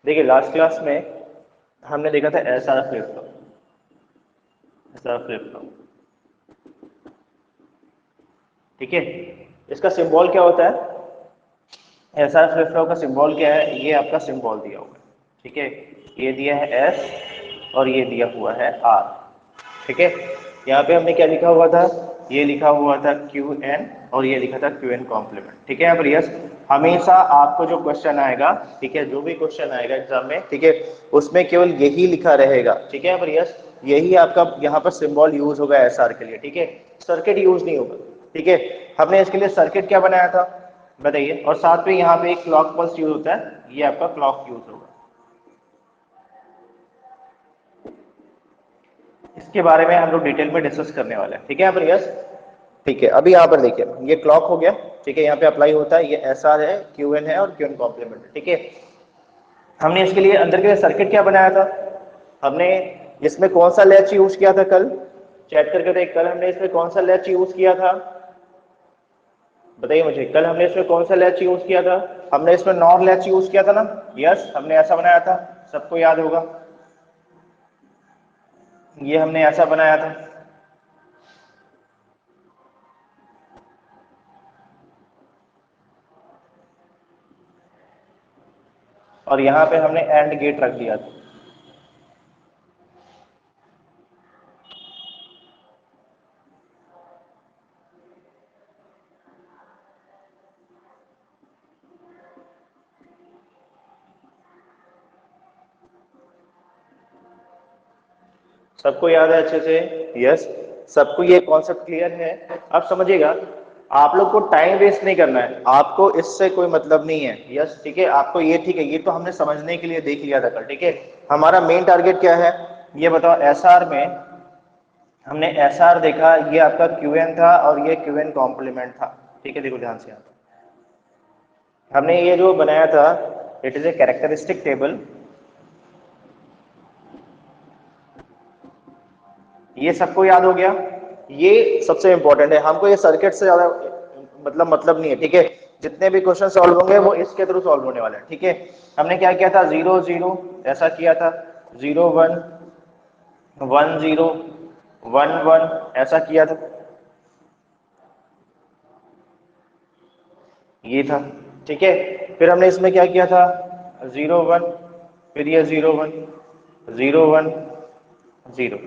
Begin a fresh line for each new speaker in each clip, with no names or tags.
देखिए last class में हमने देखा था S R flip flop, S R flip flop, ठीक है। इसका सिंबल क्या होता है? एस आर फ्लिप फ्लॉप का सिंबल क्या है? ये आपका सिंबल दिया हुआ है, ठीक है। ये दिया है एस और ये दिया हुआ है आर, ठीक है। यहाँ पे हमने क्या लिखा हुआ था? ये लिखा हुआ था क्यू एन और ये लिखा था क्यू एन कॉम्प्लीमेंट, ठीक है। यहाँ पर यस, हमेशा आपको जो क्वेश्चन आएगा, ठीक है, जो भी क्वेश्चन आएगा एग्जाम में, ठीक है, उसमें केवल यही लिखा रहेगा, ठीक है। यहाँ पर यस, यही आपका यहाँ पर सिंबल यूज होगा एस आर के लिए, ठीक है। सर्किट यूज नहीं होगा, ठीक है। हमने इसके लिए सर्किट क्या बनाया था बताइए, और साथ में यहाँ पे एक क्लॉक पल्स यूज होता है, ये आपका क्लॉक यूज होगा। इसके बारे में हम लोग डिटेल में डिस्कस करने वाले हैं, ठीक है। यहाँ पर यस, ठीक है। अभी यहाँ पर देखिए ये क्लॉक हो गया, ठीक है, यहाँ पे अप्लाई होता है, ये एस आर है, क्यू एन है और क्यू एन कॉम्प्लीमेंट, ठीक है। हमने इसके लिए अंदर के लिए सर्किट क्या बनाया था? हमने इसमें कौन सा लैच यूज किया था कल? चेक करके देख, कल हमने इसमें कौन सा लैच यूज किया था बताइए मुझे। कल हमने इसमें कौन सा लैच यूज किया था? हमने इसमें नॉर लैच यूज किया था ना। यस, हमने ऐसा बनाया था, सबको याद होगा, ये हमने ऐसा बनाया था। और यहाँ पे हमने एंड गेट रख दिया था। सबको याद है अच्छे से? यस, सबको ये कॉन्सेप्ट क्लियर है? अब समझिएगा, आप लोग को टाइम वेस्ट नहीं करना है, आपको इससे कोई मतलब नहीं है। यस, ठीक है, आपको ये, ठीक है, ये तो हमने समझने के लिए देख लिया था कल, ठीक है। हमारा मेन टारगेट क्या है ये बताओ। एसआर में हमने एसआर देखा, ये आपका क्यूएन था और ये क्यूएन कॉम्प्लीमेंट था, ठीक है। देखो ध्यान से, यहाँ हमने ये जो बनाया था, it is a characteristic table. ये सबको याद हो गया? ये सबसे इंपॉर्टेंट है, हमको ये सर्किट से ज्यादा मतलब नहीं है, ठीक है। जितने भी क्वेश्चन सॉल्व होंगे वो इसके थ्रू सॉल्व होने वाले हैं, ठीक है। हमने क्या किया था? 0 0 ऐसा किया था, 0 1 1 0 1 1 ऐसा किया था, ये था, ठीक है। फिर हमने इसमें क्या किया था? 0 1, फिर ये 0 1 0 1 0,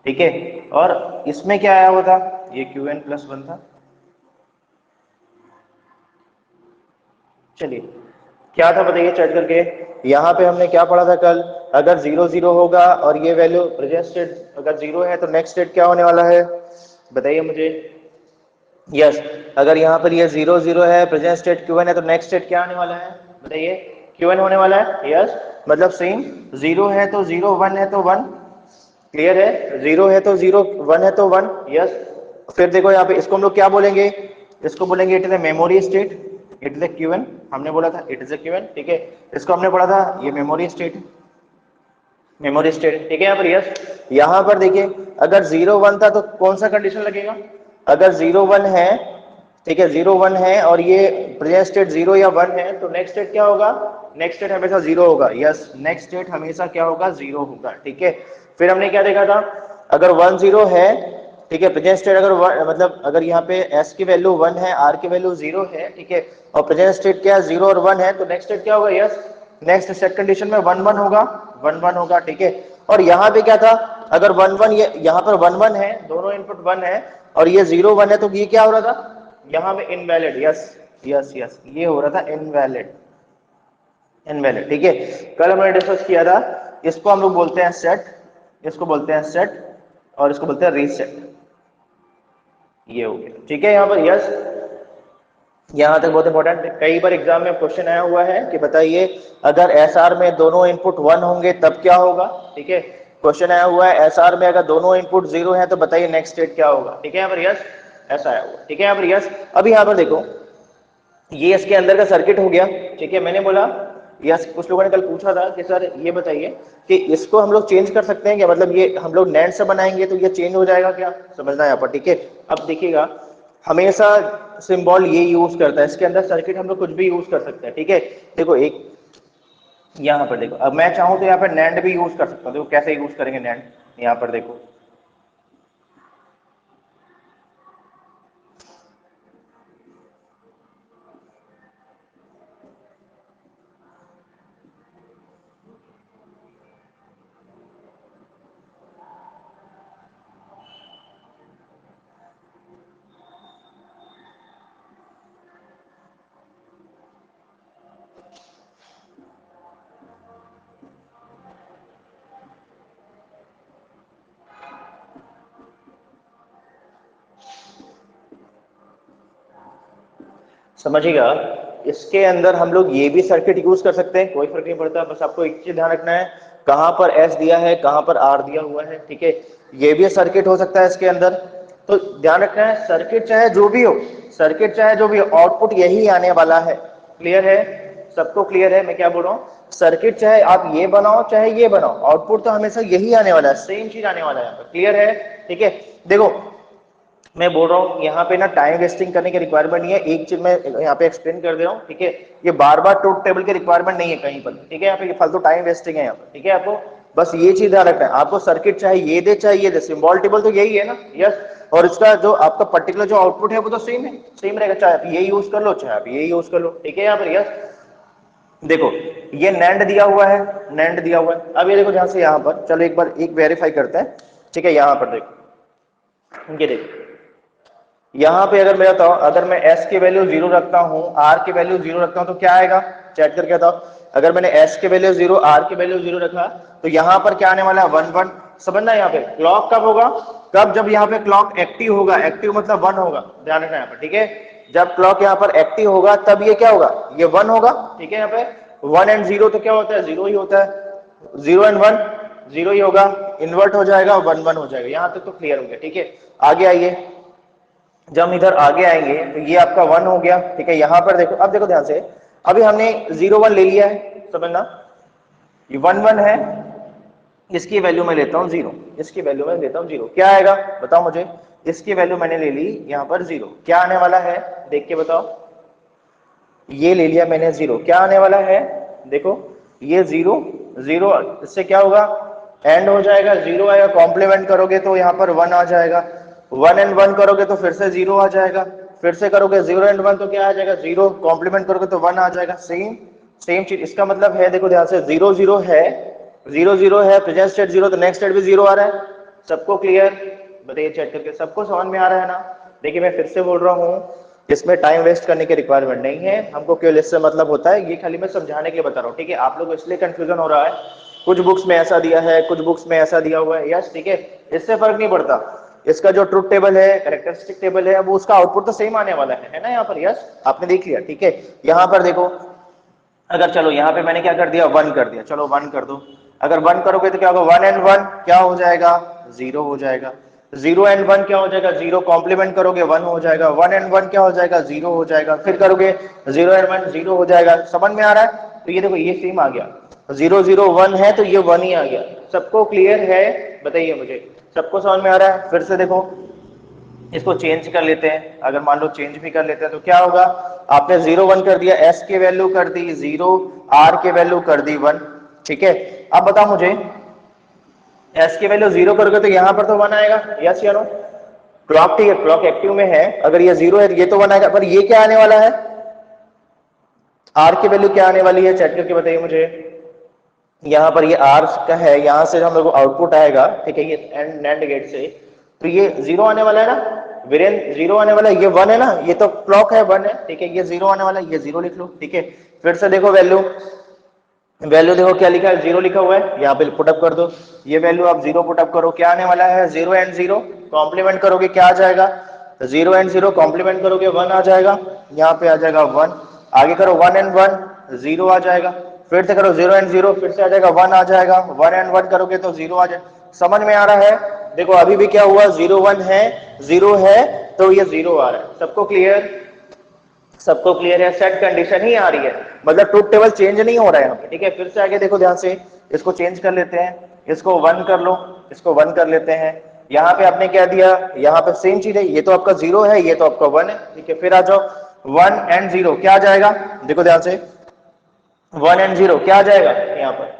ठीक है। और इसमें क्या आया हुआ था? ये क्यू एन प्लस 1 था। चलिए, क्या था बताइए चेक करके। यहाँ पे हमने क्या पढ़ा था कल? अगर 0 0 होगा और ये वैल्यू प्रेजेंट स्टेट अगर 0 है तो नेक्स्ट स्टेट क्या होने वाला है बताइए मुझे। यस, अगर यहाँ पर ये 0 0 है, प्रेजेंट स्टेट क्यू1 है, तो नेक्स्ट स्टेट क्या आने वाला है बताइए? क्यू1 होने वाला है। यस, मतलब सेम, 0 है तो 0, 1 है तो 1, क्लियर है? 0 है तो 0, 1 है तो 1। यस, फिर देखो यहाँ पे इसको हम लोग क्या बोलेंगे? इसको बोलेंगे it is a memory state, it is a QN. हमने बोला था इट इज ए क्यूएन, ठीक है। इसको हमने बोला था ये मेमोरी स्टेट, मेमोरी स्टेट, ठीक है। यहाँ पर यस, यहाँ पर देखिए अगर 0 1 था तो कौन सा कंडीशन लगेगा? अगर 0 1 है, ठीक है, 0 1 है और ये प्रेजेंट स्टेट 0 या 1 है तो नेक्स्ट स्टेट क्या होगा? नेक्स्ट स्टेट हमेशा 0 होगा। यस, नेक्स्ट स्टेट हमेशा क्या होगा? 0 होगा, ठीक है। फिर हमने क्या देखा था? अगर 1 0 है, ठीक है, प्रेजेंट स्टेट अगर मतलब अगर यहाँ पे s की वैल्यू 1 है, r की वैल्यू 0 है, ठीक है, और प्रेजेंट स्टेट क्या है? 0 और 1 है, तो नेक्स्ट स्टेट क्या होगा? यस, नेक्स्ट सेट कंडीशन में 1 1 होगा, 1 1 होगा, ठीक है। और यहाँ पे क्या था? अगर 1 1, ये यहाँ पर 1 1 है, दोनों इनपुट 1 है और ये 0 1 है, तो ये क्या हो रहा था? यहाँ पे इनवैलिड। यस यस यस, ये हो रहा था इनवैलिड, इनवैलिड, ठीक है। कल हमने डिस्कस किया था, इसको हम लोग बोलते हैं सेट, इसको बोलते हैं सेट और इसको बोलते हैं रीसेट, ये हो गया, ठीक है। यहाँ पर यस, यहाँ तक बहुत इंपॉर्टेंट है, कई बार एग्जाम में क्वेश्चन आया हुआ है कि बताइए अगर एसआर में दोनों इनपुट 1 होंगे तब क्या होगा, ठीक है। क्वेश्चन आया हुआ है एसआर में अगर दोनों इनपुट 0 है तो बताइए नेक्स्ट स्टेट क्या होगा, ठीक है। यहाँ पर यस, ऐसा आया हुआ, ठीक है। यहाँ पर यस, अभी यहाँ पर देखो, ये इसके अंदर का सर्किट हो गया, ठीक है। मैंने बोला यस, कुछ लोगों ने कल पूछा था कि सर ये बताइए कि इसको हम लोग चेंज कर सकते हैं क्या, मतलब ये हम लोग नैंड से बनाएंगे तो ये चेंज हो जाएगा क्या, समझना है यहाँ पर, ठीक है। अब देखिएगा, हमेशा सिंबल ये यूज करता है, इसके अंदर सर्किट हम लोग कुछ भी यूज कर सकते हैं, ठीक है। देखो एक यहाँ पर देखो, अब मैं चाहूँ तो यहाँ पर नैंड भी यूज कर सकता हूँ। देखो कैसे यूज करेंगे नैंड, यहाँ पर देखो, समझिएगा। इसके अंदर हम लोग ये भी सर्किट यूज कर सकते हैं, कोई फर्क नहीं पड़ता, बस आपको एक चीज ध्यान रखना है, कहां पर एस दिया है, कहां पर आर दिया हुआ है, ठीक है। ये भी सर्किट हो सकता है इसके अंदर, तो ध्यान रखना है, सर्किट चाहे जो भी हो, सर्किट चाहे जो भी हो, आउटपुट यही आने वाला है। क्लियर है? सबको क्लियर है मैं क्या बोल रहा हूँ? सर्किट चाहे आप ये बनाओ चाहे ये बनाओ, आउटपुट तो हमेशा यही आने वाला है, सेम चीज आने वाला है यहाँ पर। क्लियर है? ठीक है। देखो मैं बोल रहा हूँ यहाँ पे ना टाइम वेस्टिंग करने की रिक्वायरमेंट नहीं है, एक चीज मैं यहाँ पे एक्सप्लेन कर दे रहा हूँ, ठीक है। ये बार बार ट्रूथ टेबल की रिक्वायरमेंट नहीं है कहीं पर, ठीक है। यहाँ पे ये फालतू टाइम वेस्टिंग है यहाँ पर, ठीक है। आपको बस ये चीज ध्यान रखना है, आपको सर्किट चाहे ये दे चाहे ये दे, सिंबल टेबल तो यही है ना, यस। और इसका जो आपका पर्टिकुलर जो आउटपुट है वो तो सेम है, सेम रहेगा, चाहे आप ये यूज कर लो चाहे आप ये यूज कर लो, ठीक है। यहाँ पर यस देखो, ये नैंड दिया हुआ है, नैंड दिया हुआ है। अब ये देखो जहां से यहाँ पर, चलो एक बार एक वेरीफाई करते हैं, ठीक है। यहाँ पर देखो, ये देखो, यहां पे अगर मैं बताऊं, अगर मैं s की वैल्यू 0 रखता हूं, r की वैल्यू 0 रखता हूं तो क्या आएगा, चेक करके बताओ। अगर मैंने s की वैल्यू 0, r की वैल्यू 0 रखा तो यहां पर क्या आने वाला है, 1 1। समझना यहाँ पे क्लॉक कब होगा, कब, जब यहाँ पे क्लॉक एक्टिव होगा, एक्टिव मतलब 1 होगा, ध्यान रखना यहाँ पर, ठीक है। जब क्लॉक यहाँ पर एक्टिव होगा तब ये क्या होगा, ये 1 होगा, ठीक है। यहाँ पे 1 एंड 0 तो क्या होता है, 0 ही होता है, 0 एंड 1 0 ही होगा, इन्वर्ट हो जाएगा, 1 1 हो जाएगा। यहां तक तो क्लियर हो गया, ठीक है। आगे आइए, जब हम इधर आगे आएंगे तो ये आपका 1 हो गया, ठीक है। यहां पर देखो, अब देखो ध्यान से, अभी हमने 0 1 ले लिया है, समझना, ये 1 1 है, इसकी वैल्यू मैं लेता हूं 0, इसकी वैल्यू मैं लेता हूं 0, क्या आएगा बताओ मुझे। इसकी वैल्यू मैंने ले ली यहां पर 0, क्या आने वाला है देख के बताओ। ये ले लिया मैंने 0, क्या आने वाला है देखो, ये 0 0, इससे क्या होगा, एंड हो जाएगा, 0 आएगा, कॉम्प्लीमेंट करोगे तो यहाँ पर 1 आ जाएगा, 1 एंड 1 करोगे तो फिर से 0 आ जाएगा, फिर से करोगे 0 एंड 1 तो क्या आ जाएगा, 0, कॉम्प्लीमेंट करोगे तो 1 आ जाएगा, सेम सेम चीज। इसका मतलब है देखो ध्यान से, 0 0 है, 0 0 है, प्रेजेंट स्टेट 0, तो नेक्स्ट स्टेट भी 0 आ रहा है। सबको क्लियर बताइए चेक करके, सबको समझ में आ रहा है ना। देखिए मैं फिर से बोल रहा हूँ, इसमें टाइम वेस्ट करने की रिक्वायरमेंट नहीं है, हमको केवल इससे मतलब होता है, ये खाली मैं समझाने के लिए बता रहा हूँ, ठीक है। आप लोग इसलिए कंफ्यूजन हो रहा है, कुछ बुक्स में ऐसा दिया है, कुछ बुक्स में ऐसा दिया हुआ है, यस ठीक है, इससे फर्क नहीं पड़ता। इसका जो ट्रुथ टेबल है, कैरेक्टरिस्टिक टेबल है, वो उसका आउटपुट तो सेम आने वाला है ना यहाँ पर, यस आपने देख लिया, ठीक है। यहाँ पर देखो, अगर चलो यहाँ पे मैंने क्या कर दिया, 1 कर दिया, चलो 1 कर दो। अगर 1 करोगे तो क्या होगा, 1 एंड 1 क्या हो जाएगा, 0 हो जाएगा, 0 एंड 1 क्या हो जाएगा, 0, कॉम्प्लीमेंट करोगे 1 हो जाएगा, 1 एंड 1 क्या हो जाएगा, 0 हो जाएगा, फिर करोगे 0 एंड 1 0 हो जाएगा। समझ में आ रहा है? तो ये देखो ये सेम आ गया, 0 0 1 है तो ये 1 ही आ गया। सबको क्लियर है बताइए मुझे, सबको समझ में आ रहा है? फिर से देखो, इसको चेंज कर लेते हैं, अगर मान लो चेंज भी कर लेते हैं तो क्या होगा, आपने 0 1 कर दिया, s की वैल्यू कर दी 0, r की वैल्यू कर दी 1, ठीक है। अब बताओ मुझे, s की वैल्यू 0 करोगे तो यहां पर तो 1 आएगा, यस या नो। क्लॉक ठीक है, क्लॉक एक्टिव में है, अगर ये 0 है ये तो 1 आएगा, पर ये क्या आने वाला है, r की वैल्यू क्या आने वाली है, चेक करके बताइए मुझे। यहाँ पर ये r का है, यहाँ से हम लोग को आउटपुट आएगा, ठीक है, ये एंड नैंड गेट से, तो ये 0 आने वाला है ना वीरेन, 0 आने वाला है, ये 1 है ना, ये तो क्लॉक है 1 है, ठीक है, ये 0 आने वाला है, ये 0 लिख लो, ठीक है। फिर से देखो वैल्यू, वैल्यू देखो क्या लिखा है, 0 लिखा हुआ है, यहाँ पे पुटअप कर दो, ये वैल्यू आप 0 पुटअप करो, क्या आने वाला है, 0 एंड 0, कॉम्प्लीमेंट करोगे क्या आ जाएगा, 0 एंड 0 कॉम्प्लीमेंट करोगे 1 आ जाएगा, यहाँ पे आ जाएगा 1, आगे करो 1 एंड 1 0 आ जाएगा, फिर से करो 0 एंड 0, फिर से आ जाएगा 1 आ जाएगा, 1 एंड 1 करोगे तो 0 आ जाएगा। समझ में आ रहा है? देखो अभी भी क्या हुआ, 0 1 है, 0 है तो ये 0 आ रहा है। सबको क्लियर, सबको क्लियर है? सेट कंडीशन ही आ रही है, मतलब ट्रूथ टेबल चेंज नहीं हो रहा है यहाँ पे, ठीक है। फिर से आगे देखो ध्यान से, इसको चेंज कर लेते हैं, इसको 1 कर लो, इसको 1 कर लेते हैं। यहाँ पे आपने क्या दिया, यहाँ पे सेम चीज है, ये तो आपका 0 है, ये तो आपका 1 है, ठीक है। फिर आ जाओ 1 एंड 0 क्या आ जाएगा, देखो ध्यान से, 1 एंड 0 क्या आ जाएगा, यहाँ पर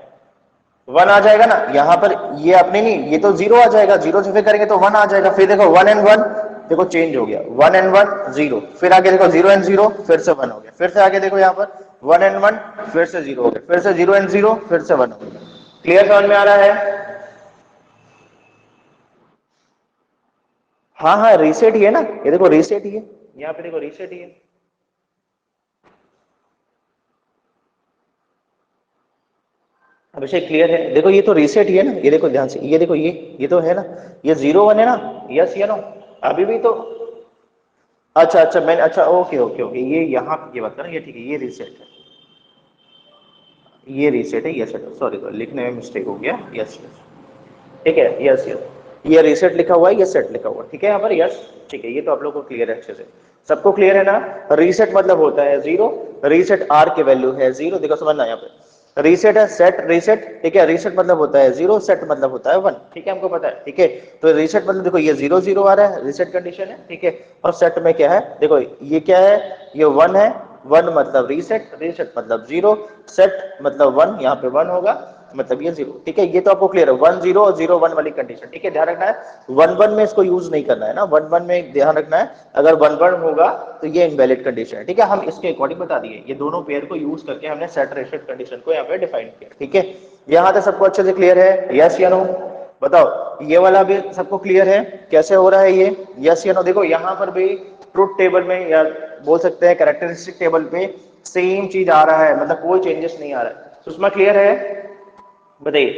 1 आ जाएगा ना, यहाँ पर ये अपने नहीं, ये तो 0 आ जाएगा, 0 से फिर करेंगे तो 1 आ जाएगा। फिर देखो 1 एंड 1 देखो चेंज हो गया, 1 एंड 1 0, फिर आगे देखो 0 एंड 0 फिर से 1 हो गया, फिर से आगे देखो यहाँ पर 1 एंड 1 फिर से 0 हो गया, फिर से 0 एंड 0 फिर से 1 हो गया। क्लियर समझ में आ रहा है? हाँ हाँ रीसेट ही है ना, ये देखो रीसेट ही है, यहाँ पे देखो रीसेट ही है। अभिषेक क्लियर है? देखो ये तो रीसेट ही है ना, ये देखो ध्यान से, ये देखो ये तो है ना, ये 0 1 है ना, यस या नो? अभी भी तो, अच्छा अच्छा मैंने, अच्छा ओके ओके ओके, ये यहाँ ये बात कर, ये ठीक है, ये रीसेट है, ये रीसेट है, यस सॉरी सॉरी लिखने में मिस्टेक हो गया, यस यस ठीक है, यस यस ये रीसेट लिखा हुआ है, ये सेट लिखा हुआ है, ठीक है यहाँ पर, यस ठीक है, ये तो आप लोगों को क्लियर है अच्छे से, सबको क्लियर है ना? रीसेट मतलब होता है 0, रीसेट आर की वैल्यू है 0, देखो समझना यहाँ पे, रीसेट है सेट रीसेट, ठीक है, रीसेट मतलब होता है 0, सेट मतलब होता है 1, ठीक है, हमको पता है, ठीक है। तो रीसेट मतलब देखो ये 0 0 आ रहा है, रीसेट कंडीशन है, ठीक है, और सेट में क्या है, देखो ये क्या है, ये 1 है, 1 मतलब रीसेट, रीसेट मतलब 0, सेट मतलब 1, यहाँ पे 1 होगा मतलब ये 0, ठीक है, ये तो आपको क्लियर है, 1 0 और 0 1 वाली कंडीशन, ठीक है, ध्यान रखना है 1 1 में इसको यूज नहीं करना है ना, 1 1 में ध्यान रखना है, अगर 1 1 होगा तो ये इनवैलिड कंडीशन है, ठीक है, हम इसके अकॉर्डिंग बता दिए, ये दोनों पेयर को यूज करके हमने सेट रीसेट कंडीशन को यहाँ पे डिफाइन किया, ठीक है, यहाँ तक सबको अच्छे से क्लियर है, यस या नो? बताओ ये वाला भी सबको क्लियर है, कैसे हो रहा है ये, यस या नो? देखो यहाँ पर भी ट्रुथ टेबल में, या बोल सकते हैं कैरेक्टरिस्टिक टेबल पे सेम चीज आ रहा है, मतलब कोई चेंजेस नहीं आ रहा है, सुषमा क्लियर है? बताइए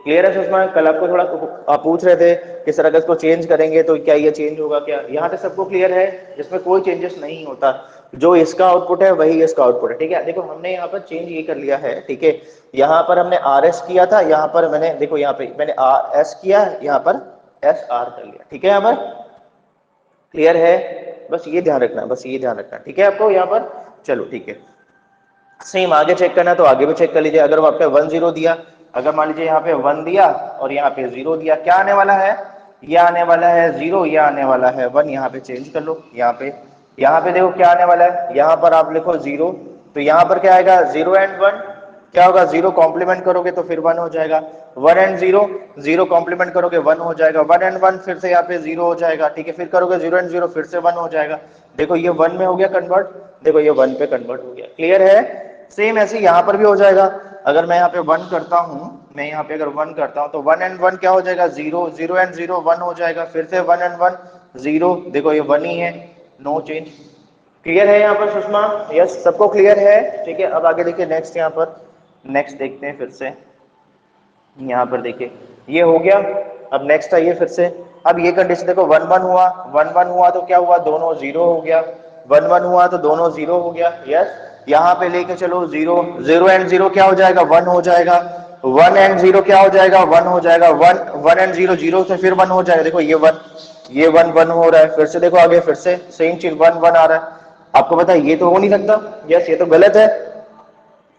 क्लियर है सुषमा? कल आपको थोड़ा आप पूछ रहे थे कि सर अगर इसको चेंज करेंगे तो क्या ये चेंज होगा क्या, यहाँ तक सबको क्लियर है, जिसमें कोई चेंजेस नहीं होता, जो इसका आउटपुट है वही इसका आउटपुट है, ठीक है। देखो हमने यहाँ पर चेंज ये कर लिया है, ठीक है, यहाँ पर हमने आर एस किया था, यहाँ पर मैंने देखो यहाँ पे मैंने आर एस किया, यहाँ पर एस आर कर लिया, ठीक है, यहाँ पर क्लियर है? बस ये ध्यान रखना, बस ये ध्यान रखना, ठीक है आपको यहाँ पर, चलो ठीक है। सेम आगे चेक करना तो आगे भी चेक कर लीजिए, अगर वहां पे 1 0 दिया, अगर मान लीजिए यहाँ पे 1 दिया और यहाँ पे 0 दिया, क्या आने वाला है, ये आने वाला है 0, ये आने वाला है 1, यहाँ पे चेंज कर लो, यहाँ पे देखो क्या आने वाला है, यहाँ पर आप लिखो 0, तो यहाँ पर क्या आएगा 0 एंड 1, क्या होगा 0 कॉम्प्लीमेंट करोगे तो फिर 1 हो जाएगा, 1 एंड 0, 0 कॉम्प्लीमेंट करोगे 1 हो जाएगा, 1 एंड 1 फिर से यहाँ पे 0 हो जाएगा, ठीक है, फिर करोगे 0 एंड 0 फिर से 1 हो जाएगा, देखो ये 1 में हो गया कन्वर्ट, देखो ये 1 पे कन्वर्ट हो गया, क्लियर है? सेम ऐसे यहाँ पर भी हो जाएगा, अगर मैं यहाँ पे 1 करता हूँ, मैं यहाँ पे अगर 1 करता हूँ तो 1 एंड 1 क्या हो जाएगा 0, 0 एंड 0 1 हो जाएगा, फिर से 1 एंड 1 0, देखो ये 1 ही है, नो चेंज, क्लियर है यहाँ पर सुषमा? यस सबको क्लियर है, ठीक है। अब आगे देखिए नेक्स्ट, यहाँ पर नेक्स्ट देखते हैं फिर से, यहाँ पर देखिए ये हो गया, अब नेक्स्ट आइए फिर से, अब ये कंडीशन देखो 1 1 हुआ, 1 1 हुआ तो क्या हुआ, दोनों 0 हो गया, 1 1 हुआ तो दोनों 0 हो गया, यस, यहाँ पे लेके चलो 0, 0 एंड 0 क्या हो जाएगा 1 हो जाएगा, 1 एंड 0 क्या हो जाएगा 1 हो जाएगा, 1 1 एंड 0 0 से फिर 1 हो जाएगा, देखो ये 1, ये 1 1 हो रहा है, फिर से देखो आगे फिर से सेम चीज 1 1 आ रहा है, आपको पता है ये तो हो नहीं सकता, यस ये तो गलत है,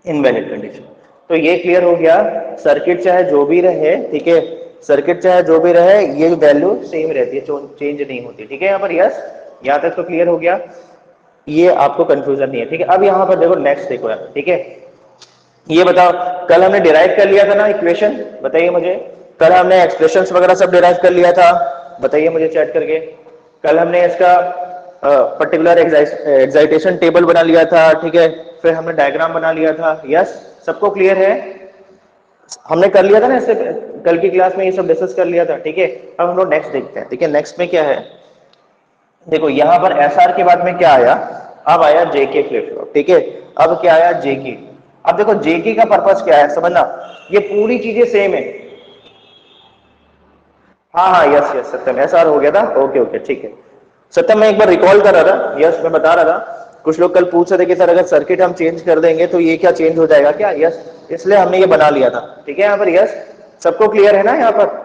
इनवैलिड कंडीशन, तो ये क्लियर हो गया, सर्किट चाहे जो भी रहे, ठीक है, सर्किट चाहे जो भी रहे ये वैल्यू सेम रहती है, चेंज नहीं होती, ठीक है, यहाँ पर यस, यहाँ तक तो क्लियर हो गया, ये आपको कंफ्यूजन नहीं है, ठीक है। अब यहाँ पर देखो नेक्स्ट देखो यार, ठीक है, ये बताओ कल हमने डिराइव कर लिया था ना इक्वेशन, बताइए मुझे, कल हमने एक्सप्रेशंस वगैरह सब डिराइव कर लिया था, बताइए मुझे चैट करके, कल हमने इसका पर्टिकुलर एक्साइटेशन टेबल बना लिया था, ठीक है, फिर हमने डायग्राम बना लिया था, यस सबको क्लियर है? हमने कर लिया था ना इससे, कल की क्लास में ये सब डिस्कस कर लिया था, ठीक है। अब हम लोग नेक्स्ट देखते हैं, ठीक है, नेक्स्ट में क्या है, देखो यहाँ पर एस आर के बाद में क्या आया, अब आया जेके फ्लिप फ्लॉप, ठीक है, अब क्या आया जेके, अब देखो जेके का पर्पस क्या है समझना, ये पूरी चीजें सेम है, हाँ हाँ यस यस सत्यम एस आर हो गया था, ओके ओके ठीक है, सत्यम मैं एक बार रिकॉल कर रहा था, यस मैं बता रहा था, कुछ लोग कल पूछ रहे थे कि सर अगर सर्किट हम चेंज कर देंगे तो ये क्या चेंज हो जाएगा क्या, यस इसलिए हमने ये बना लिया था, ठीक है, यहाँ पर यस सबको क्लियर है ना, यहाँ पर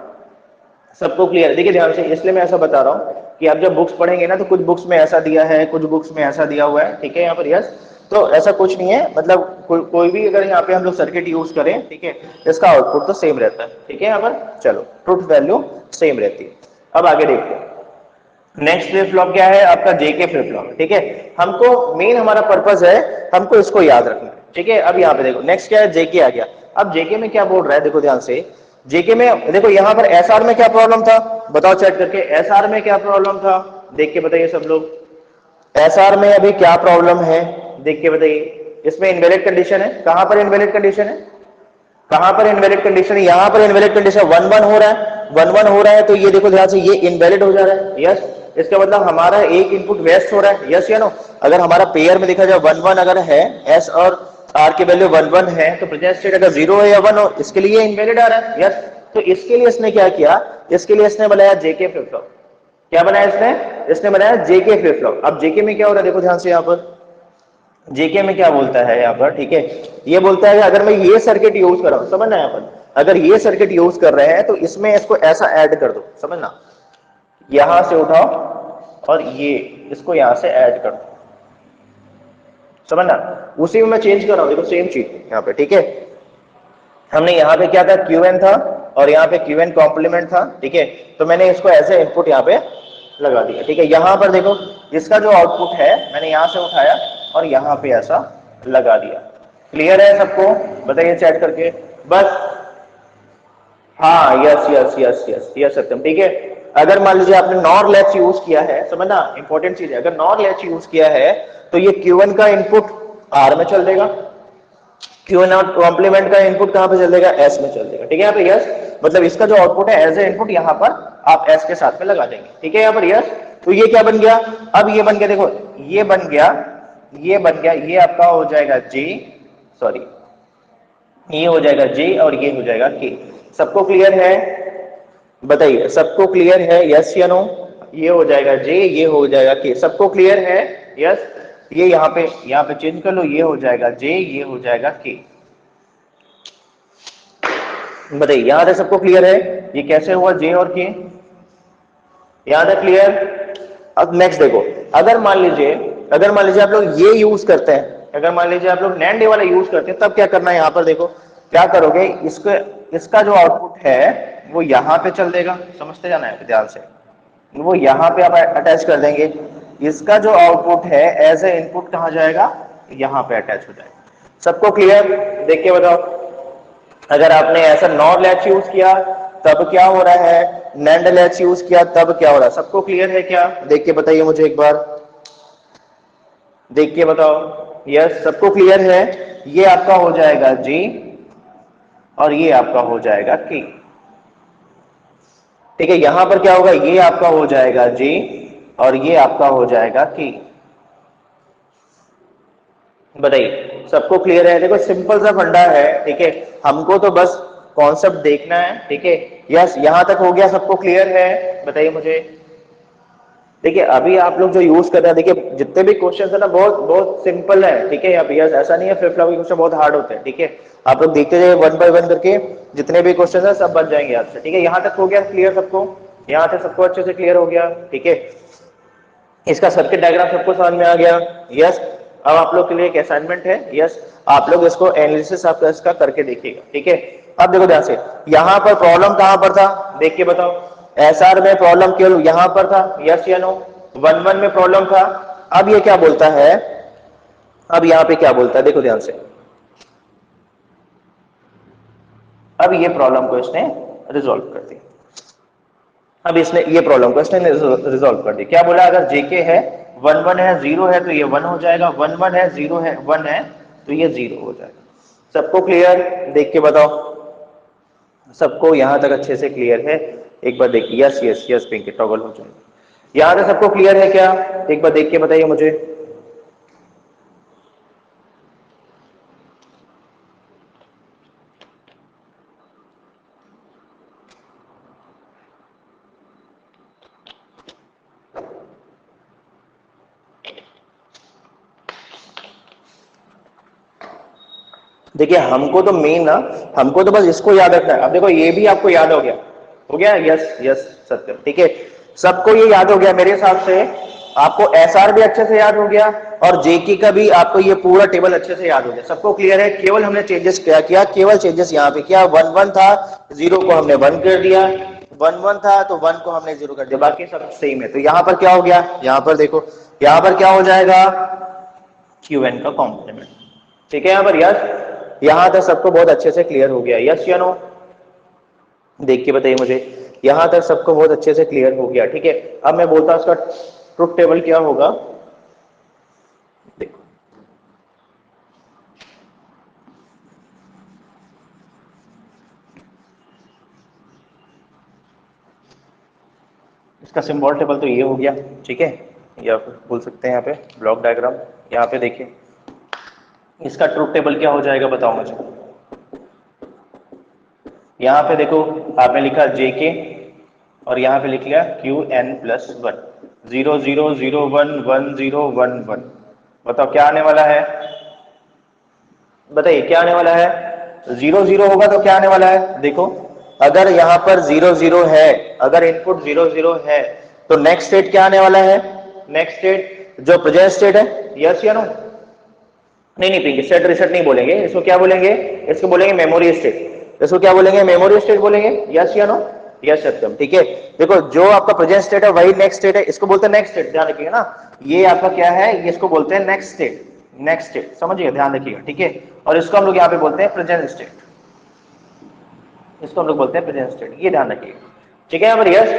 सबको क्लियर है, देखिए ध्यान से, इसलिए मैं ऐसा बता रहा हूँ कि आप जब बुक्स पढ़ेंगे ना तो कुछ बुक्स में ऐसा दिया है, कुछ बुक्स में ऐसा दिया हुआ है, ठीक है, यहाँ पर यस, तो ऐसा कुछ नहीं है, मतलब कोई भी अगर यहाँ पे हम लोग सर्किट यूज करें, ठीक है, इसका आउटपुट तो सेम रहता है, ठीक है, यहाँ पर चलो ट्रुथ वैल्यू सेम रहती है। अब आगे देखते हैं, नेक्स्ट फ्लिप फ्लॉप क्या है आपका जेके फ्लिप फ्लॉप, ठीक है, हमको मेन हमारा पर्पस है, हमको इसको याद रखना है, ठीक है। अब यहाँ पे देखो नेक्स्ट क्या है, जेके आ गया। अब जेके में क्या बोल रहा है, देखो ध्यान से, जेके में देखो यहाँ पर एसआर में क्या प्रॉब्लम था, बताओ चेक करके, एसआर में क्या प्रॉब्लम था, देख के बताइए सब लोग, एसआर में अभी क्या प्रॉब्लम है, देख के बताइए। इसमें इनवैलिड कंडीशन है, कहां पर इनवैलिड कंडीशन है, कहां पर इनवैलिड कंडीशन है, यहां पर इनवैलिड कंडीशन 1-1 हो रहा है, 1-1 हो रहा है, तो ये देखो ध्यान से, ये इनवैलिड हो जा रहा है, यस। इसका मतलब हमारा एक इनपुट वेस्ट हो रहा है, यस या नो। अगर हमारा पेयर में देखा जाए 1-1 अगर है, एस और आर की वैल्यू 1-1 है, तो प्रेजेंट स्टेट अगर 0 है या 1 हो, इसके लिए इनवैलिड आ रहा है, यस। तो इसके लिए इसने क्या किया, इसके लिए इसने बनाया जेके फ्लिप फ्लॉप। क्या बनाया इसने बनाया जेके फ्लिप फ्लॉप। अब जेके में क्या हो रहा है, देखो ध्यान से, यहाँ पर जेके में क्या बोलता है यहाँ पर, ठीक है, ये बोलता है कि अगर मैं ये सर्किट यूज कर रहा हूं, समझना यहाँ पर, अगर ये सर्किट यूज कर रहे हैं तो इसमें इसको ऐसा ऐड कर दो, समझना, यहां से उठाओ और ये इसको यहां से ऐड कर दो, समझना। उसी में मैं चेंज कर रहा हूं, देखो सेम चीज यहाँ पे, ठीक है। हमने यहाँ पे क्या था, क्यूएन था और यहाँ पे क्यूएन कॉम्प्लीमेंट था, ठीक है। तो मैंने इसको ऐसे इनपुट यहाँ पे लगा दिया, ठीक है। यहाँ पर देखो इसका जो आउटपुट है मैंने यहाँ से उठाया और यहाँ पे ऐसा लगा दिया। क्लियर है सबको, बताइए चैट करके बस। हाँ yes yes yes yes yes Satyam, ठीक है। अगर मान लीजिए आपने नॉर लैच यूज किया है, समझना इंपॉर्टेंट चीज है, अगर नॉर लैच यूज किया है तो ये Q1 का इनपुट R में चल देगा, Q1 और कॉम्प्लीमेंट का इनपुट कहां पे चल देगा, S में चल देगा, ठीक है। यहाँ पे यस, मतलब इसका जो आउटपुट है एज ए इनपुट यहाँ पर आप S के साथ में लगा देंगे, ठीक है। यहाँ पर यस, तो ये क्या बन गया, अब ये बन गया, देखो ये बन गया, ये बन गया, ये आपका हो जाएगा J, सॉरी ये हो जाएगा J और ये हो जाएगा K। सबको क्लियर है, बताइए सबको क्लियर है, यस या नो। ये हो जाएगा J, ये हो जाएगा K, सबको क्लियर है, यस। ये यहाँ पे चेंज कर लो, ये हो जाएगा J, ये हो जाएगा K। बताइए यहां तक सबको क्लियर है, ये कैसे हुआ J और K, यहां तक क्लियर। अब नेक्स्ट देखो, अगर मान लीजिए आप लोग ये यूज करते हैं, अगर मान लीजिए आप लोग नैंड वाला यूज करते हैं, तब क्या करना है, यहाँ पर देखो क्या करोगे, इसका जो आउटपुट है वो यहाँ पे चल देगा, समझते जाना है ध्यान से, वो यहाँ पे आप अटैच कर देंगे, इसका जो आउटपुट है एज ए इनपुट कहाँ जाएगा, यहाँ पे अटैच हो जाएगा। सबको क्लियर, देख के बताओ। अगर आपने ऐसा नॉर लैच यूज किया तब क्या हो रहा है, नैंड लैच यूज किया तब क्या हो रहा है, सबको क्लियर है क्या, देख के बताइए मुझे एक बार, देख के बताओ। यस सबको क्लियर है, ये आपका हो जाएगा G और ये आपका हो जाएगा K, ठीक है। यहां पर क्या होगा, ये आपका हो जाएगा G और ये आपका हो जाएगा K। बताइए सबको क्लियर है, देखो सिंपल सा फंडा है, ठीक है, हमको तो बस कॉन्सेप्ट देखना है, ठीक है। यस यहां तक हो गया, सबको क्लियर है, बताइए मुझे। देखिए अभी आप लोग जो यूज कर रहे हैं, देखिए जितने भी क्वेश्चन है ना बहुत बहुत सिंपल है, ठीक है। अभी ऐसा नहीं है फ्लिप फ्लॉप के क्वेश्चन बहुत हार्ड होते हैं, ठीक है। आप लोग देखते जाइए 1 बाय 1 करके, जितने भी क्वेश्चन है सब बन जाएंगे आपसे, ठीक है। यहाँ तक हो गया क्लियर सबको, यहाँ तक सबको अच्छे से क्लियर हो गया, ठीक है। इसका सर्किट डायग्राम सबको समझ में आ गया, यस। अब आप लोग के लिए एक असाइनमेंट है, यस, आप लोग इसको एनालिसिस आपका इसका करके देखिएगा, ठीक है। अब देखो ध्यान से, यहाँ पर प्रॉब्लम कहां पर था, देख के बताओ। एसआर में प्रॉब्लम केवल यहां पर था, यस या नो। 1-1 में प्रॉब्लम था। अब ये क्या बोलता है, अब यहाँ पे क्या बोलता है, देखो ध्यान से। अब ये प्रॉब्लम को इसने रिजॉल्व कर दी, अब इसने ये प्रॉब्लम को इसने रिजॉल्व कर दी। क्या बोला, अगर जेके है 1-1 है 0 है तो ये 1 हो जाएगा, 1-1 है 0 है 1 है तो ये 0 हो जाएगा। सबको क्लियर, देख के बताओ। सबको यहां तक अच्छे से क्लियर है, एक बार देखिए, yes yes yes Pinky toggle हो जाएगा। यहां तक सबको क्लियर है क्या, एक बार देख के बताइए मुझे। देखिए हमको तो मेन ना, हमको तो बस इसको याद रखना है। अब देखो ये भी आपको याद हो गया, यस यस सत्यम, ठीक है। सबको ये याद हो गया मेरे हिसाब से, आपको एसआर भी अच्छे से याद हो गया और जेके का भी आपको ये पूरा टेबल अच्छे से याद हो गया। सबको क्लियर है, केवल हमने चेंजेस क्या किया, केवल चेंजेस यहाँ पे किया। 1-1 था, 0 को हमने 1 कर दिया, 1-1 था तो 1 को हमने 0 कर दिया, बाकी सब सेम है। तो यहाँ पर क्या हो गया, यहाँ पर देखो, यहाँ पर क्या हो जाएगा, क्यूएन का कॉम्प्लीमेंट, ठीक है यहाँ पर यस, यहां तक सबको बहुत अच्छे से क्लियर हो गया, यस या नो? देख के बताइए मुझे, यहां तक सबको बहुत अच्छे से क्लियर हो गया, ठीक है। अब मैं बोलता हूं उसका ट्रुथ टेबल क्या होगा। देखो इसका सिंबल टेबल तो ये हो गया, ठीक है, या फिर बोल सकते हैं यहाँ पे ब्लॉक डायग्राम। यहाँ पे देखिए इसका ट्रुथ टेबल क्या हो जाएगा बताओ मुझे। यहाँ पे देखो आपने लिखा JK और यहाँ पे लिख लिया QN+1, 0 0 0 1 1 0 1 1। बताओ क्या आने वाला है, बताइए क्या आने वाला है। 0 0 होगा तो क्या आने वाला है, देखो अगर यहाँ पर 0 0 है, अगर इनपुट 0 0 है तो नेक्स्ट स्टेट क्या आने वाला है, नेक्स्ट स्टेट जो प्रेजेंट स्टेट है, यस या नो? नहीं नहीं पिंकी, सेट रिसेट नहीं बोलेंगे, इसको क्या बोलेंगे, इसको बोलेंगे मेमोरी स्टेट। इसको क्या बोलेंगे, मेमोरी स्टेट बोलेंगे, यस या नो? यस सत्यम, ठीक है। देखो जो आपका प्रेजेंट स्टेट है वही नेक्स्ट स्टेट है, इसको बोलते हैं नेक्स्ट स्टेट, ध्यान रखिएगा ना। ये आपका क्या है, ये इसको बोलते हैं नेक्स्ट स्टेट, नेक्स्ट स्टेट समझिएगा, ध्यान रखिएगा, ठीक है। और इसको हम लोग यहाँ पे बोलते हैं प्रेजेंट स्टेट, इसको हम लोग बोलते हैं प्रेजेंट स्टेट, ये ध्यान रखिएगा, ठीक है। यहाँ पर यस,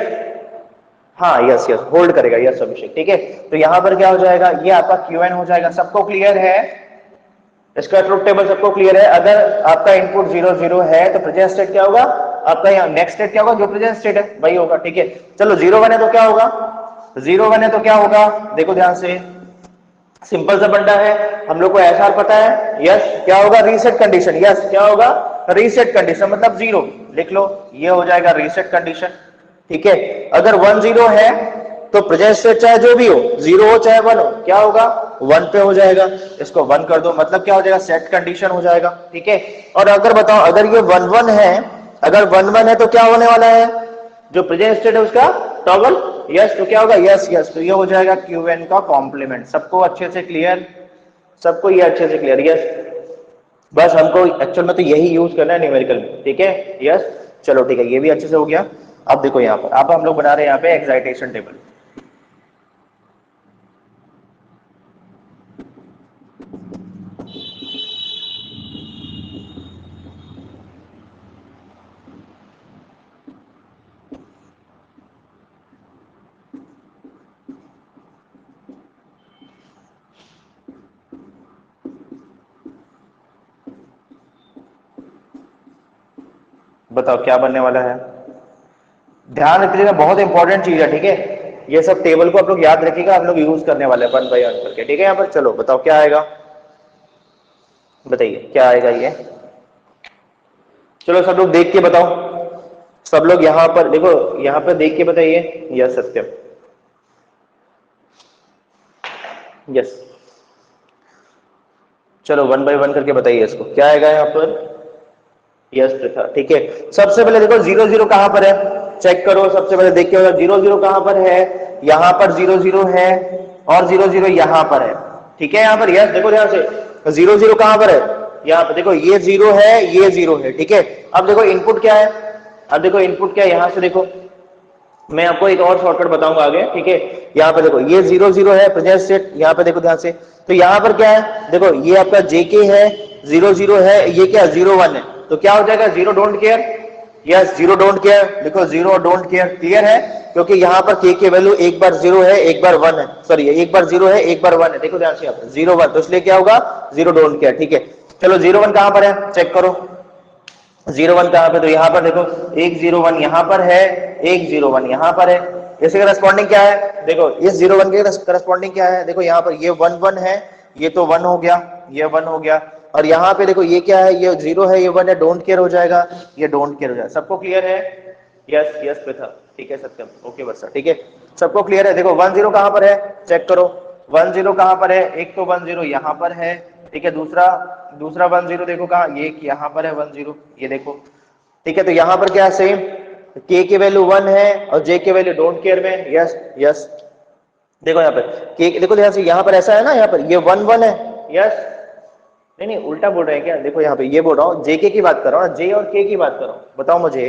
हाँ यस यस होल्ड करेगा, यस अभिषेक, ठीक है। तो यहाँ पर क्या हो जाएगा, ये आपका QN हो जाएगा, सबको क्लियर है, इसका ट्रुथ टेबल सबको क्लियर है। अगर आपका इनपुट 0 0 है तो प्रेजेंट स्टेट क्या होगा, आपका यहाँ नेक्स्ट स्टेट क्या होगा, जो प्रेजेंट स्टेट है वही होगा, ठीक है। चलो 0 1 है तो क्या होगा, 0 1 है तो क्या होगा, देखो ध्यान से, सिंपल सा बंदा है, हम लोग को ऐसा पता है, यस क्या होगा, रीसेट कंडीशन, यस क्या होगा, रीसेट कंडीशन मतलब 0, लिख लो ये हो जाएगा रीसेट कंडीशन, ठीक है। अगर 1 0 है तो प्रेजेंट स्टेट चाहे जो भी हो, 0 हो चाहे 1 हो, क्या होगा 1 पे हो जाएगा, इसको 1 कर दो, मतलब क्या हो जाएगा, सेट कंडीशन हो जाएगा, ठीक है। और अगर बताओ अगर ये 1 1 है, अगर 1 1 है तो क्या होने वाला है, जो प्रेजेंट स्टेट है उसका टॉगल, यस तो क्या होगा, यस यस, तो ये हो जाएगा QN का कॉम्प्लीमेंट। सबको अच्छे से क्लियर, सबको ये अच्छे से क्लियर, यस। बस हमको एक्चुअल में तो यही यूज करना है न्यूमेरिकल में, ठीक है, यस। चलो ठीक है, ये भी अच्छे से हो गया। अब देखो यहाँ पर, अब हम लोग बना रहे हैं यहाँ पे एक्साइटेशन टेबल। बताओ क्या बनने वाला है, ध्यान रखिएगा, बहुत इंपॉर्टेंट चीज है, ठीक है। ये सब टेबल को आप लोग याद रखिएगा, हम लोग यूज करने वाले हैं 1 बाय 1 करके, ठीक है। यहाँ पर चलो बताओ क्या आएगा, बताइए क्या आएगा ये, चलो सब लोग देख के बताओ, सब लोग यहाँ पर देखो, यहाँ पर देख के बताइए, यस सत्यम, यस। चलो 1 बाय 1 करके बताइए इसको क्या आएगा यहाँ पर, यस प्रथा, ठीक है। सबसे पहले देखो 0 0 कहां पर है, चेक करो, सबसे पहले देख के 0 0 कहां पर है, यहां पर 0 0 है और 0 0 यहां पर है, ठीक है। यहाँ पर यस देखो ध्यान से, 0 0 कहां पर है, यहाँ पर देखो ये 0 है, ये 0 है, ठीक है। अब देखो इनपुट क्या है, अब देखो इनपुट क्या है, यहां से देखो, मैं आपको एक और शॉर्टकट बताऊंगा आगे, ठीक है। यहाँ पे देखो ये 0 0 है प्रेजेंट स्टेट, यहाँ पे देखो ध्यान से, तो यहाँ पर क्या है, देखो ये आपका JK है, 0 0 है, ये क्या 0 1 है, तो क्या हो जाएगा 0 don't care, yes 0 don't care, देखो 0 डोंट केयर, क्लियर है, क्योंकि यहाँ पर K की वैल्यू एक बार 0 है एक बार 1 है, सॉरी एक बार 0 है एक बार 1 है, देखो ध्यान से यहाँ पर 0 1, तो इसलिए क्या होगा 0 डोंट केयर, ठीक है। चलो 0 1 कहां पर है, चेक करो 0 1 कहां पे, तो यहां पर देखो एक 0 1 यहां पर है, एक 0 1 यहां पर है, इसके करस्पॉन्डिंग क्या है, देखो इस 0 1 के करस्पॉन्डिंग क्या है, देखो यहां पर ये 1 1 है, ये तो 1 हो गया, ये 1 हो गया, और यहाँ पे देखो ये क्या है, ये 0 है, ये 1 है, डोंट केयर हो जाएगा, ये डोंट केयर हो जाएगा। सबको क्लियर है, यस यस प्रथा, ठीक है सत्यम, ओके वर्षा, ठीक है, सबको क्लियर है। देखो 1 0 कहां पर है, चेक करो 1 0 कहां पर है, एक तो 1 0 यहां पर है, ठीक है, दूसरा 1 0 देखो कहां, ये यहाँ पर है 1 0, ये देखो, ठीक है। तो यहाँ पर क्या है, सेम K की वैल्यू 1 है और J की वैल्यू डोंट केयर में, यस यस। देखो यहाँ पर K, देखो ध्यान से, यहाँ पर ऐसा है ना, यहाँ पर ये 1 1 है, यस, नहीं नहीं उल्टा बोल रहे हैं क्या, देखो यहाँ पे ये बोल रहा हूँ, JK की बात कर रहा हूँ, J और K की बात कर रहा हूँ, बताओ मुझे,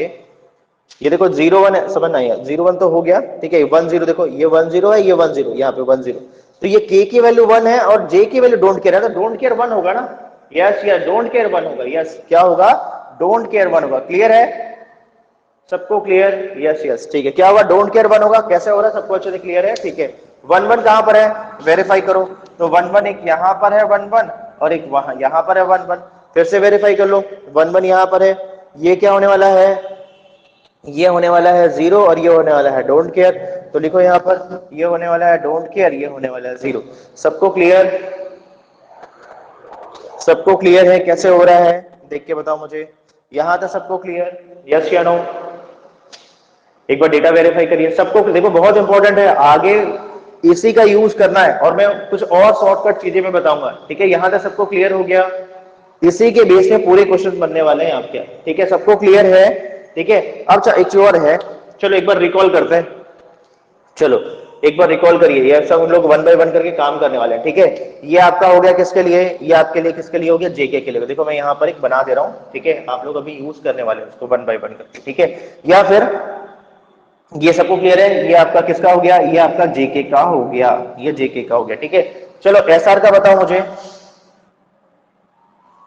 ये देखो 0 1 है, समझ नहीं है, 0 1 तो हो गया, ठीक है, 1 0 देखो ये 1 0 है, ये 1 0, यहाँ पे 1 0, तो ये K की वैल्यू 1 है और J की वैल्यू डोंट केयर है, तो डोंट केयर 1 होगा ना, यस यस, डोंट केयर 1 होगा, यस क्या होगा, डोंट केयर 1 होगा। क्लियर है सबको, क्लियर, यस यस ठीक है। क्या होगा, डोंट केयर 1 होगा। कैसे हो रहा है सबको अच्छे से क्लियर है, ठीक है। 1 1 कहां पर है, वेरीफाई करो। तो 1 1 एक यहां पर है 1 1 और एक वहां यहां पर है 1 1। फिर से वेरीफाई कर लो, 1 1 यहां पर है, ये क्या होने वाला है, ये होने वाला है 0 और ये होने वाला है डोंट केयर। तो लिखो यहां पर, ये होने वाला है डोंट केयर, ये होने वाला है 0। सबको क्लियर, सबको क्लियर है कैसे हो रहा है, देख के बताओ मुझे। यहां तक सबको क्लियर, यस या नो। एक बार डेटा वेरीफाई करिए सबको। देखो बहुत इंपॉर्टेंट है, आगे इसी का यूज करना है और मैं कुछ और शॉर्टकट चीजें मैं बताऊंगा, ठीक है। यहां तक सबको क्लियर हो गया, इसी के बेस में पूरे क्वेश्चन बनने वाले हैं आपके, ठीक है। सबको क्लियर है, ठीक है। अब एक चीज और है, चलो एक बार रिकॉल करते हैं। चलो एक बार रिकॉल करिए, ये सब हम लोग 1 बाय 1 करके काम करने वाले हैं, ठीक है। ये आपका हो गया किसके लिए, ये आपके लिए किसके लिए हो गया, जेके के लिए। देखो मैं यहाँ पर एक बना दे रहा हूँ, ठीक है। आप लोग अभी यूज करने वाले हैं उसको 1 बाय 1 करके, ठीक है। या फिर ये सबको क्लियर है, ये आपका किसका हो गया, ये आपका जेके का हो गया, ये जेके का हो गया, ठीक है। चलो एसआर का बताओ मुझे,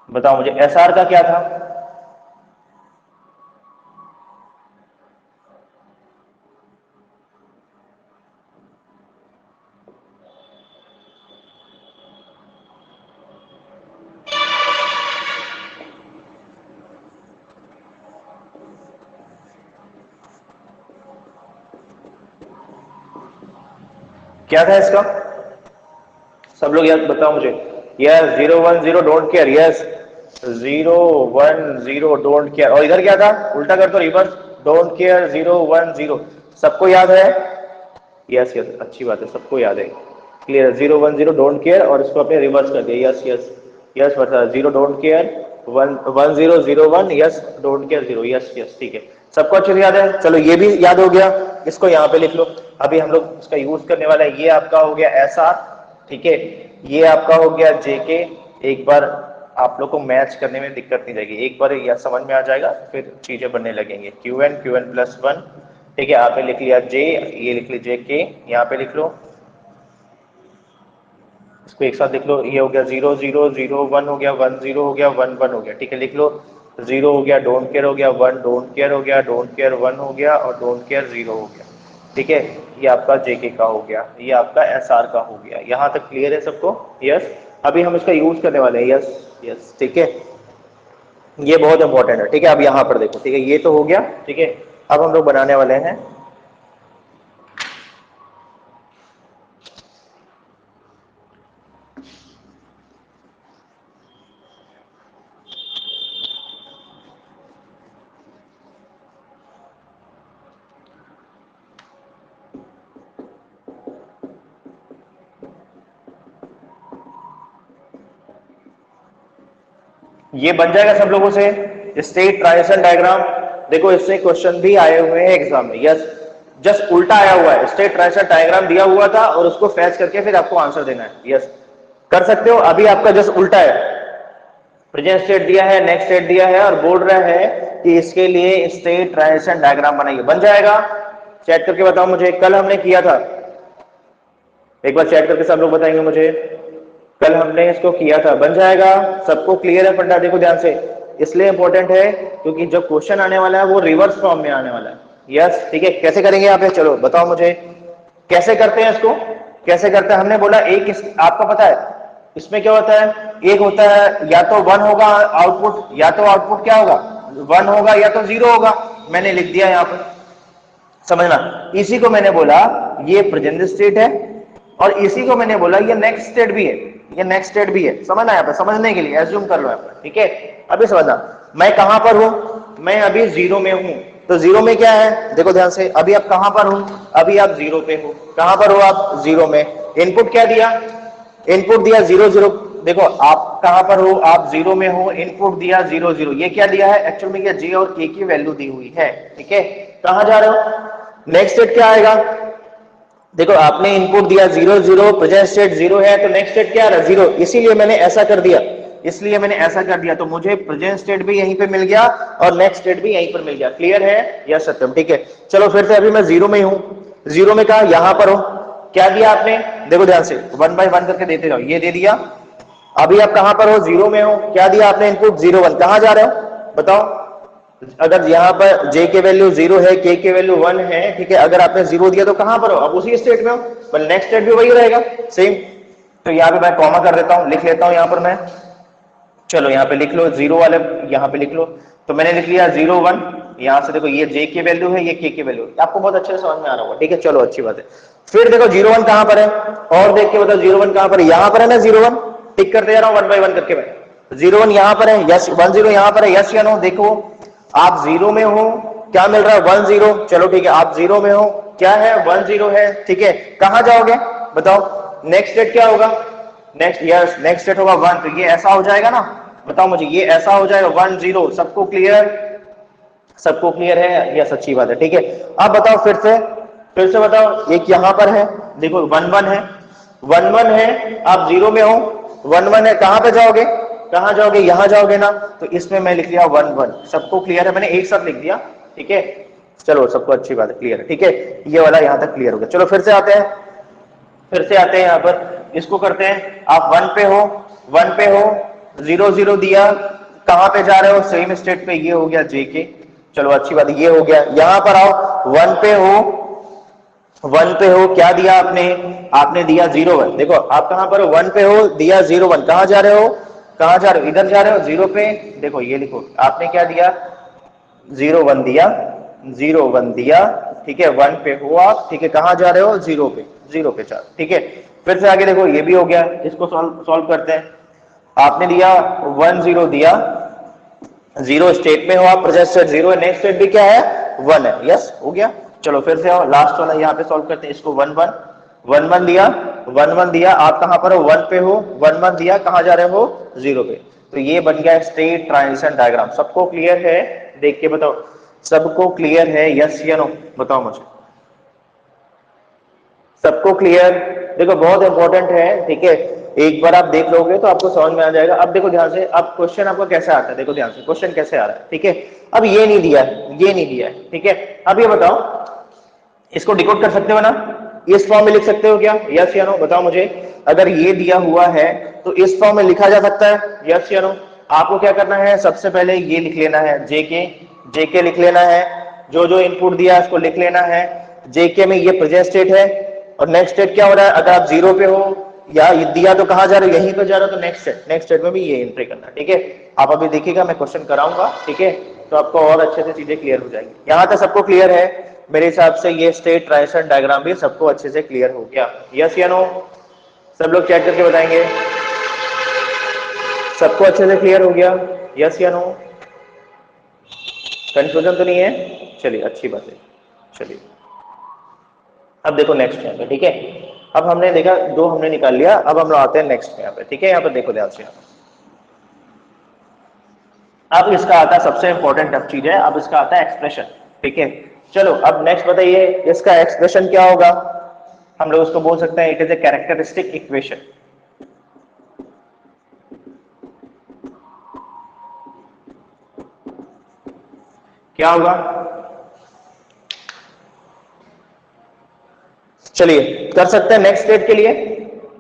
बताओ मुझे एसआर का क्या था। क्या था इसका, सब लोग याद बताओ मुझे। Yes 0 1 0 don't care, yes 0 1 0 don't care. और इधर क्या था, उल्टा कर दो रिवर्स, डोंट केयर 0 1 0। सबको याद है, यस यस अच्छी बात है, सबको याद है, क्लियर। 0 1 0 डोंट केयर और इसको अपने रिवर्स कर दिया, यस यस यस बता 0 don't care 1 1 0 0 1, yes don't care 0, yes yes ठीक है। सबको अच्छे से याद है, चलो ये भी याद हो गया, इसको यहाँ पे लिख लो। अभी हम लोग इसका यूज करने वाला है, ये आपका हो गया एसआर, ठीक है। ये आपका हो गया जेके। एक बार आप लोग को मैच करने में दिक्कत नहीं रहेगी, एक बार यह समझ में आ जाएगा फिर चीजें बनने लगेंगे। क्यू एन प्लस 1, ठीक है। आपने लिख लिया जे, ये लिख लीजिए के, यहाँ पे लिख लो, इसको एक साथ लिख लो। ये हो गया 0 0 0 1 हो गया, 1 0 हो गया, 1 1 हो गया, ठीक है। लिख लो 0 हो गया डोंट केयर हो गया, 1 डोंट केयर हो गया, डोंट केयर 1 हो गया और डोंट केयर 0 हो गया, ठीक है। ये आपका जेके का हो गया, ये आपका एसआर का हो गया। यहाँ तक क्लियर है सबको, यस। अभी हम इसका यूज करने वाले हैं, यस यस ठीक है। ये बहुत इंपॉर्टेंट है, ठीक है। अब यहाँ पर देखो, ठीक है, ये तो हो गया, ठीक है। अब हम लोग बनाने वाले हैं, ये बन जाएगा सब लोगों से स्टेट ट्रांजिशन डायग्राम। देखो इससे क्वेश्चन भी आए हुए हैं एग्जाम में, यस। जस्ट उल्टा आया हुआ है, स्टेट ट्रांजिशन डायग्राम दिया हुआ था और उसको फैच करके फिर आपको आंसर देना है, यस कर सकते हो। अभी आपका जस्ट उल्टा है, प्रेजेंट स्टेट दिया है, नेक्स्ट स्टेट दिया है और बोल रहा है कि इसके लिए स्टेट ट्रांजिशन डायग्राम बनाइए। बन जाएगा, चैट करके बताओ मुझे। कल हमने किया था, एक बार चैट करके सब लोग बताएंगे मुझे, कल हमने इसको किया था। बन जाएगा, सबको क्लियर है फंडा। देखो ध्यान से, इसलिए इंपॉर्टेंट है क्योंकि जब क्वेश्चन आने वाला है वो रिवर्स फॉर्म में आने वाला है, यस ठीक है। कैसे करेंगे यहाँ पे, चलो बताओ मुझे कैसे करते हैं इसको, कैसे करते हैं। हमने बोला एक आपका पता है इसमें क्या होता है, एक होता है या तो 1 होगा आउटपुट, या तो आउटपुट क्या होगा 1 होगा या तो 0 होगा। मैंने लिख दिया यहाँ पर, समझना। इसी को मैंने बोला ये प्रेजेंट स्टेट है और इसी को मैंने बोला ये नेक्स्ट स्टेट भी है, ये नेक्स्ट स्टेट भी है। समझना यहाँ पे, समझने के लिए एज्यूम कर लो यहाँ पर, ठीक है। अभी समझना मैं कहां पर हूं, मैं अभी 0 में हूं। तो 0 में क्या है, देखो ध्यान से, अभी आप कहां पर हो, अभी आप 0 पे हो। कहां पर हो आप, 0 में। इनपुट क्या दिया, इनपुट दिया 0 0। देखो आप कहां पर हो, आप 0 में हो, इनपुट दिया 0 0। ये क्या दिया है, एक्चुअल में ये जे और के की वैल्यू दी हुई है, ठीक है। कहां जा रहे हो, नेक्स्ट स्टेट क्या आएगा। देखो आपने इनपुट दिया 0 0, प्रेजेंट स्टेट 0 है तो नेक्स्ट स्टेट क्या आ रहा है 0, इसीलिए मैंने ऐसा कर दिया, इसलिए मैंने ऐसा कर दिया। तो मुझे प्रेजेंट स्टेट भी यहीं पे मिल गया और नेक्स्ट स्टेट भी यहीं पर मिल गया। क्लियर है, यस सत्यम, ठीक है। चलो फिर से, अभी मैं 0 में हूं, 0 में कहा यहां पर हो। क्या दिया आपने, देखो ध्यान से 1 बाय 1 करके देते जाओ। ये दे दिया, अभी आप कहां पर हो, जीरो में हो, क्या दिया आपने इनपुट 0 1, कहां जा रहे हो बताओ। अगर यहाँ पर j के वैल्यू 0 है, k के वैल्यू 1 है, ठीक है, अगर आपने 0 दिया तो कहां पर हो, अब उसी स्टेट में हो, पर नेक्स्ट स्टेट भी वही रहेगा सेम। तो यहाँ पे मैं कॉमा कर देता हूं, लिख लेता हूं यहाँ पर मैं, चलो यहाँ पे लिख लो 0 वाले, यहाँ पे लिख लो, तो मैंने लिख लिया 0 1, यहाँ से देखो ये j की वैल्यू है, ये k की वैल्यू है, आपको बहुत अच्छे से समझ में आ रहा होगा, ठीक है, चलो अच्छी बात है। फिर देखो 0 1 कहां पर है, और देख के बताओ 0 1 कहां पर है, यहां पर है ना 0 1, टिक करते जा रहा हूं 1 बाय 1 करके मैं। 0 1 यहां पर है, यस 1 0 यहां पर है, यस या नो, देखो आप 0 में हो, क्या मिल रहा है 1 0, चलो ठीक है, आप 0 में हो, क्या है 1 0 है, ठीक है, कहां जाओगे बताओ, नेक्स्ट स्टेट क्या होगा, नेक्स्ट, यस नेक्स्ट स्टेट होगा 1, तो ये ऐसा हो जाएगा ना, बताओ मुझे, ये ऐसा हो जाएगा 1 0, सबको क्लियर, सबको क्लियर है, यस अच्छी बात है, ठीक है। अब बताओ फिर से बताओ, एक यहां पर है, देखो 1 1 है, 1 1 है, आप 0 में हो, 1 1 है, कहां पे जाओगे, कहां जाओगे, यहां जाओगे ना, तो इसमें मैं लिख लिया 1 1, सबको क्लियर है, मैंने एक साथ लिख दिया, ठीक है, चलो सबको अच्छी बात है, क्लियर है, ठीक है, ये वाला यहां तक क्लियर हो गया। चलो फिर से आते हैं यहाँ पर, इसको करते हैं, आप 1 पे हो, 1 पे हो, 0 0 दिया, कहां पे जा रहे हो, सेम स्टेट पे, ये हो गया जेके, चलो अच्छी बात है, ये हो गया, यहां पर आओ 1 पे हो, 1 पे हो, क्या दिया आपने, आपने दिया 0 1, देखो आप कहां पर हो, 1 पे हो, दिया 0 1, कहां जा रहे हो, कहां जा रहे हो, इधर जा रहे हो 0 पे, देखो ये लिखो, आपने क्या दिया 0 1 दिया, 0 1 दिया, ठीक है, 1 पे हो आप, ठीक है, कहां जा रहे हो 0 पे, 0 पे चार, ठीक है। फिर से आगे देखो, ये भी हो गया, इसको सॉल्व करते हैं, आपने दिया 1 0 दिया, 0 स्टेट में हो आप, प्रेजेंट स्टेट 0 है, नेक्स्ट स्टेट भी क्या है 1 है, यस हो गया। चलो फिर से आओ, लास्ट वाला यहाँ पे सॉल्व करते हैं, इसको 1 1 1 1 दिया, 1 1 दिया, आप कहां पर हो 1 पे हो, 1 1 दिया, कहां जा रहे हो 0 पे, तो ये बन गया स्टेट ट्रांजिशन डायग्राम। सबको क्लियर है, देख के बताओ, सबको क्लियर है, यस या नो, बताओ मुझे, सबको क्लियर। देखो बहुत इंपॉर्टेंट है, ठीक है, एक बार आप देख लोगे तो आपको समझ में आ जाएगा। अब देखो ध्यान से, अब क्वेश्चन आपका कैसे आता है, देखो ध्यान से क्वेश्चन कैसे आ रहा है, ठीक है। अब ये नहीं दिया है, ये नहीं दिया है, ठीक है। अब ये बताओ, इसको डिकोड कर सकते हो ना, इस फॉर्म में लिख सकते हो क्या, यस या नो, बताओ मुझे। अगर ये दिया हुआ है तो इस फॉर्म में लिखा जा सकता है, यस या नो। आपको क्या करना है, सबसे पहले ये लिख लेना है, जेके लिख लेना है, जो जो इनपुट दिया है उसको लिख लेना है, जेके में ये प्रेजेंट स्टेट है, और नेक्स्ट स्टेट क्या हो रहा है, अगर आप 0 पे हो या दिया तो कहां जा रहे हो, यहीं पे जा रहे हो, तो नेक्स्ट स्टेट में भी ये एंट्री करना, ठीक है। आप अभी देखिएगा, मैं क्वेश्चन कराऊंगा, ठीक है, तो आपको और अच्छे से चीजें क्लियर हो जाएंगी। यहां तक सबको क्लियर है मेरे हिसाब से, ये स्टेट ट्रांजिशन डायग्राम भी सबको अच्छे से क्लियर हो गया, यस या नो, सब लोग चेक करके बताएंगे, सबको अच्छे से क्लियर हो गया, यस या नो, कंफ्यूजन तो नहीं है, चलिए अच्छी बात है। चलिए अब देखो नेक्स्ट यहाँ पे, ठीक है, अब हमने देखा, दो हमने निकाल लिया, अब हम लोग आते हैं नेक्स्ट यहाँ पे, ठीक है। यहाँ पे देखो ध्यान से, अब इसका आता है सबसे इंपॉर्टेंट अब चीज है, अब इसका आता है एक्सप्रेशन, ठीक है। चलो अब नेक्स्ट बताइए, इसका एक्सप्रेशन क्या होगा, हम लोग उसको बोल सकते हैं it is a characteristic equation. क्या होगा, चलिए कर सकते हैं नेक्स्ट स्टेट के लिए,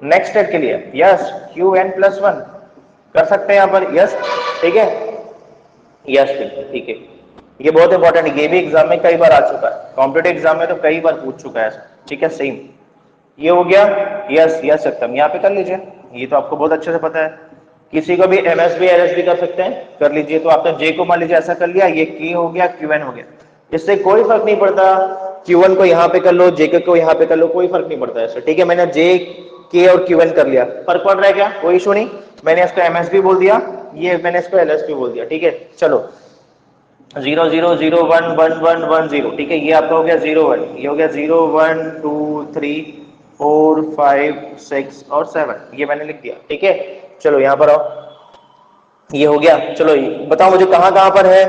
नेक्स्ट स्टेट के लिए यस, qn+1 कर सकते हैं यहां पर, यस ठीक है, यस ठीक है। ये बहुत इंपॉर्टेंट है, ये भी एग्जाम में कई बार आ चुका है, कॉम्पिटेटिव एग्जाम में तो कई बार पूछ चुका है ऐसा, ठीक है, सेम। ये हो गया, यस यस सकता, यहाँ पे कर लीजिए, ये तो आपको बहुत अच्छे से पता है। किसी को भी एमएसबी एलएसबी कर सकते हैं, कर लीजिए। तो आपने जे को मान लीजिए ऐसा कर लिया, ये की हो गया, क्यूएन हो गया, इससे कोई फर्क नहीं पड़ता, Q1 को यहाँ पे कर लो, JK को यहाँ पे कर लो, कोई फर्क नहीं पड़ता ऐसे, ठीक है। मैंने JK और Q1 कर लिया, फर्क पड़ रहा है क्या, कोई इशू नहीं। मैंने इसको MSB बोल दिया, ये मैंने इसको LSB बोल दिया, ठीक है। चलो 0 0 0 1 1 1 1 0, ठीक है, ये आपका हो गया 0 1, ये हो गया 0 1 2 3 4 5 6 और 7, ये मैंने लिख दिया, ठीक है। चलो यहाँ पर आओ, ये हो गया। चलो बताओ मुझे कहां कहां पर है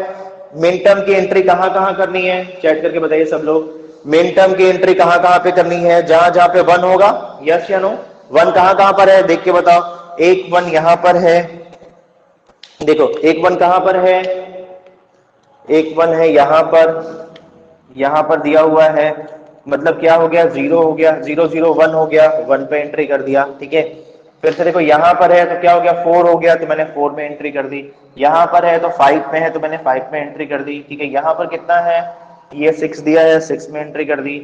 मिन टर्म की एंट्री, कहां कहां करनी है, चैट करके बताइए सब लोग। मिन टर्म की एंट्री कहां कहां पे करनी है, जहां जहां पे 1 होगा, यस या नो। 1 कहां कहां पर है, देख के बताओ। एक 1 यहां पर है, देखो एक 1 कहां पर है, एक 1 है यहां पर दिया हुआ है, मतलब क्या हो गया, 0 हो गया, 0 0 1 हो गया, 1 पे एंट्री कर दिया, ठीक है। फिर से देखो यहाँ पर है तो क्या हो गया 4 हो गया तो मैंने 4 में एंट्री कर दी, यहाँ पर है तो 5 में है तो मैंने 5 में एंट्री कर दी, ठीक है। यहाँ पर कितना है, ये 6 दिया है, 6 में एंट्री कर दी,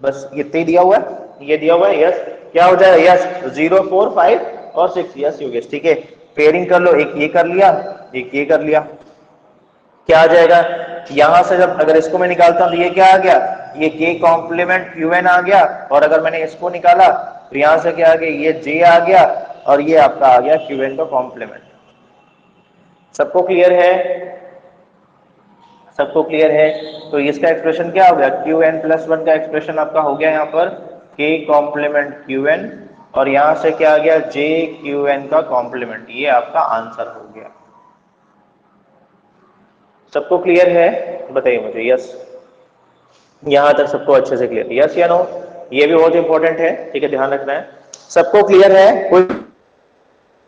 बस इतना ही दिया हुआ है, ये दिया हुआ है, यस। क्या हो जाएगा, यस 0 4 5 और 6, यस योगेश, ठीक है। पेयरिंग कर लो, एक ये कर लिया, एक ये कर लिया, क्या आ जाएगा, यहां से जब अगर इसको मैं निकालता हूं तो ये क्या आ गया, ये k कॉम्प्लीमेंट qn आ गया, और अगर मैंने इसको निकाला तो यहां से क्या आ गया, ये j आ गया, और ये आपका आ गया qn का कॉम्प्लीमेंट। सबको क्लियर है, सबको क्लियर है। तो इसका एक्सप्रेशन क्या हो गया, qn प्लस 1 का एक्सप्रेशन आपका हो गया यहाँ पर k कॉम्प्लीमेंट qn, और यहां से क्या आ गया, j qn का कॉम्प्लीमेंट, ये आपका आंसर हो गया। सबको क्लियर है, बताइए मुझे, यस, यहां तक सबको अच्छे से क्लियर, यस या नो, ये भी बहुत इंपॉर्टेंट है, ठीक है, ध्यान रखना है। सबको क्लियर है, कोई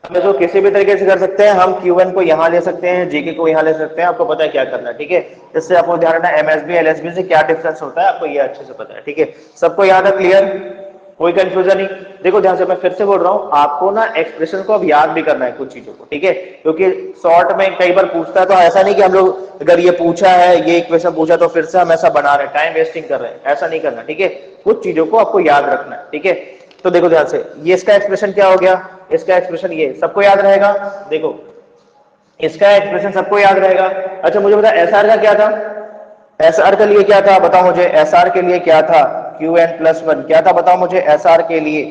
हम इसको किसी भी तरीके से कर सकते हैं, हम Q1 को यहाँ ले सकते हैं, जीके को यहाँ ले सकते हैं, आपको पता है क्या करना है, ठीक है। इससे आपको ध्यान रखना है एमएसबी एलएसबी से क्या डिफरेंस होता है, आपको ये अच्छे से पता है, ठीक है। सबको यहाँ तक क्लियर, कोई कंफ्यूजन नहीं। देखो ध्यान से, मैं फिर से बोल रहा हूँ, आपको ना एक्सप्रेशन को अब याद भी करना है कुछ चीजों को, ठीक है, क्योंकि शॉर्ट में कई बार पूछता है, तो ऐसा नहीं कि हम लोग अगर ये पूछा है, ये इक्वेशन पूछा तो फिर से हम ऐसा बना रहे हैं, टाइम वेस्टिंग कर रहे हैं, ऐसा नहीं करना, ठीक है। कुछ चीजों को आपको याद रखना है, ठीक है। तो देखो ध्यान से, ये इसका एक्सप्रेशन क्या हो गया, इसका एक्सप्रेशन ये सबको याद रहेगा, देखो इसका एक्सप्रेशन सबको याद रहेगा। अच्छा मुझे बता एसआर का क्या था, एसआर के लिए क्या था, बताओ मुझे, एसआर के लिए क्या था, Qn प्लस 1 क्या था, बताओ मुझे एसआर के लिए,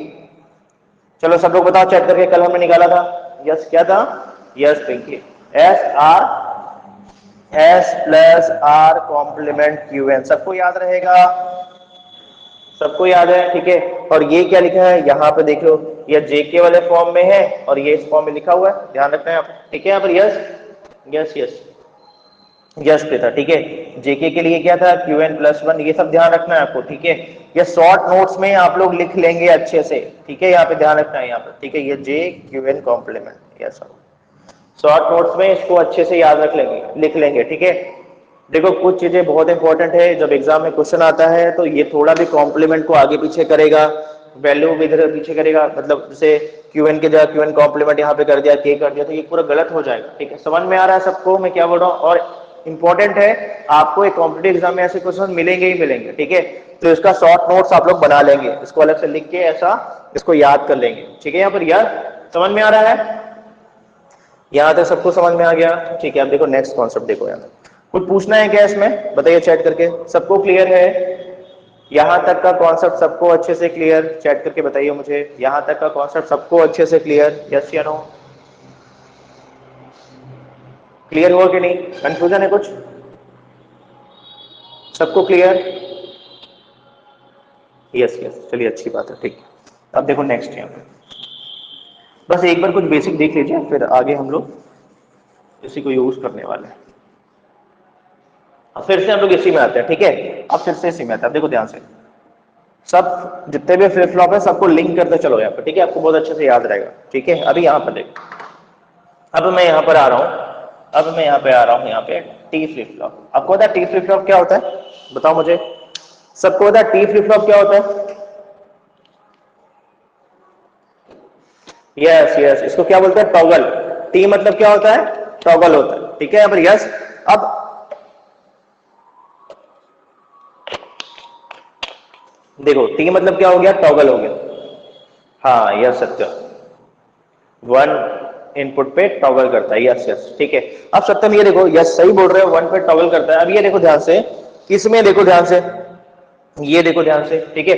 चलो सब लोग बताओ चेक करके, कल हमने निकाला था, यस क्या था, यस देखिए S R, S plus R complement Qn, सबको याद रहेगा, सबको याद है, ठीक है। और ये क्या लिखा है यहाँ पे देख लो, ये जेके वाले फॉर्म में है और ये इस फॉर्म में लिखा हुआ है, ध्यान रखना है आप, ठीक है। यहाँ पर यस यस यस यस पे था, ठीक है। जेके के लिए क्या था, Qn प्लस 1, ये सब ध्यान रखना है आपको, ठीक है। ये शॉर्ट नोट्स में आप लोग लिख लेंगे अच्छे से, ठीक है, यहाँ पे ध्यान रखना है, यहाँ पर ठीक है, ये J Qn complement, yes short notes में इसको अच्छे से याद रख लेंगे, लिख लेंगे, ठीक है। देखो कुछ चीजें बहुत इंपॉर्टेंट है, जब एग्जाम में क्वेश्चन आता है तो ये थोड़ा भी कॉम्प्लीमेंट को आगे पीछे करेगा, वैल्यू भी इधर पीछे करेगा, मतलब जैसे Qn के जगह Qn कॉम्प्लीमेंट यहाँ पे कर दिया, k कर दिया, तो ये पूरा गलत हो जाएगा, ठीक है। समझ में आ रहा है सबको मैं क्या बोल रहा हूँ, और इंपॉर्टेंट है, आपको एक कॉम्पिटिटिव एग्जाम में ऐसे क्वेश्चन मिलेंगे ही मिलेंगे, ठीक है। तो इसका शॉर्ट नोट्स आप लोग बना लेंगे, इसको अलग से लिख के ऐसा इसको याद कर लेंगे, ठीक है। यहाँ पर यार समझ में आ रहा है, यहां तक सबको समझ में आ गया, ठीक है। अब देखो नेक्स्ट कॉन्सेप्ट देखो, यहाँ कुछ पूछना है क्या इसमें, बताइए चैट करके, सबको क्लियर है, यहां तक का कॉन्सेप्ट सबको अच्छे से क्लियर, चैट करके बताइए मुझे, यहां तक का कॉन्सेप्ट सबको अच्छे से क्लियर, यस या नो, क्लियर हुआ कि नहीं, कंफ्यूजन है कुछ, सबको क्लियर, यस यस चलिए अच्छी बात है, ठीक है। अब देखो नेक्स्ट यहाँ पे बस एक बार कुछ बेसिक देख लीजिए, फिर आगे हम लोग इसी को यूज करने वाले हैं। अब फिर से हम लोग इसी में आते हैं, ठीक है, अब फिर से इसी में आते हैं, अब देखो ध्यान से, सब जितने भी फ्लिप फ्लॉप है सबको लिंक करते चलो यहाँ पे, ठीक है, आपको बहुत अच्छे से याद रहेगा, ठीक है। अभी यहाँ पर देखो, अब मैं यहाँ पर आ रहा हूँ, अब मैं यहाँ पे आ रहा हूँ, यहाँ पे टी फ्लिप फ्लॉप, आपको पता है टी फ्लिप फ्लॉप क्या होता है, बताओ मुझे, सबको पता है टी फ्लिप फ्लॉप क्या होता है, यस यस, इसको क्या बोलते हैं, टॉगल, टी मतलब क्या होता है, टॉगल होता है, ठीक है। यहाँ पर यस, अब देखो टी मतलब क्या हो गया, टॉगल हो गया, हाँ यस सत्य, वन इनपुट पे टॉगल करता है, यस यस ठीक है। अब सत्यम ये देखो, यस सही बोल रहे हो, वन पे टॉगल करता है। अब ये देखो ध्यान से, किसमें देखो ध्यान से, ये देखो ध्यान से, ठीक है।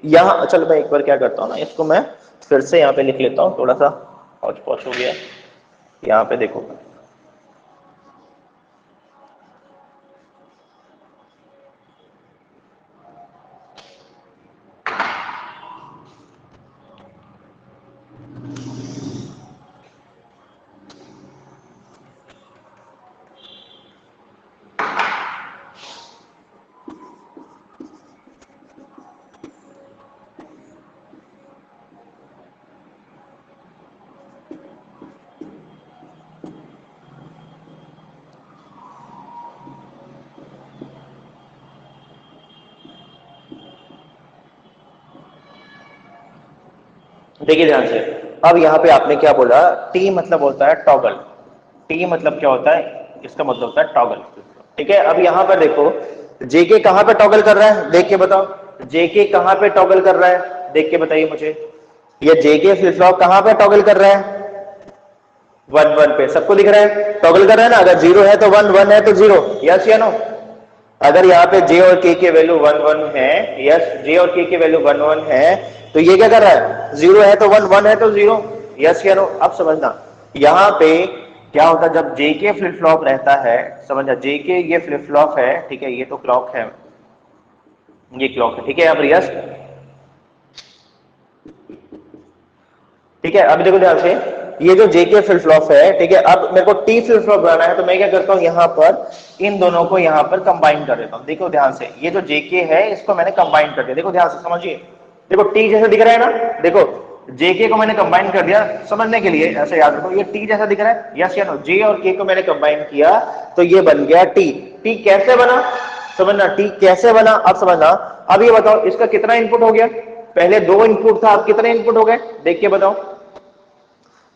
यहाँ चल मैं एक बार क्या करता हूँ ना, इसको मैं फिर से यहाँ पे लिख लेता हूँ, थोड़ा सा हौच पौच हो गया, यहाँ पे देखो, देखिए ध्यान से, अब यहाँ पे आपने क्या बोला, टी मतलब होता है टॉगल, टी मतलब क्या होता है, इसका मतलब होता है टॉगल, ठीक है। अब यहाँ पर देखो जेके कहां पे टॉगल कर रहा है, देख के बताओ, जेके कहां पे टॉगल कर रहा है, देख के बताइए मुझे, ये जेके फ्लिप फ्लॉप कहां पे टॉगल कर रहा है, 1 1 पे, सबको दिख रहा है टॉगल कर रहा है ना, अगर 0 है तो 1, 1 है तो 0, यस या नो। अगर यहाँ पे जे और के वैल्यू 1 1 है, यस, जे और के वैल्यू 1 1 है, तो ये क्या कर रहा है, 0 है तो 1, 1 है तो 0, यस या नो। अब समझना यहाँ पे क्या होता है जब जेके फ्लिप फ्लॉप रहता है, समझना, जेके ये फ्लिप फ्लॉप है, ठीक है, ये तो क्लॉक है, ये क्लॉक है, ठीक है, अब यस, ठीक है। अब देखो ध्यान से, ये जो जेके फ्लिप फ्लॉप है, ठीक है, अब मेरे को टी फ्लिप फ्लॉप बनाना है, तो मैं क्या करता हूं, यहाँ पर इन दोनों को यहाँ पर कंबाइन कर देता हूं। देखो ध्यान से, ये जो जेके है इसको मैंने कंबाइन कर दिया, देखो ध्यान से समझिए, देखो टी जैसा दिख रहा है ना, देखो जेके को मैंने कंबाइन कर दिया, समझने के लिए ऐसे याद रखो, ये टी जैसा दिख रहा है, यस या नो, जे और के को मैंने कंबाइन किया तो ये बन गया टी। टी कैसे बना, समझना, टी कैसे बना, अब समझना। अब ये बताओ इसका कितना इनपुट हो गया, पहले 2 इनपुट था, अब कितने इनपुट हो गए, देख के बताओ।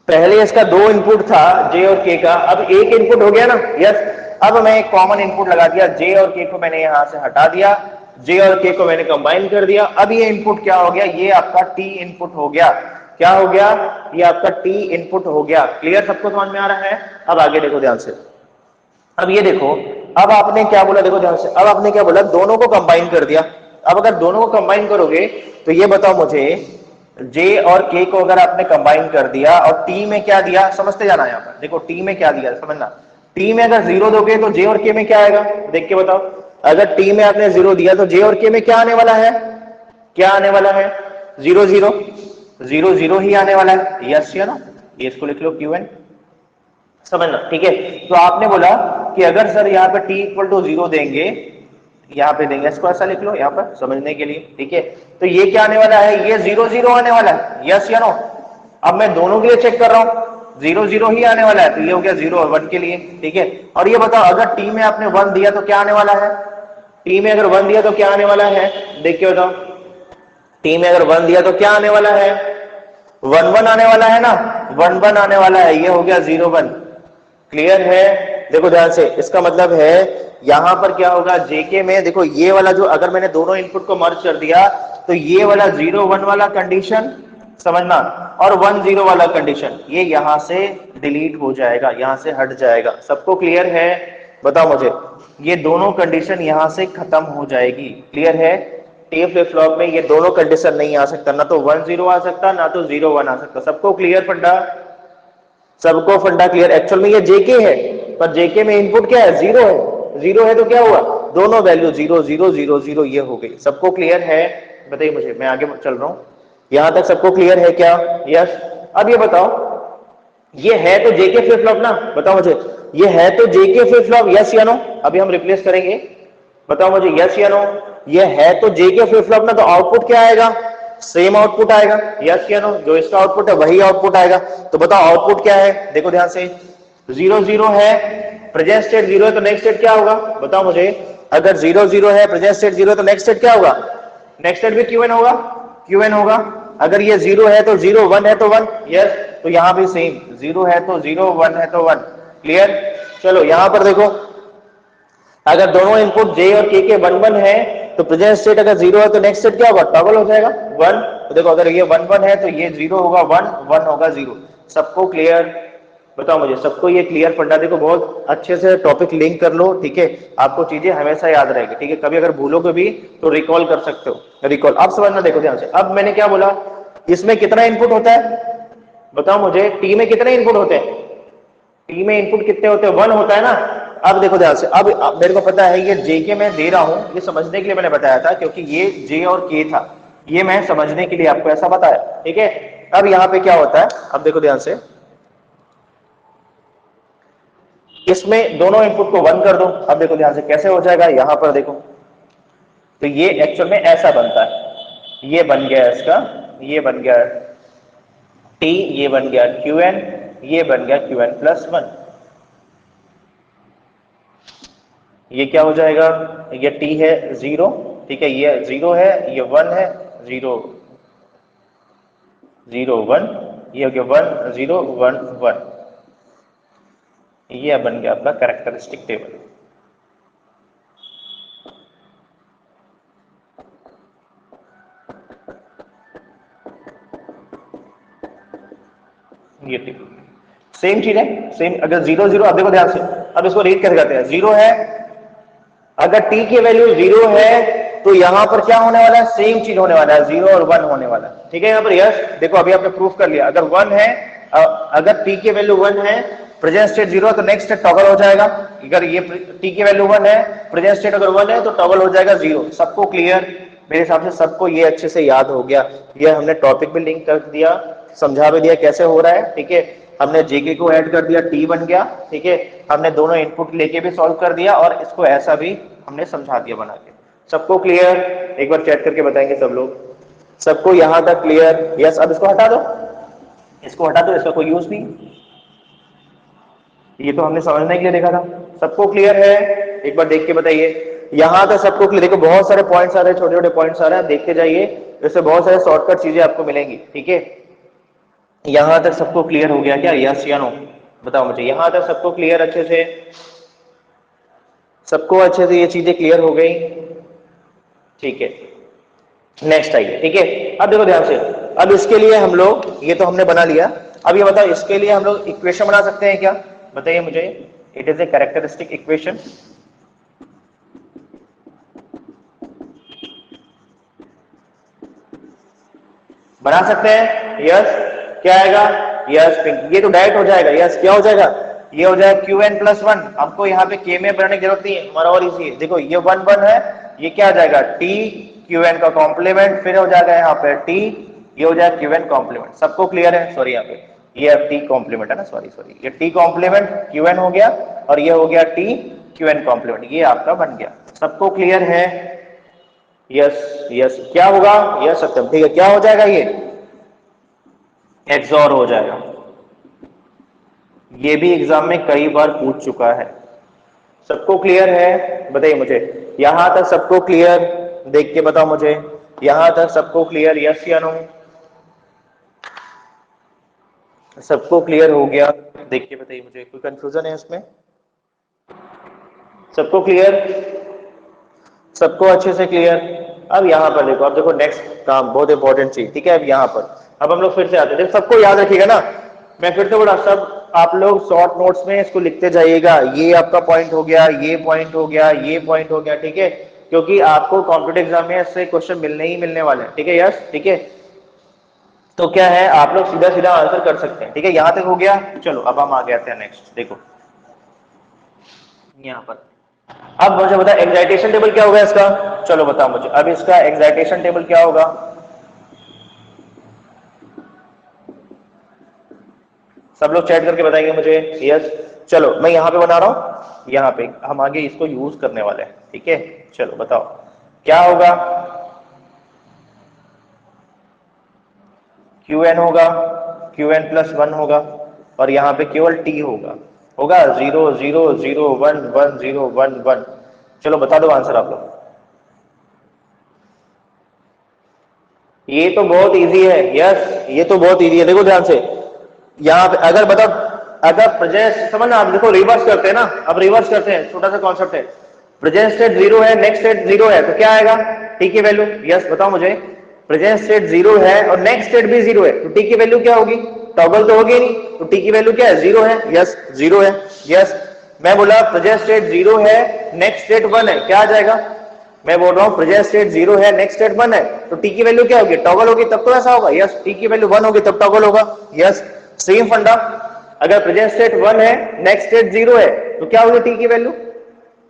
पहले इसका 2 इनपुट था जे और के का, अब 1 इनपुट हो गया ना, यस। अब मैं एक कॉमन इनपुट लगा दिया, जे और के को मैंने यहां से हटा दिया, जे और के को मैंने कंबाइन कर दिया, अब ये इनपुट क्या हो गया, ये आपका टी इनपुट हो गया, क्या हो गया, ये आपका टी इनपुट हो गया। क्लियर, सबको समझ में आ रहा है। अब आगे देखो ध्यान से, अब ये देखो, अब आपने क्या बोला, देखो ध्यान से, अब आपने क्या बोला, दोनों को कंबाइन कर दिया। अब अगर दोनों को कंबाइन करोगे तो ये बताओ मुझे, जे और के को अगर आपने कंबाइन कर दिया और टी में क्या दिया, समझते जाना, यहाँ पर देखो टी में क्या दिया, समझना, टी में अगर 0 दोगे तो जे और के में क्या आएगा, देख के बताओ। अगर टी में आपने 0 दिया तो जे और के में क्या आने वाला है, क्या आने वाला है, 0 0 0 0 ही आने वाला है, यस या नो, ये इसको लिख लो क्यूएन, समझना, ठीक है। तो आपने बोला कि अगर सर यहाँ पे t इक्वल टू 0 देंगे, यहाँ पे देंगे, इसको ऐसा लिख लो यहाँ पर समझने के लिए, ठीक है। तो ये क्या आने वाला है, ये 0 0 आने वाला है, यस या नो। अब मैं दोनों के लिए चेक कर रहा हूँ, 0 0 ही आने वाला है, तो ये हो गया 0 और 1 के लिए, ठीक है। और ये बताओ अगर t में आपने 1 दिया तो क्या आने वाला है, t में अगर 1 दिया तो क्या आने वाला है, देख के बताओ, t में अगर 1 दिया तो क्या आने वाला है, 1 1 आने वाला है ना, 1 1 आने वाला है, ये हो गया 0 1। क्लियर है, देखो ध्यान से, इसका मतलब है यहां पर क्या होगा, जेके में देखो ये वाला जो, अगर मैंने दोनों इनपुट को मर्ज कर दिया तो ये वाला 0 1 वाला कंडीशन, समझना, और 1 0 वाला कंडीशन ये यहां से डिलीट हो जाएगा, यहां से हट जाएगा। सबको क्लियर है, बताओ मुझे, ये दोनों कंडीशन यहां से खत्म हो जाएगी। क्लियर है, टी फ्लिप फ्लॉप में ये दोनों कंडीशन नहीं आ सकता, ना तो 1 0 आ सकता, ना तो 0 1 आ सकता। सबको क्लियर फंडा, सबको फंडा क्लियर। एक्चुअल में ये जेके है, पर जेके में इनपुट क्या है, 0 है, 0 है तो क्या हुआ, दोनों वैल्यू 0 0 0 0 ये हो गई। सबको क्लियर है, बताइए मुझे, मैं आगे चल रहा हूं, यहां तक सबको क्लियर है क्या, यस। अब ये बताओ, ये है तो जेके फ्लिप फ्लॉप ना, बताओ मुझे, ये है तो जेके फ्लिप फ्लॉप, यस या नो। अभी हम रिप्लेस करेंगे, बताओ मुझे, यस या नो, ये है तो जेके फ्लिप फ्लॉप ना, तो आउटपुट क्या आएगा, सेम आउटपुट आएगा, यस या नो, जो इसका आउटपुट है वही आउटपुट आएगा। तो बताओ आउटपुट क्या है, देखो ध्यान से, 0 0 है, प्रेजेंट स्टेट 0 है, तो नेक्स्ट स्टेट क्या होगा, बताओ मुझे, अगर 0 0 है, प्रेजेंट स्टेट 0 है, तो नेक्स्ट स्टेट क्या होगा, नेक्स्ट स्टेट भी क्यूएन होगा, क्यूएन होगा। अगर ये 0 है तो 0, 1 है तो 1, यस, तो यहां भी सेम, 0 है तो 0, 1 है तो 1। क्लियर, चलो यहां पर देखो, अगर दोनों इनपुट जे और के 1 1 है तो प्रेजेंट स्टेट अगर 0 है तो नेक्स्ट स्टेट क्या होगा, टॉगल हो जाएगा 1। तो देखो अगर ये 1 1 है तो ये 0 होगा 1, 1 होगा 0। सबको क्लियर, बताओ मुझे, सबको ये क्लियर फंडा, देखो बहुत अच्छे से टॉपिक लिंक कर लो, ठीक है, आपको चीजें हमेशा याद रहेगी, ठीक है, कभी अगर भूलोगे भी तो रिकॉल कर सकते हो, रिकॉल। अब समझना, देखो ध्यान से, अब मैंने क्या बोला, इसमें कितना इनपुट होता है, बताओ मुझे, टी में कितने इनपुट होते हैं, टी में इनपुट कितने होते हैं, 1 होता है ना। अब देखो ध्यान से, अब मेरे को पता है ये जे के मैं दे रहा हूं, ये समझने के लिए मैंने बताया था, क्योंकि ये जे और के था, ये मैं समझने के लिए आपको ऐसा बताया, ठीक है। अब यहाँ पे क्या होता है, अब देखो ध्यान से, इसमें दोनों इनपुट को 1 कर दो। अब देखो ध्यान से कैसे हो जाएगा, यहां पर देखो, तो ये एक्चुअल में ऐसा बनता है, ये बन गया इसका, ये बन गया टी, ये बन गया क्यू एन, ये बन गया क्यू एन प्लस 1। ये क्या हो जाएगा, ये t है 0, ठीक है, ये 0 है, ये 1 है, 0 0 1, ये हो गया 1 0 1 1, ये बन गया आपका कैरेक्टरिस्टिक टेबल। ये सेम चीज है, सेम। अगर 0 0, अब देखो ध्यान से, अब इसको रीड कैसे करते हैं। 0 है, अगर t की वैल्यू 0 है तो यहां पर क्या होने वाला है, सेम चीज होने वाला है, 0 और 1 होने वाला है। ठीक है, यहाँ पर यस देखो अभी आपने प्रूफ कर लिया। अगर 1 है, अगर t की वैल्यू 1 है, प्रेजेंट स्टेट 0 है तो नेक्स्ट स्टेट टॉगल हो जाएगा। अगर ये t की वैल्यू 1 है, प्रेजेंट स्टेट अगर 1 है तो टॉगल हो जाएगा 0। सबको क्लियर? मेरे हिसाब से सबको ये अच्छे से याद हो गया। ये हमने टॉपिक भी लिंक कर दिया, समझा भी दिया कैसे हो रहा है। ठीक है, हमने जेके को ऐड कर दिया, टी बन गया। ठीक है, हमने दोनों इनपुट लेके भी सॉल्व कर दिया और इसको ऐसा भी हमने समझा दिया बना के। सबको क्लियर? एक बार चैट करके बताएंगे सब लोग। सबको यहां तक क्लियर? यस। अब इसको हटा दो, इसको हटा दो, इसका कोई यूज नहीं। ये तो हमने समझने के लिए देखा था। सबको क्लियर है? एक बार देख के बताइए। यहां तक सबको क्लियर? देखो बहुत सारे पॉइंट्स आ रहे हैं, छोटे छोटे पॉइंट्स आ रहे हैं, देखते जाइए, इससे बहुत सारे शॉर्टकट चीजें आपको मिलेंगी। ठीक है, यहां तक सबको क्लियर हो गया क्या? यस या नो बताओ मुझे। यहां तक सबको क्लियर अच्छे से? सबको अच्छे से ये चीजें क्लियर हो गई? ठीक है, नेक्स्ट आइए। ठीक है, अब देखो ध्यान से, अब इसके लिए हम लोग, ये तो हमने बना लिया, अब ये बताओ इसके लिए हम लोग इक्वेशन बना सकते हैं क्या? बताइए मुझे। It is a characteristic equation. बना सकते हैं? यस। क्या आएगा? Yes pink. ये तो डायरेक्ट हो जाएगा। यस, क्या हो जाएगा? ये हो जाएगा qn प्लस 1। हमको यहाँ पे k में बनाने की जरूरत नहीं है, हमारा और इजी है। देखो ये 1 1 है, ये क्या आ जाएगा? t qn का कॉम्प्लीमेंट, फिर हो जाएगा यहाँ पे t, ये हो जाएगा qn कॉम्प्लीमेंट। सबको क्लियर है? सॉरी यहाँ पे ये t कॉम्प्लीमेंट है ना, सॉरी सॉरी, ये t कॉम्प्लीमेंट qn हो गया और ये हो गया t qn कॉम्प्लीमेंट, ये आपका बन गया। सबको क्लियर है? Yes yes. क्या होगा? यस सत्यम। ठीक है, क्या हो जाएगा? ये एक्सॉर हो जाएगा। ये भी एग्जाम में कई बार पूछ चुका है। सबको क्लियर है? बताइए मुझे। यहां तक सबको क्लियर? देख के बताओ मुझे। यहां तक सबको क्लियर? यस या नो? सबको क्लियर हो गया? देख के बताइए मुझे, कोई कंफ्यूजन है इसमें? सबको क्लियर? सबको अच्छे से क्लियर? अब यहां पर देखो, अब देखो नेक्स्ट काम बहुत इंपॉर्टेंट चीज। ठीक है, अब यहां पर अब हम लोग फिर से आते हैं। सबको याद रखिएगा ना, मैं फिर से बोला, सब आप लोग शॉर्ट नोट्स में इसको लिखते जाइएगा। ये आपका पॉइंट हो गया, ये पॉइंट हो गया, ये पॉइंट हो गया। ठीक है, क्योंकि आपको कॉम्पिटेटिव एग्जाम में इससे क्वेश्चन मिलने ही मिलने वाले हैं। ठीक है, यस। ठीक है, तो क्या है, आप लोग सीधा सीधा आंसर कर सकते हैं। ठीक है, यहां तक हो गया। चलो अब हम आगे आते हैं नेक्स्ट। देखो यहां पर, अब मुझे बता एक्साइटेशन टेबल क्या होगा इसका? चलो बताओ मुझे, अब इसका एक्साइटेशन टेबल क्या होगा? सब लोग चैट करके बताएंगे मुझे। यस। चलो मैं यहां पे बना रहा हूं, यहां पे हम आगे इसको यूज करने वाले हैं। ठीक है, चलो बताओ क्या होगा? qn होगा, qn प्लस 1 होगा और यहां पे केवल t होगा। होगा 0 0 0 1 1 0 1 1। चलो बता दो आंसर आप लोग। ये तो बहुत इजी है। यस, ये तो बहुत इजी है। देखो ध्यान से, यहाँ पे अगर बताओ, अगर प्रेजेंट समझना, आप देखो रिवर्स करते हैं ना, अब रिवर्स करते हैं, छोटा सा कॉन्सेप्ट है। प्रेजेंट स्टेट 0 है, नेक्स्ट स्टेट 0 है, तो क्या आएगा? टी की वैल्यू। यस बताओ मुझे। प्रेजेंट स्टेट 0 है और नेक्स्ट स्टेट भी 0 है, तो टी की वैल्यू क्या होगी? टॉगल तो होगी नहीं, तो टी की वैल्यू क्या है? 0 है। यस 0 है। यस, मैं बोला प्रेजेंट स्टेट 0 है, नेक्स्ट स्टेट 1 है, क्या आ जाएगा? मैं बोल रहा हूँ प्रेजेंट स्टेट 0 है, नेक्स्ट स्टेट 1 है, तो टी की वैल्यू क्या होगी? टॉगल होगी, तब तो ऐसा होगा। यस, टी की वैल्यू 1 होगी तब टॉगल होगा। यस, सेम फंडा। अगर प्रेजेंट स्टेट 1 है, नेक्स्ट स्टेट 0 है, तो क्या होगी टी की वैल्यू?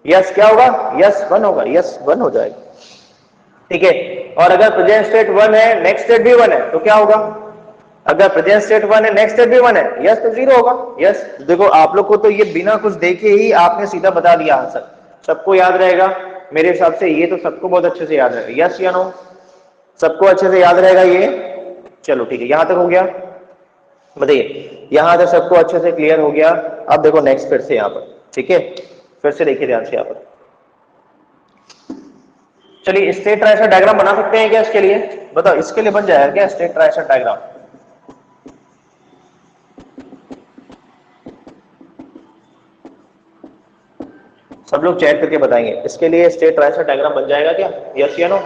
यस क्या होगा? यस 1 होगा। यस 1 हो जाएगा। ठीक है, और अगर प्रेजेंट स्टेट 1 है, नेक्स्ट स्टेट भी 1 है, तो क्या होगा? अगर प्रेजेंट स्टेट 1 है, नेक्स्ट स्टेट भी 1 है, यस तो 0 होगा। यस, देखो आप लोग को तो ये बिना कुछ देखे ही आपने सीधा बता दिया आंसर। सबको याद रहेगा मेरे हिसाब से, ये तो सबको बहुत अच्छे से याद रहेगा। यस या नो? सबको अच्छे से याद रहेगा ये? चलो ठीक है, यहां तक हो गया? बताइए, यहां तक सबको अच्छे से क्लियर हो गया? अब देखो नेक्स्ट फिर से यहां पर। ठीक है, फिर से देखिए ध्यान से यहां पर। चलिए स्टेट ट्रांजिशन डायग्राम बना सकते हैं क्या इसके लिए? बताओ इसके लिए बन जाएगा क्या स्टेट ट्रांजिशन डायग्राम? सब लोग चेक करके बताएंगे। इसके लिए स्टेट ट्रांजिशन डायग्राम बन जाएगा क्या? यस या नो?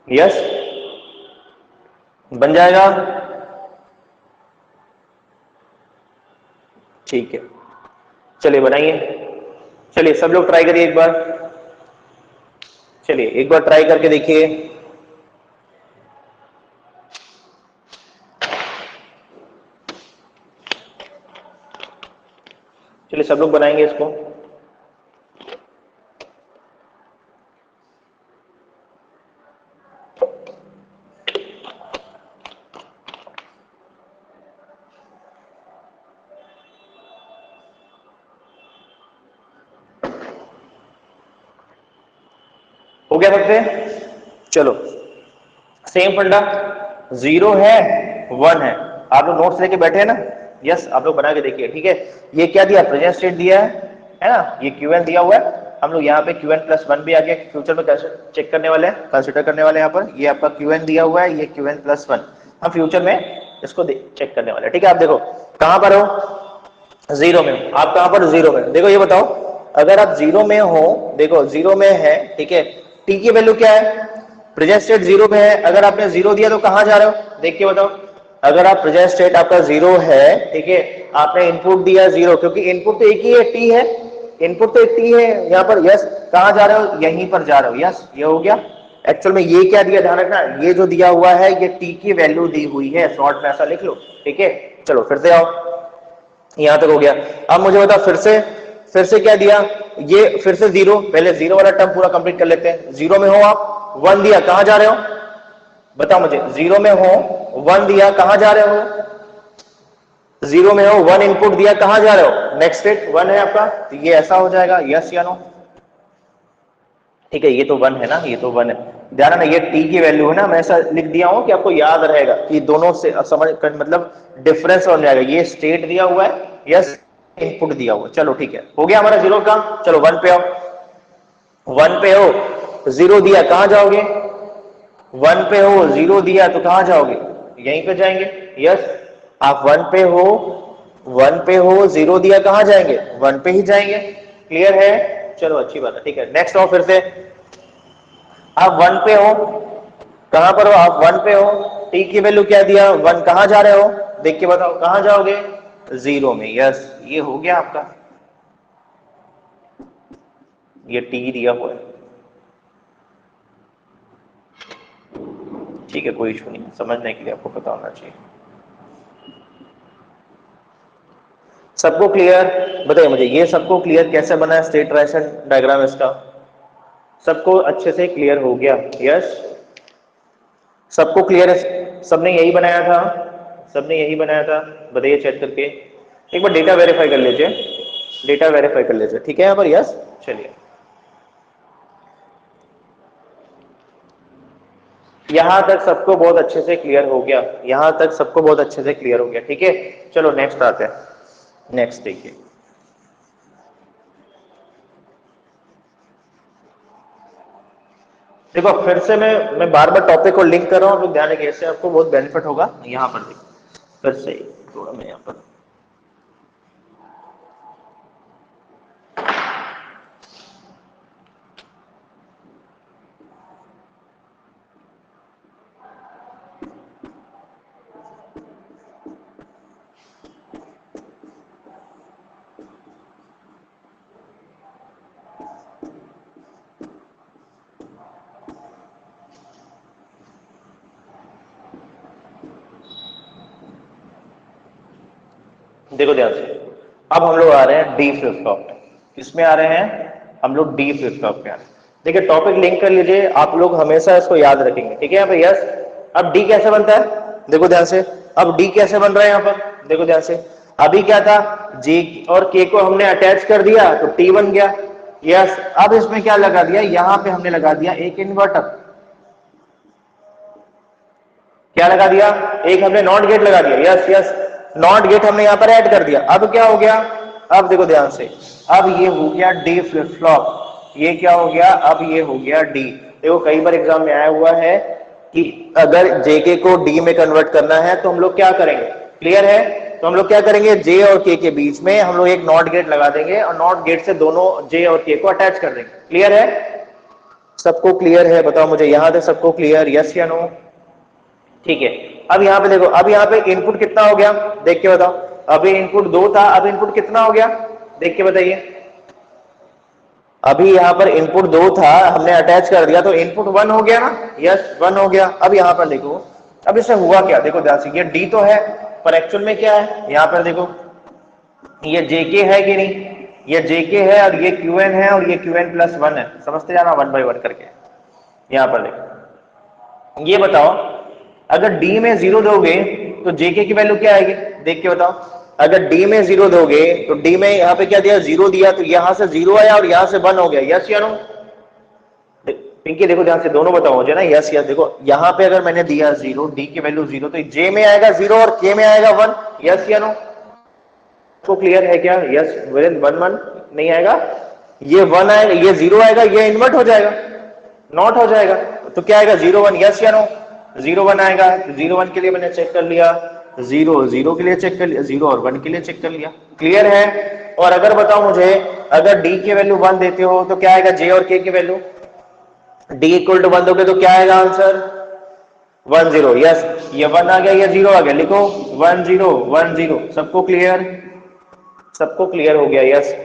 यस बन जाएगा, ठीक है। चलिए बनाइए, चलिए सब लोग ट्राई करिए एक बार, चलिए एक बार ट्राई करके देखिए। चलिए सब लोग बनाएंगे इसको। हो गया सबसे? चलो सेम फंडा, 0 है 1 है। आप लोग नोट्स लेके बैठे हैं ना? यस आप लोग बना के देखिए, ठीक है। ये क्या दिया? प्रेजेंट स्टेट दिया है ना? ये क्यूएन दिया हुआ है। हम लोग यहाँ पे क्यूएन प्लस 1 भी आगे फ्यूचर में कैसे चेक करने वाले हैं, कंसिडर करने वाले हैं। यहाँ पर ये आपका क्यूएन दिया हुआ है, ये क्यूएन प्लस 1 हम फ्यूचर में इसको चेक करने वाले हैं, ठीक है। आप देखो कहां पर हो? 0 में हो। आप कहां पर? 0 में। देखो ये बताओ, अगर आप 0 में हो, देखो 0 में है, ठीक है। टी की वैल्यू क्या है? प्रेजेंट स्टेट 0 में है। अगर आपने 0 दिया तो कहां जा रहे हो? देख के बताओ। अगर आप प्रेजेंट स्टेट आपका 0 है, ठीक है, आपने इनपुट दिया 0, क्योंकि इनपुट तो एक ही है, टी है, इनपुट तो एक टी है यहाँ पर। यस कहां जा रहे हो? यहीं पर जा रहे हो। यस ये हो गया। एक्चुअल में ये क्या दिया, ध्यान रखना, ये जो दिया हुआ है ये टी की वैल्यू दी हुई है, शॉर्ट में ऐसा लिख लो, ठीक है। चलो फिर से आओ, यहां तक हो गया। अब मुझे बताओ फिर से क्या दिया? ये फिर से 0, पहले 0 वाला टर्म पूरा कंप्लीट कर लेते हैं। 0 में हो आप, 1 दिया, कहां जा रहे हो? बताओ मुझे, 0 में हो, 1 दिया, कहां जा रहे हो? 0 में हो, 1 इनपुट दिया, कहां जा रहे हो? नेक्स्ट स्टेट 1 है आपका, तो ये ऐसा हो जाएगा। यस या नो? ठीक है, ये तो 1 है ना, ये तो 1 है। ध्यान रखना ये टी की वैल्यू है ना, मैं ऐसा लिख दिया हूं कि आपको याद रहेगा कि दोनों से समझ मतलब डिफरेंस बन जाएगा। ये स्टेट दिया हुआ है, यस इनपुट दिया हुआ है। चलो ठीक है, हो गया हमारा 0 का। चलो 1 पे आओ, 1 पे हो, 0 दिया, कहां जाओगे? 1 पे हो, 0 दिया तो कहां जाओगे? यहीं पे जाएंगे। यस आप 1 पे हो, 1 पे हो, 0 दिया, कहां जाएंगे? 1 पे ही जाएंगे। क्लियर है? चलो अच्छी बात है, ठीक है। नेक्स्ट आओ, फिर से आप 1 पे हो, कहां पर हो? आप 1 पे हो, टी की वैल्यू क्या दिया? 1, कहां जा रहे हो? देख के बताओ कहां जाओगे? 0 में। यस ये हो गया आपका, ये टी दिया हुआ है, ठीक है, कोई इशू नहीं। समझने के लिए आपको पता होना चाहिए। सबको क्लियर? बताइए मुझे, ये सबको क्लियर कैसे बना है स्टेट ट्रांजिशन डायग्राम इसका? सबको अच्छे से क्लियर हो गया? यस सबको क्लियर है? सबने यही बनाया था? सबने यही बनाया था? बताइए चेक करके एक बार, डेटा वेरीफाई कर लीजिए, डेटा वेरीफाई कर लीजिए, ठीक है यहाँ पर। यस चलिए, यहां तक सबको बहुत अच्छे से क्लियर हो गया, यहां तक सबको बहुत अच्छे से क्लियर हो गया, ठीक है। चलो नेक्स्ट आते हैं। नेक्स्ट देखिए, देखो फिर से मैं बार बार टॉपिक को लिंक कर रहा हूं, तो ध्यान रखिए, इससे आपको बहुत बेनिफिट होगा। यहां पर देखिए फिर से थोड़ा मैं यहां पर, देखो ध्यान से, अब हम लोग आ रहे हैं डी फ्लिप फ्लॉप। किसमें आ रहे हैं हम लोग? डी फ्लिप फ्लॉप पे आ रहे हैं। देखिए टॉपिक लिंक कर लीजिए, आप लोग हमेशा इसको याद रखेंगे, ठीक है यहाँ पे। यस अब डी कैसे बनता है देखो ध्यान से, अब डी कैसे बन रहा है यहाँ पर देखो ध्यान से। अभी क्या था, जे और के को हमने अटैच कर दिया तो टी बन गया। यस अब इसमें क्या लगा दिया, यहाँ पे हमने लगा दिया एक इन्वर्टर। क्या लगा दिया? एक हमने नॉट गेट लगा दिया। यस यस नॉट गेट हमने यहां पर ऐड कर दिया। अब क्या हो गया? अब देखो ध्यान से, अब ये हो गया डी फ्लिप फ्लॉप। ये क्या हो गया? अब ये हो गया डी। देखो कई बार एग्जाम में आया हुआ है कि अगर जेके को डी में कन्वर्ट करना है तो हम लोग क्या करेंगे? क्लियर है? तो हम लोग क्या करेंगे, जे और के के बीच में हम लोग एक नॉट गेट लगा देंगे और नॉट गेट से दोनों जे और के को अटैच कर देंगे। क्लियर है? सबको क्लियर है? बताओ मुझे, यहां तक सबको क्लियर, यस या नो? ठीक है। अब यहाँ पे देखो, अब यहाँ पे इनपुट कितना हो गया देख के बताओ। अभी इनपुट 2 था, अब इनपुट कितना हो गया देख के बताइए। अभी यहाँ पर इनपुट 2 था, हमने अटैच कर दिया तो इनपुट 1 हो गया ना? यस 1 हो गया। अब यहाँ पर देखो, अब इससे हुआ क्या, देखो ध्यान से, ये डी तो है पर एक्चुअल में क्या है, यहाँ पर देखो ये जेके है कि नहीं, ये जेके है और ये क्यूएन है और ये क्यूएन प्लस 1 है। समझते जाना 1 बाय 1 करके। यहाँ पर देखो, ये बताओ अगर डी में 0 दोगे तो जेके की वैल्यू क्या आएगी देख के बताओ। अगर डी में 0 दोगे तो डी में यहाँ पे क्या दिया, 0 दिया, तो यहां से 0 आया और यहां से 1 हो गया। यस या नो? पिंकी देखो ध्यान से, दोनों बताओ मुझे ना, यस यस। देखो यहाँ पे अगर मैंने दिया 0, डी की वैल्यू 0, तो जे में आएगा 0 और के में आएगा 1। यस या नो? तो क्लियर है क्या? यस 1 1 नहीं आएगा, ये 1 आएगा, ये 0 आएगा, ये इन्वर्ट हो जाएगा, नॉट हो जाएगा, तो क्या आएगा 0 1। यस या नो? 0 1 आएगा। 0 1 के लिए मैंने चेक कर लिया, 0 0 के लिए चेक कर लिया, 0 और 1 के लिए चेक कर लिया। क्लियर है? और अगर बताओ मुझे, अगर डी की वैल्यू 1 देते हो तो क्या आएगा, जे और के की वैल्यू, डी इक्वल टू 1 दोगे तो क्या आएगा आंसर, 1 0। यस, ये 1 आ गया, ये 0 आ गया, लिखो 1 0 1 0। सबको क्लियर? सबको क्लियर हो गया? यस।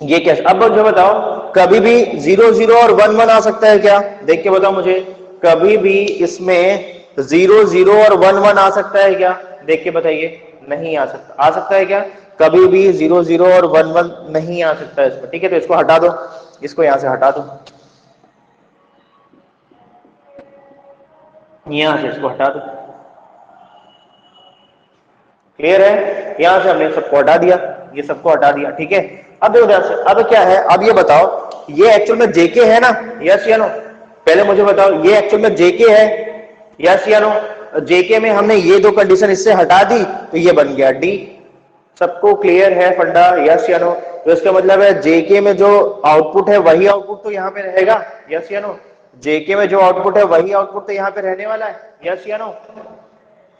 ये कैसे, अब मुझे बताओ, कभी भी 0 0 और 1 1 आ सकता है क्या देख के बताओ मुझे। कभी भी इसमें 0 0 और 1 1 आ सकता है क्या देख के बताइए। नहीं आ सकता। आ सकता है क्या? कभी भी 0 0 और 1 1 नहीं आ सकता है इसमें। ठीक है, तो इसको हटा दो, इसको यहां से हटा दो, यहां से इसको हटा दो। क्लियर है? यहां से हमने सबको हटा दिया, ये सबको हटा दिया। ठीक है, अब देखो ध्यान से, अब क्या है, अब ये बताओ, ये एक्चुअल में जेके है ना? यस या नो? पहले मुझे बताओ, ये एक्चुअल में जेके है? यस या नो? जेके में हमने ये दो कंडीशन इससे हटा दी तो ये बन गया डी। सबको क्लियर है फंडा? यस या नो? तो इसका मतलब है जेके में जो आउटपुट है वही आउटपुट तो यहाँ पे रहेगा। यस या नो? जेके में जो आउटपुट है वही आउटपुट तो यहाँ पे रहने वाला है। यस या नो?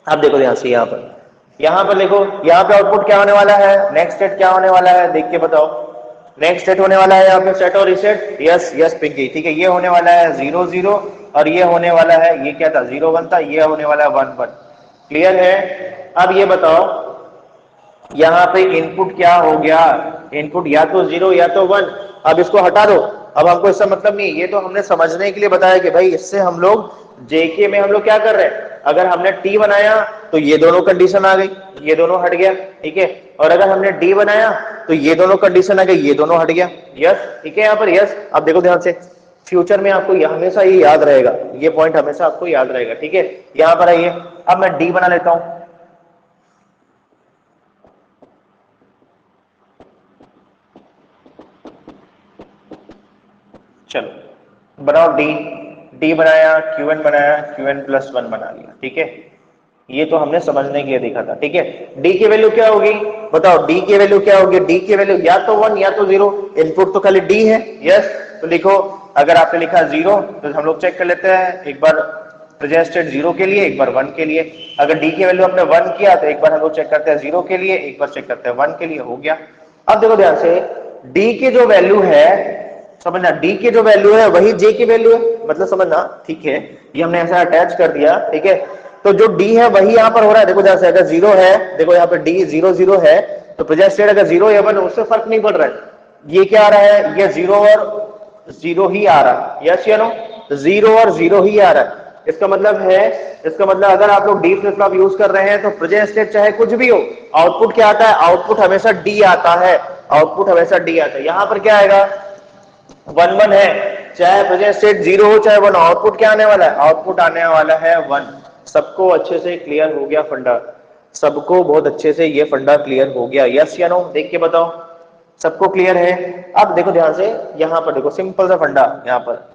अब देखो ध्यान से, यहाँ पर देखो, यहाँ पे आउटपुट क्या होने वाला है, नेक्स्ट स्टेट क्या होने वाला है देख के बताओ। नेक्स्ट स्टेट होने वाला है यहाँ पे सेट और रिसेट। यस यस पिंकी, ठीक है, ये होने वाला है 0 0 और ये होने वाला है, ये क्या था 0 1 था, ये होने वाला है 1 1। क्लियर है? अब ये बताओ, यहाँ पे इनपुट क्या हो गया, इनपुट या तो 0 या तो 1। अब इसको हटा दो, अब हमको इसका मतलब नहीं, ये तो हमने समझने के लिए बताया कि भाई इससे हम लोग जेके में हम लोग क्या कर रहे हैं, अगर हमने टी बनाया तो ये दोनों कंडीशन आ गई, ये दोनों हट गया। ठीक है, और अगर हमने डी बनाया तो ये दोनों कंडीशन आ गई, ये दोनों हट गया। यस, ठीक है, यहाँ पर यस। अब देखो ध्यान से, फ्यूचर में आपको हमेशा ये याद रहेगा, ये पॉइंट हमेशा आपको याद रहेगा। ठीक है, यहाँ पर आइए, अब मैं डी बना लेता हूं। चलो बनाओ डी, डी बनाया, क्यूएन बनाया, क्यूएन प्लस 1 बना लिया। ठीक है, ये तो हमने समझने के लिए देखा था। ठीक है, डी की वैल्यू क्या होगी बताओ, डी की वैल्यू क्या होगी, डी की वैल्यू या तो 1 या तो 0। इनपुट तो खाली डी है। यस, तो लिखो, अगर आपने लिखा 0 तो हम लोग चेक कर लेते हैं, एक बार प्रेजेंटेड 0 के लिए, एक बार 1 के लिए। अगर डी की वैल्यू हमने 1 किया तो एक बार हम लोग चेक करते हैं 0 के लिए, एक बार चेक करते हैं 1 के लिए। हो गया। अब देखो ध्यान से, डी की जो वैल्यू है, समझना, डी की जो वैल्यू है वही जे की वैल्यू है, मतलब समझना। ठीक है, ये हमने ऐसा अटैच कर दिया। ठीक है, तो जो डी है वही यहां पर हो रहा है। देखो जैसे अगर 0 है, देखो यहाँ पे डी 0 0 है, तो प्रेजेंट स्टेट अगर 0 या 1 उससे फर्क नहीं पड़ रहा है। ये क्या आ रहा है, ये 0 और 0 ही आ रहा है। यस या नो? 0 और 0 ही आ रहा है। इसका मतलब है, इसका मतलब अगर आप लोग डी फ्लिप फ्लॉप यूज कर रहे हैं तो प्रेजेंट स्टेट चाहे कुछ भी हो, आउटपुट क्या आता है, आउटपुट हमेशा डी आता है, आउटपुट हमेशा डी आता है। यहां पर क्या आएगा, 1 1 है, चाहे प्रेजेंट स्टेट 0 हो चाहे 1, आउटपुट क्या आने वाला है, आउटपुट आने वाला है 1। सबको अच्छे से क्लियर हो गया फंडा? सबको बहुत अच्छे से ये फंडा क्लियर हो गया? यस या नो देख के बताओ, सबको क्लियर है? अब देखो ध्यान से, यहां पर देखो सिंपल सा फंडा, यहां पर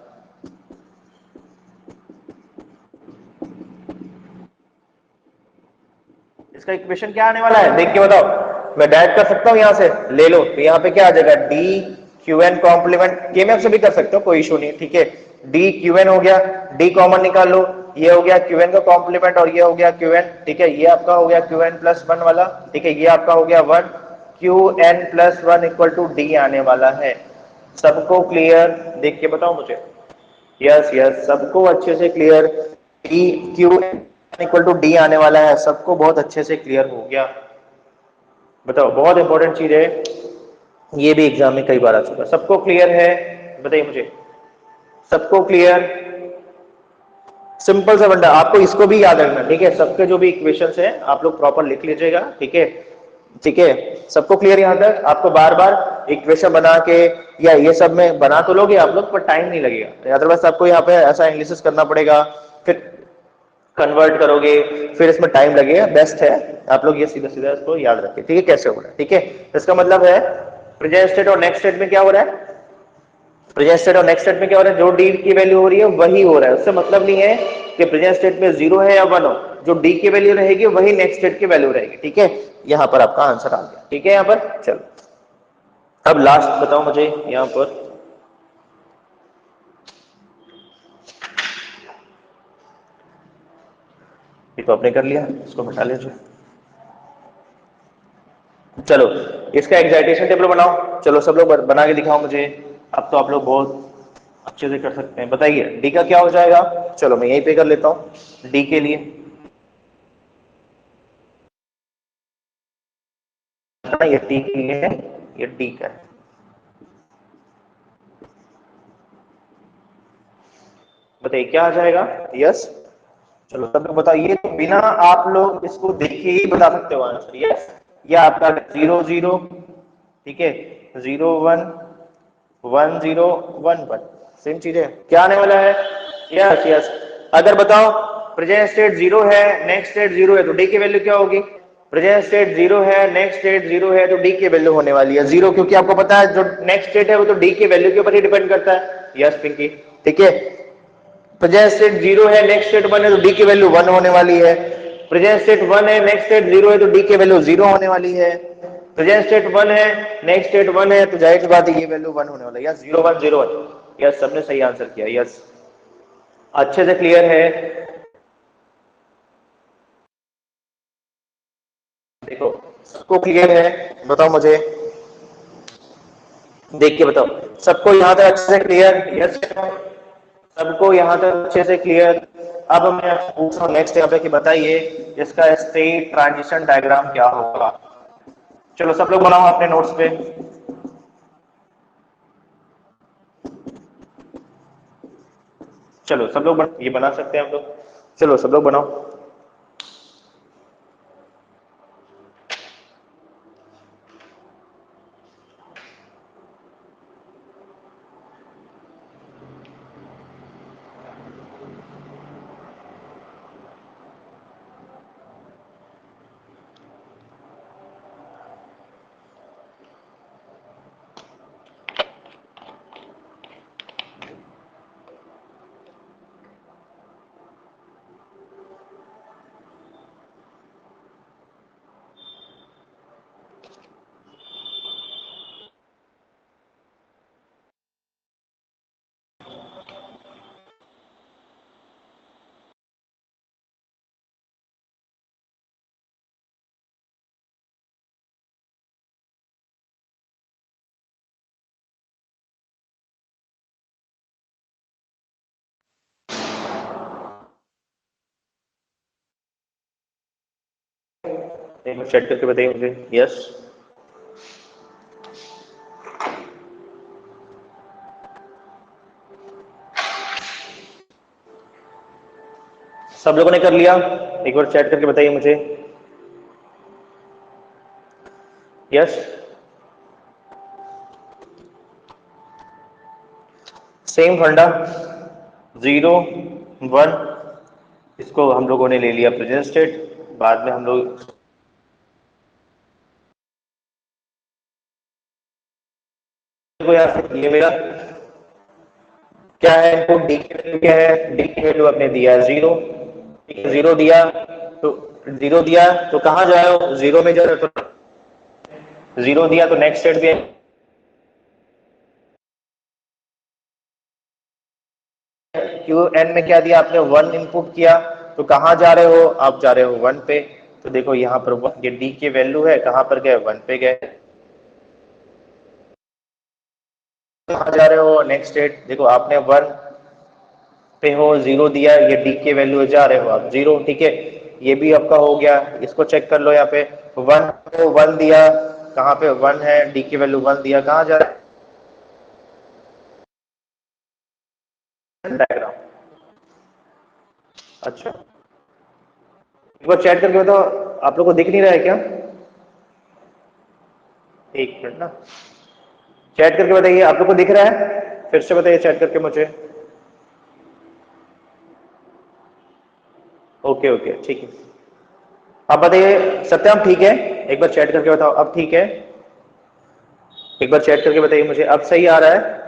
इसका इक्वेशन क्या आने वाला है देख के बताओ। मैं डायरेक्ट कर सकता हूं, यहां से ले लो, तो यहां पे क्या आ जाएगा, डी क्यू एन कॉम्प्लीमेंट, के में से भी कर सकते हो, कोई इशू नहीं। ठीक है, डी क्यू एन हो गया, डी कॉमन निकाल लो, ये हो गया Qn का कॉम्प्लीमेंट और ये हो गया Qn, ठीक है। ये आपका हो गया Qn प्लस 1 वाला, ठीक है। ये आपका हो गया 1, Qn plus 1 equal to D आने वाला है। सबको क्लियर? देख के बताओ मुझे। यस यस, सबको अच्छे से clear. D Qn equal to D आने वाला है, सबको बहुत अच्छे से क्लियर हो गया। बताओ, बहुत इंपॉर्टेंट चीज है, ये भी एग्जाम में कई बार आ चुका। सबको क्लियर है? बताइए मुझे, सबको क्लियर? सिंपल सा फंडा, आपको इसको भी याद रखना, ठीक है। सबके जो भी इक्वेशंस हैं आप लोग प्रॉपर लिख लीजिएगा, ठीक है। ठीक है, सबको क्लियर यहां तक? आपको बार बार इक्वेशन बना के या ये सब में बना तो लोगे आप लोग, पर टाइम नहीं लगेगा। अदरवाइज आपको यहाँ पे ऐसा एनालिसिस करना पड़ेगा, फिर कन्वर्ट करोगे, फिर इसमें टाइम लगेगा। बेस्ट है आप लोग ये सीधा सीधा इसको याद रखें, ठीक है, कैसे हो रहा है, ठीक है। इसका मतलब है प्रेजेंट स्टेट और नेक्स्ट स्टेट में क्या हो रहा है, प्रेजेंट स्टेट और नेक्स्ट स्टेट में क्या हो रहा है, जो डी की वैल्यू हो रही है वही हो रहा है। उससे मतलब नहीं है कि प्रेजेंट स्टेट में 0 है या 1 हो, जो डी की वैल्यू रहेगी वही नेक्स्ट स्टेट की वैल्यू रहेगी, ठीक है। यहां पर आपका आंसर आ गया, ठीक है। यहां पर चलो, अब लास्ट बताओ मुझे यहां पर। ये तो आपने कर लिया, इसको हटा लीजिए। चलो, इसका एक्साइटेशन टेबल बनाओ। चलो सब लोग बना के दिखाओ मुझे। अब तो आप लोग बहुत अच्छे से कर सकते हैं। बताइए डी का क्या हो जाएगा। चलो मैं यहीं पे कर लेता हूं डी के लिए। ये टी के लिए है, ये डी का है। बताइए क्या आ जाएगा। यस, चलो सब लोग बताओ। ये तो बिना आप लोग इसको देखे ही बता सकते हो आंसर। यस, ये आपका 0 0, ठीक है, 0 1 1 0 1 1, सेम चीज है। क्या आने वाला है। यस यस, अगर बताओ प्रेजेंट स्टेट 0 है, नेक्स्ट स्टेट 0 है, तो डी की वैल्यू क्या होगी। प्रेजेंट स्टेट 0 है, नेक्स्ट स्टेट 0 है, तो डी की वैल्यू होने वाली है 0, क्योंकि आपको पता है जो नेक्स्ट स्टेट है वो तो डी की वैल्यू के ऊपर ही डिपेंड करता है। यस पिंकी, ठीक है। प्रेजेंट स्टेट 0 है, नेक्स्ट स्टेट 1 है, तो डी की वैल्यू 1 होने वाली है। प्रेजेंट स्टेट 1 है, नेक्स्ट स्टेट 0 है, तो डी की वैल्यू 0 होने वाली है। प्रेजेंट स्टेट 1 है, नेक्स्ट स्टेट 1 है, तो जाहिर सी बात है ये वैल्यू 1 होने वाला है। यस 0 1 0 1, यस सबने सही आंसर किया। यस, अच्छे से क्लियर है। देखो सबको क्लियर है, बताओ मुझे, देख के बताओ। सबको यहां तक अच्छे से क्लियर। यस, सबको यहां तक अच्छे से क्लियर। अब मैं पूछ रहा हूँ नेक्स्ट यहाँ पे कि बताइए इसका स्टेट ट्रांजिशन डायग्राम क्या होगा। चलो सब लोग बनाओ अपने नोट्स पे। चलो सब लोग ये बना सकते हैं हम लोग। चलो सब लोग बनाओ। एक बार चेक करके बताइए मुझे। यस, सब लोगों ने कर लिया। एक बार चैट करके बताइए मुझे। यस, सेम फंडा, 0 1, इसको हम लोगों ने ले लिया प्रेजेंट स्टेट। बाद में हम लोग ये मेरा क्या है, इनपुट डी की वैल्यू क्या है, डी की वैल्यू आपने दिया 0, 0 दिया तो 0 दिया तो कहां जाओ, 0 में जाओ, तो 0 दिया तो नेक्स्ट स्टेट भी क्यू एन में क्या दिया आपने, 1 इनपुट किया, तो कहाँ जा रहे हो आप, जा रहे हो 1 पे। तो देखो यहाँ पर ये डी की वैल्यू है, कहाँ पर गए, 1 पे गए। कहाँ जा रहे हो, नेक्स्ट स्टेट, देखो आपने 1 पे हो, 0 दिया, ये डी के वैल्यू जा रहे हो आप 0, ठीक है। ये भी आपका हो गया, इसको चेक कर लो यहाँ पे, 1 को 1 दिया, कहाँ पे 1 है, डी की वैल्यू 1 दिया, कहाँ जा रहा है डायग्राम। अच्छा एक बार चैट करके बताओ, आप लोग को दिख नहीं रहा है क्या? एक मिनट ना, चैट करके बताइए आप लोग को दिख रहा है, फिर से बताइए चैट करके मुझे। ओके ओके ठीक है। अब बताइए सत्यम ठीक है, एक बार चैट करके बताओ अब ठीक है, एक बार चैट करके बताइए मुझे अब सही आ रहा है।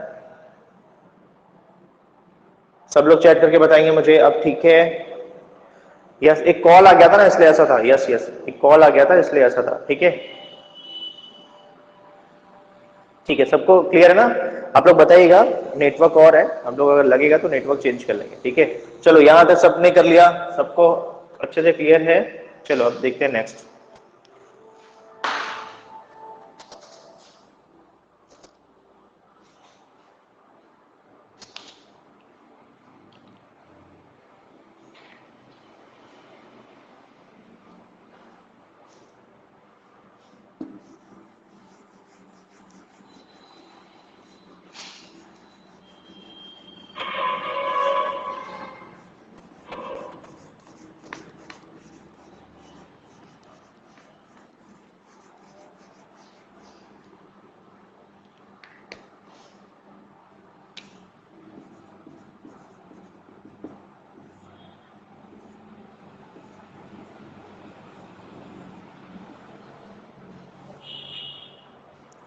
सब लोग चैट करके बताएंगे मुझे अब ठीक है। यस एक कॉल आ गया था ना इसलिए ऐसा था, यस यस एक कॉल आ गया था इसलिए ऐसा था, ठीक है। ठीक है सबको क्लियर है ना? आप लोग बताइएगा, नेटवर्क और है, हम लोग अगर लगेगा तो नेटवर्क चेंज कर लेंगे, ठीक है। चलो यहां तक सबने कर लिया, सबको अच्छे से क्लियर है। चलो अब देखते हैं नेक्स्ट।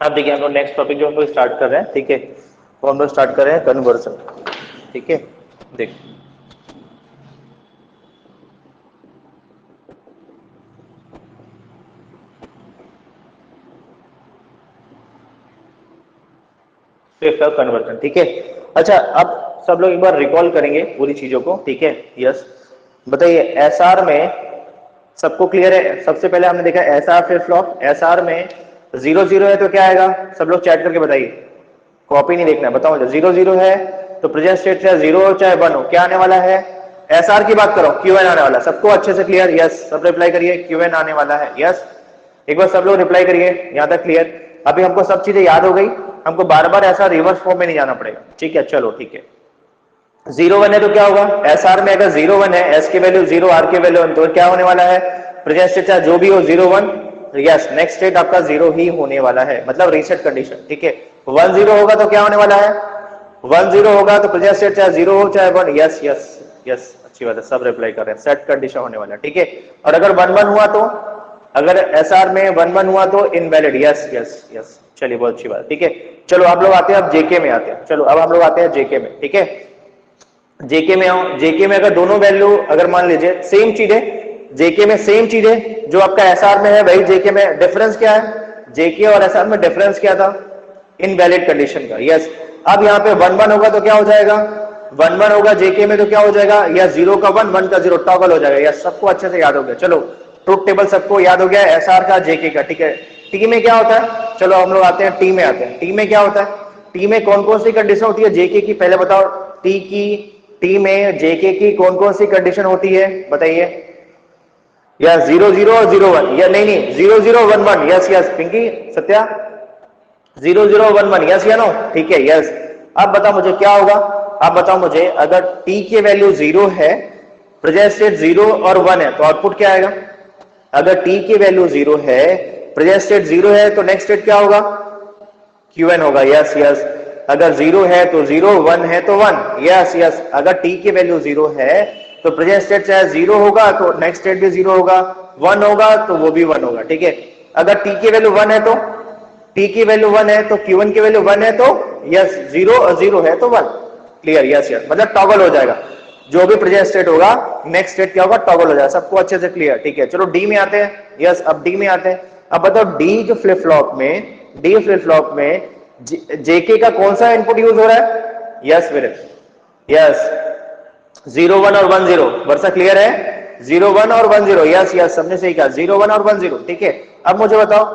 अब देखिए हम लोग नेक्स्ट टॉपिक जो हम लोग स्टार्ट कर रहे हैं, ठीक है, वो हम लोग स्टार्ट कर रहे हैं कन्वर्जन, ठीक है। देख स्विफ्ट ऑफ कन्वर्जन, ठीक है। अच्छा अब सब लोग एक बार रिकॉल करेंगे पूरी चीजों को, ठीक है। यस बताइए एसआर में सबको क्लियर है? सबसे पहले हमने देखा एसआर फ्लिप फ्लॉप, एसआर में 0 0 है तो क्या आएगा, सब लोग चैट करके बताइए, कॉपी नहीं देखना है, बताओ मुझे। 0 0 है तो प्रेजेंट स्टेट चाहे 0 हो चाहे 1 हो, क्या आने वाला है? एसआर की बात करो, क्यूएन आने वाला, सबको अच्छे से क्लियर? यस सब रिप्लाई करिए, क्यूएन आने वाला है, यस। एक बार सब लोग रिप्लाई करिए, यहां तक क्लियर? अभी हमको सब चीजें याद हो गई, हमको बार बार ऐसा रिवर्स फॉर्म में नहीं जाना पड़ेगा, ठीक है। चलो ठीक है, 0 1 है तो क्या होगा, एस आर में अगर 0 1 है, एस की वैल्यू 0, आर की वैल्यू 1, तो क्या होने वाला है, प्रेजेंट स्टेट चाहे जो भी हो 0 1, यस नेक्स्ट स्टेट आपका 0 ही होने वाला है, मतलब रीसेट कंडीशन, ठीक है। 1 0 होगा तो क्या होने वाला है, 1 0 होगा तो प्रेजेंट स्टेट चाहे 0 हो चाहे 1, यस यस यस अच्छी बात है, सब रिप्लाई कर रहे हैं, सेट कंडीशन होने वाला है, ठीक है। और अगर 1 1 हुआ तो, अगर एस आर में 1 1 हुआ तो इनवैलिड, यस यस यस चलिए बहुत अच्छी बात, ठीक है। चलो आप लोग आते हैं अब जेके में आते हैं, चलो अब हम लोग आते हैं जेके में, ठीक है। जेके में आओ, जेके में अगर दोनों वैल्यू अगर मान लीजिए सेम चीज है, जेके में सेम चीज है जो आपका एसआर में है वही जेके में, डिफरेंस क्या है, जेके और एसआर में डिफरेंस क्या था, इनवैलिड कंडीशन का, यस। अब यहाँ पे 1 1 होगा तो क्या हो जाएगा, 1 1 होगा जेके में तो क्या हो जाएगा, या 0 का 1 1 का 0 टॉगल हो जाएगा, यस सबको अच्छे से याद हो गया। चलो ट्रुथ टेबल सबको याद हो गया, एसआर का जेके का, ठीक है। टी में क्या होता है, चलो हम लोग आते हैं टी में आते हैं, टी में क्या होता है, टी में कौन कौन सी कंडीशन होती है जेके की, पहले बताओ। टी की, टी में जेके की कौन कौन सी कंडीशन होती है बताइए। या 0 0 और 0 1, या नहीं नहीं 0 0 1 1, yes yes Pinky Satya 0 0 1 1, yes या नो, ठीक है यस। अब बताओ मुझे क्या होगा, अब बताओ मुझे अगर टी की वैल्यू 0 है, प्रेजेंट स्टेट 0 और 1 है तो आउटपुट क्या आएगा, अगर टी की वैल्यू 0 है, प्रेजेंट स्टेट 0 है तो नेक्स्ट स्टेट क्या होगा, क्यूएन होगा, यस यस। अगर 0 है तो 0, 1 है तो 1, यस यस। अगर टी की वैल्यू 0 है तो प्रेजेंट स्टेट चाहे 0 होगा तो नेक्स्ट स्टेट भी 0 होगा, 1 होगा तो वो भी 1 होगा, ठीक है। अगर टी की वैल्यू 1 है तो, टी की वैल्यू 1 है तो क्यू1 की वैल्यू 1 है तो यस 0 और 0 है तो 1, क्लियर, यस यस, मतलब टॉगल हो जाएगा, जो भी प्रेजेंट स्टेट होगा नेक्स्ट स्टेट क्या होगा, टॉगल हो जाएगा, सबको अच्छे से क्लियर, ठीक है। चलो डी में आते हैं, यस अब डी में आते हैं। अब बताओ डी जो फ्लिप फ्लॉप में, डी फ्लिप फ्लॉप में जेके का कौन सा इनपुट यूज हो रहा है, यस विरेश, यस 0 1 और 1 0, वर्षा क्लियर है? 0 1 और 1 0, यस यस, सबने सही कहा, 0 1 और 1 0, ठीक है। अब मुझे बताओ,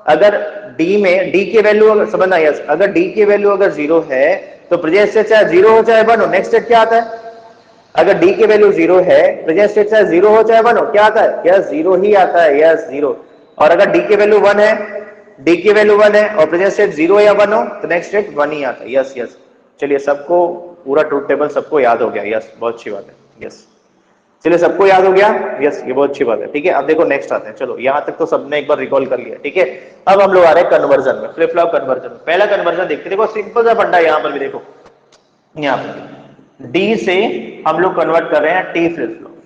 अगर डी में डी की वैल्यू अगर समझना, यस, अगर डी की वैल्यू अगर 0 है तो प्रेजेंट स्टेट चाहे 0 हो चाहे 1 हो, नेक्स्ट स्टेट क्या आता है? अगर डी की वैल्यू 0 है, प्रेजेंट स्टेट चाहे 0 हो चाहे 1 हो, क्या आता है? यस 0 ही आता है, यस 0। और अगर डी की वैल्यू 1 है, डी की वैल्यू 1 है और प्रेजेंट स्टेट 0 या 1 हो तो नेक्स्ट स्टेट 1 ही आता है, यस यस। चलिए सबको पूरा ट्रूथ टेबल सबको याद हो गया, यस बहुत अच्छी बात है, यस। चलिए सबको याद हो गया, यस ये बहुत अच्छी बात है, ठीक है। अब देखो नेक्स्ट आते हैं, चलो यहां तक तो सबने एक बार रिकॉल कर लिया, ठीक है। अब हम लोग आ रहे हैं कन्वर्जन में, फ्लिप फ्लॉप कन्वर्जन में। पहला कन्वर्जन देखते, देखो सिंपल सा फंडा यहां पर भी देखो, यहां पर डी से हम लोग कन्वर्ट कर रहे हैं टी फ्लिप फ्लॉप।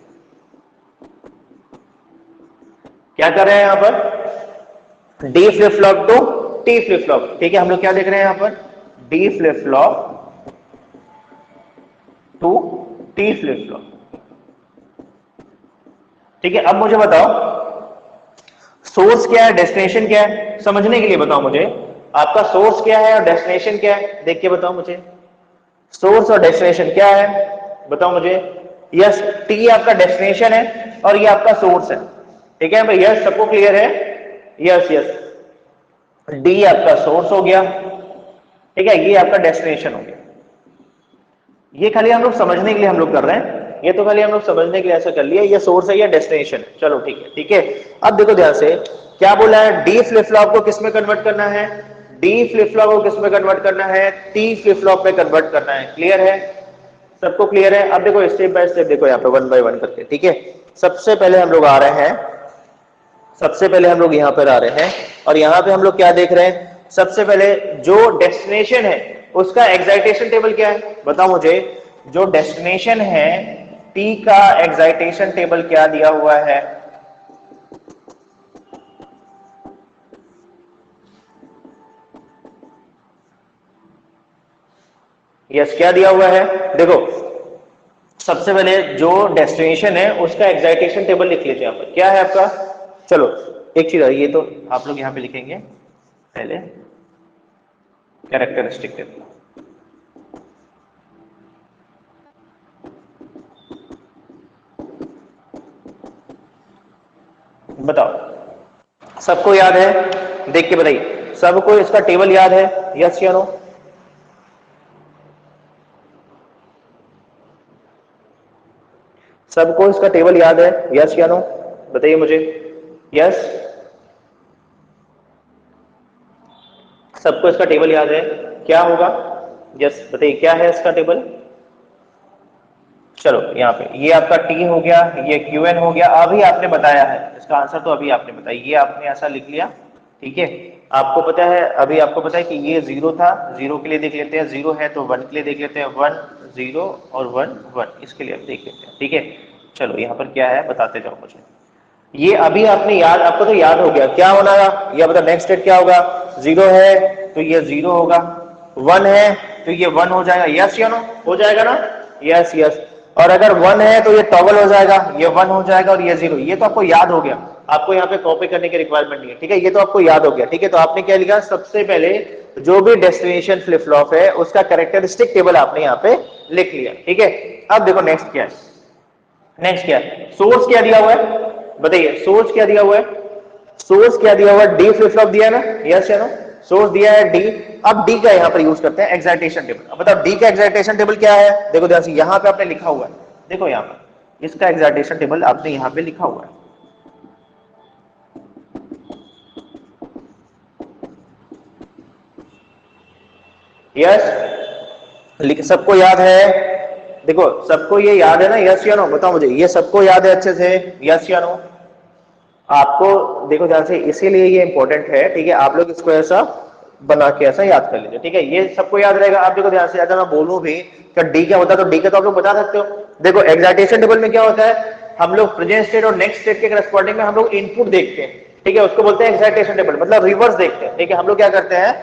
क्या कर रहे हैं यहां पर? D flip flop to T flip flop, ठीक है। हम लोग क्या देख रहे हैं यहां पर? D flip flop to T flip flop, ठीक है। अब मुझे बताओ सोर्स क्या है, डेस्टिनेशन क्या है, समझने के लिए बताओ मुझे, आपका सोर्स क्या है और डेस्टिनेशन क्या है, देख के बताओ मुझे। सोर्स और डेस्टिनेशन क्या है बताओ मुझे। यस, टी आपका डेस्टिनेशन है और ये आपका सोर्स है, ठीक है भाई, यस सबको क्लियर है? यस यस, डी आपका सोर्स हो गया, ठीक है, ये आपका डेस्टिनेशन हो गया। ये खाली हम लोग समझने के लिए हम लोग कर रहे हैं, ये तो खाली हम लोग समझने के लिए ऐसा कर लिया, ये सोर्स है या डेस्टिनेशन है, चलो ठीक है, ठीक है। अब देखो ध्यान से क्या बोला है, डी फ्लिप फ्लॉप को किस में कन्वर्ट करना है? डी फ्लिप फ्लॉप को किस में कन्वर्ट करना है? टी फ्लिप फ्लॉप में कन्वर्ट करना है, क्लियर है? सबको क्लियर है? अब देखो स्टेप बाय स्टेप देखो यहाँ पे 1 बाय 1 करके, ठीक है। सबसे पहले हम लोग आ रहे हैं, सबसे पहले हम लोग यहां पर आ रहे हैं और यहां पे हम लोग क्या देख रहे हैं? सबसे पहले जो डेस्टिनेशन है उसका एक्साइटेशन टेबल क्या है बताओ मुझे। जो डेस्टिनेशन है टी का एक्साइटेशन टेबल क्या दिया हुआ है? यस क्या दिया हुआ है? देखो सबसे पहले जो डेस्टिनेशन है उसका एक्साइटेशन टेबल लिख लीजिए यहां पर, क्या है आपका? चलो एक चीज है, ये तो आप लोग यहां पे लिखेंगे पहले कैरेक्टरिस्टिक टेबल, बताओ सबको याद है? देख के बताइए, सबको इसका टेबल याद है? यस या नो? सबको इसका टेबल याद है? यस या नो बताइए मुझे। यस, सबको इसका टेबल याद है? क्या होगा? यस बताइए क्या है इसका टेबल? चलो यहाँ पे ये आपका टी हो गया, ये क्यू एन हो गया, अभी आपने बताया है इसका आंसर, तो अभी आपने बताया, ये आपने ऐसा लिख लिया, ठीक है। आपको पता है, अभी आपको पता है कि ये 0 था, 0 के लिए देख लेते हैं, 0 है तो 1 के लिए देख लेते हैं, 1 0 और 1 1, इसके लिए देख लेते हैं, ठीक है। चलो यहाँ पर क्या है बताते जाओ मुझे। ये अभी आपने याद, आपको तो याद हो गया क्या होना है, ये बता नेक्स्ट स्टेट क्या होगा? 0 है तो ये 0 होगा, 1 है तो ये 1 हो जाएगा, यस या नो? हो जाएगा ना? Yes yes. और अगर 1 है तो ये टॉगल हो जाएगा, ये 1 हो जाएगा और ये 0, ये तो आपको याद हो गया, आपको यहाँ पे कॉपी करने की रिक्वायरमेंट नहीं है, ठीक है, ये तो आपको याद हो गया, ठीक है। तो आपने क्या लिखा? सबसे पहले जो भी डेस्टिनेशन फ्लिप फ्लॉप है उसका कैरेक्टरिस्टिक टेबल आपने यहाँ पे लिख लिया, ठीक है। अब देखो नेक्स्ट क्या है, नेक्स्ट क्या है? सोर्स क्या दिया हुआ है बताइए, सोर्स क्या दिया हुआ है? सोर्स क्या दिया हुआ है? डी फ्लिप फ्लॉप दिया है ना, यस या नो? सोर्स दिया है डी। अब डी का यहां पर यूज करते हैं एक्साइटेशन टेबल। अब बताओ डी का एक्साइटेशन टेबल क्या है? देखो ध्यान से, यहां पे आपने लिखा हुआ है, देखो यहां पर इसका एक्साइटेशन टेबल आपने यहां पे लिखा हुआ है, यस सबको याद है? देखो सबको ये याद है ना, यस या नो बताओ मुझे, ये सबको याद है अच्छे से, यस या नो? आपको देखो ध्यान से, इसीलिए ये इंपॉर्टेंट है, ठीक है। आप लोग इसको ऐसा बना के ऐसा याद कर लीजिए, ठीक है, ये सबको याद रहेगा। आप देखो ध्यान से, अगर मैं बोलूं भी कि डी क्या होता है तो डी का तो आप लोग बता सकते हो। देखो एक्साइटेशन टेबल में क्या होता है, हम लोग प्रेजेंट स्टेट और नेक्स्ट स्टेट के करस्पॉन्डिंग में हम लोग इनपुट देखते हैं, ठीक है, उसको बोलते हैं एक्साइटेशन टेबल, मतलब रिवर्स देखते हैं, ठीक है। हम लोग क्या करते हैं,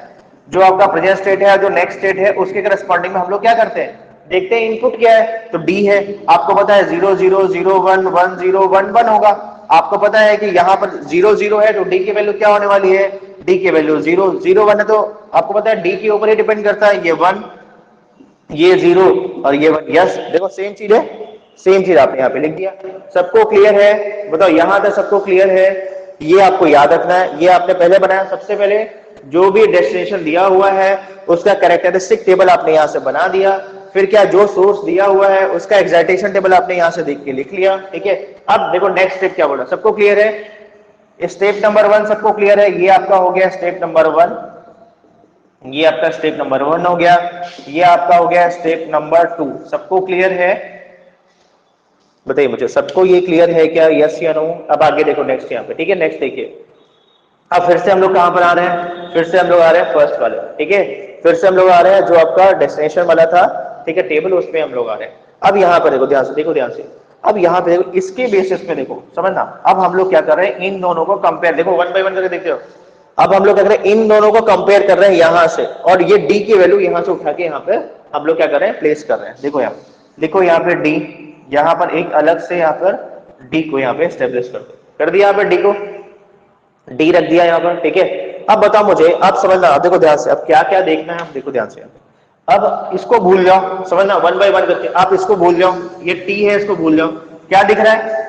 जो आपका प्रेजेंट स्टेट है जो नेक्स्ट स्टेट है उसके करस्पॉन्डिंग में हम लोग क्या करते हैं, देखते हैं इनपुट क्या है, तो डी है, आपको पता है 0 0 0 1 1 0 1 1 होगा। आपको पता है कि यहाँ पर 0 0 है तो डी की वैल्यू क्या होने वाली है? डी की वैल्यू 0 0 1 है, तो आपको पता है डी के ऊपर ही डिपेंड करता है, ये 1 ये 0 और ये 1, यस देखो सेम चीज है, सेम चीज आपने यहाँ पे लिख दिया। सबको क्लियर है? बताओ यहां तक सबको क्लियर है? ये आपको याद रखना है, ये आपने पहले बनाया। सबसे पहले जो भी डेस्टिनेशन दिया हुआ है उसका कैरेक्टरिस्टिक टेबल आपने यहां से बना दिया, फिर क्या जो सोर्स दिया हुआ है उसका एक्साइटेशन टेबल आपने यहां से देख के लिख लिया, ठीक है। अब देखो नेक्स्ट स्टेप क्या बोला, सबको क्लियर है? स्टेप नंबर 1 सबको क्लियर है? ये आपका हो गया स्टेप नंबर 1, ये आपका स्टेप नंबर 1 हो गया, ये आपका हो गया स्टेप नंबर 2। सबको क्लियर है? बताइए मुझे, सबको ये क्लियर है क्या? यस या नो? अब आगे देखो नेक्स्ट यहाँ पे, ठीक है। नेक्स्ट देखिए, अब फिर से हम लोग कहां पर आ रहे हैं? फिर से हम लोग आ रहे हैं फर्स्ट वाले, ठीक है। फिर से हम लोग आ रहे हैं जो आपका डेस्टिनेशन वाला था, ठीक है, टेबल, उसमें हम लोग आ रहे हैं। अब यहाँ पर देखो ध्यान से, देखो ध्यान से, अब यहाँ पे देखो, इसके बेसिस पे देखो, समझना। अब हम लोग क्या कर रहे हैं, इन दोनों को कंपेयर, देखो 1 बाय 1 करके देखते हो। अब हम लोग क्या कर रहे हैं, इन दोनों को कंपेयर कर रहे हैं यहां से, और ये डी की वैल्यू यहां से उठा के यहाँ पे हम लोग क्या कर रहे हैं, प्लेस कर रहे हैं। देखो यहाँ, देखो यहाँ पे डी, यहाँ पर एक अलग से यहाँ पर डी को यहाँ पे एस्टेब्लिश कर दिया, यहाँ पे डी को डी रख दिया यहाँ पर, ठीक है। अब बताओ मुझे, आप समझना, देखो ध्यान से, अब क्या क्या देखना है, आप देखो ध्यान से। अब इसको भूल जाओ, समझना, 1 बाय 1 करके आप इसको भूल जाओ, ये टी है, इसको भूल जाओ। क्या दिख रहा है?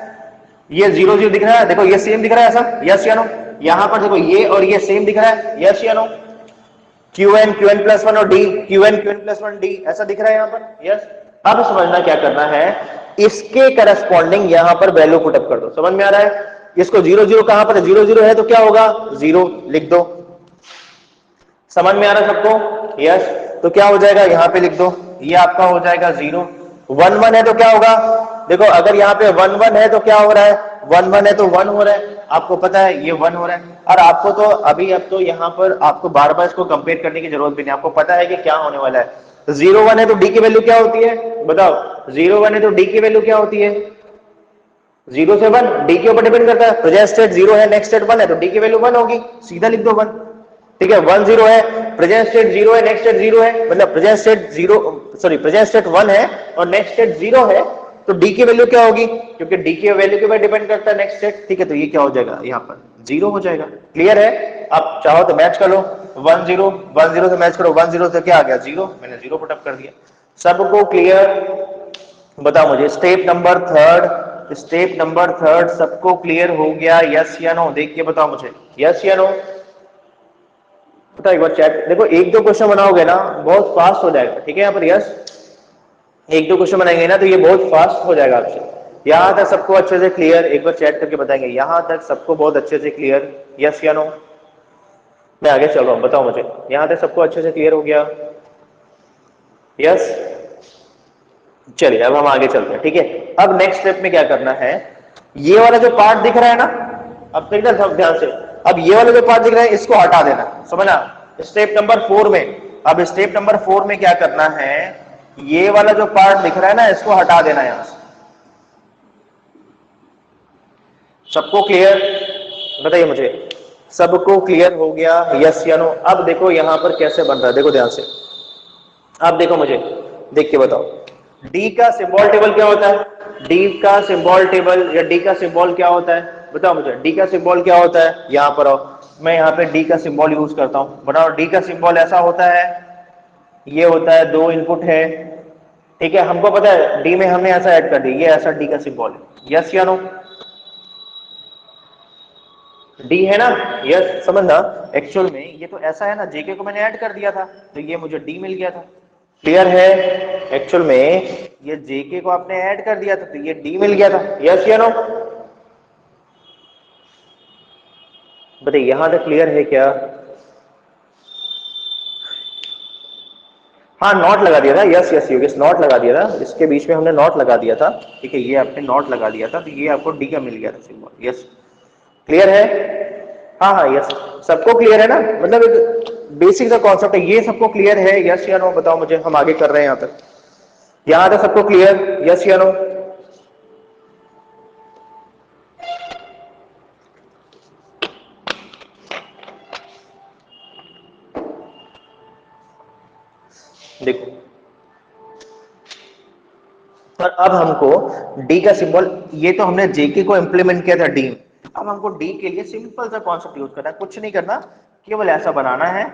ये 0 0 दिख रहा है, देखो ये सेम दिख रहा है, ऐसा, यस या नो? यहां पर देखो ये और ये सेम दिख रहा है, यस या नो? क्यू एन प्लस 1 और D, Q N plus 1 D, ऐसा दिख रहा है यहाँ पर, यस। अब समझना क्या करना है, इसके करस्पॉन्डिंग यहां पर वैल्यू पुटअप कर दो। समझ में आ रहा है? इसको 0 0 कहां पर है, 0 0 है तो क्या होगा, 0 लिख दो। समझ में आ रहा है सबको? यस। तो क्या हो जाएगा, यहां पे लिख दो, ये आपका हो जाएगा 0। 1 1 है तो क्या होगा, देखो अगर यहाँ पे 1 1 है तो क्या हो रहा है, 1 1 है तो 1 हो रहा है, आपको पता है ये 1 हो रहा है। और आपको तो अभी, अब तो यहाँ पर आपको बार बार इसको कंपेयर करने की जरूरत भी नहीं, आपको पता है कि क्या होने वाला है। 0 1 है तो डी की वैल्यू क्या होती है, बताओ। 0 1 है तो डी की वैल्यू क्या होती है, 0 से 1, डी के ऊपर डिपेंड करता है। प्रेजेंट स्टेट 0 है, नेक्स्ट स्टेट 1 है, तो डी की वैल्यू 1 होगी, सीधा लिख दो 1, ठीक है। 1 0 है, प्रेजेंट स्टेट 0 है, नेक्स्ट स्टेट 0 है, मतलब present state 0, sorry present state 1 है और नेक्स्ट स्टेट 0 है, तो डी की वैल्यू क्या होगी, क्योंकि डी की वैल्यू के ऊपर डिपेंड करता है नेक्स्ट स्टेट, ठीक है। तो ये क्या हो जाएगा, यहाँ पर 0 हो जाएगा। क्लियर है? आप चाहो तो मैच कर लो, 1 0 1 0 से मैच करो, 1 0 से क्या आ गया, 0, मैंने 0 पुटअप कर दिया। सबको क्लियर? बताओ मुझे, स्टेप नंबर 3, स्टेप नंबर 3 सबको क्लियर हो गया, यस या नो? देख के बताओ मुझे, यस या नो? बताओ एक बार चैट, देखो 1 2 क्वेश्चन बनाओगे ना बहुत फास्ट हो जाएगा, ठीक है। यहाँ पर यस, 1 2 क्वेश्चन बनाएंगे ना तो ये बहुत फास्ट हो जाएगा आपसे। यहां तक सबको अच्छे से क्लियर? एक बार चैट करके बताएंगे, यहां तक सबको बहुत अच्छे से क्लियर, यस या नो? मैं आगे चल रहा हूं, बताओ मुझे, यहां तक सबको अच्छे से क्लियर हो गया, यस? चलिए अब हम आगे चलते हैं, ठीक है। अब नेक्स्ट स्टेप में क्या करना है, ये वाला जो पार्ट दिख रहा है ना, अब देखना सब ध्यान से, अब ये वाला जो पार्ट दिख रहा है इसको हटा देना, समझना। स्टेप नंबर 4 में, अब स्टेप नंबर 4 में क्या करना है, ये वाला जो पार्ट दिख रहा है ना इसको हटा देना यहां से। सबको क्लियर? बताइए मुझे, सबको क्लियर हो गया, यस या नो? अब देखो यहां पर कैसे बन रहा है, देखो ध्यान से, अब देखो मुझे देख के बताओ, डी का सिंबल टेबल क्या होता है, डी का सिंबल टेबल या डी का सिंबल क्या होता है, बताओ मुझे, डी का सिंबल क्या होता है। यहां पर आओ, मैं यहाँ पे डी का सिंबल यूज करता हूं, बताओ। डी का सिंबल ऐसा होता है, ये होता है, 2 इनपुट है, ठीक है, हमको पता है डी में हमने ऐसा ऐड कर दिया, ये ऐसा डी का सिंबल है, यस या नो? डी है ना, यस। समझना, एक्चुअल में ये तो ऐसा है ना, जेके को मैंने ऐड कर दिया था तो ये मुझे डी मिल गया था। क्लियर है? एक्चुअल में ये जेके को आपने ऐड कर दिया था तो ये डी मिल गया था, यस या नो? बताइए यहां तक क्लियर है क्या? हाँ, नॉट लगा दिया था, यस यस योगेश, नॉट लगा दिया था, इसके बीच में हमने नॉट लगा दिया था, ठीक है, ये आपने नॉट लगा दिया था तो ये आपको डी का मिल गया था सिंबल, यस। क्लियर है? हाँ हाँ यस, सबको क्लियर है ना, मतलब एक बेसिक सा कॉन्सेप्ट है, ये सबको क्लियर है, यस या नो? बताओ मुझे, हम आगे कर रहे हैं यहां तक, यहां तक सबको क्लियर, यस या नो? देखो, पर अब हमको डी का सिंबल, ये तो हमने जेके को इंप्लीमेंट किया था डी में, अब हमको डी के लिए सिंपल सा कॉन्सेप्ट यूज करना है, कुछ नहीं करना, केवल ऐसा बनाना है,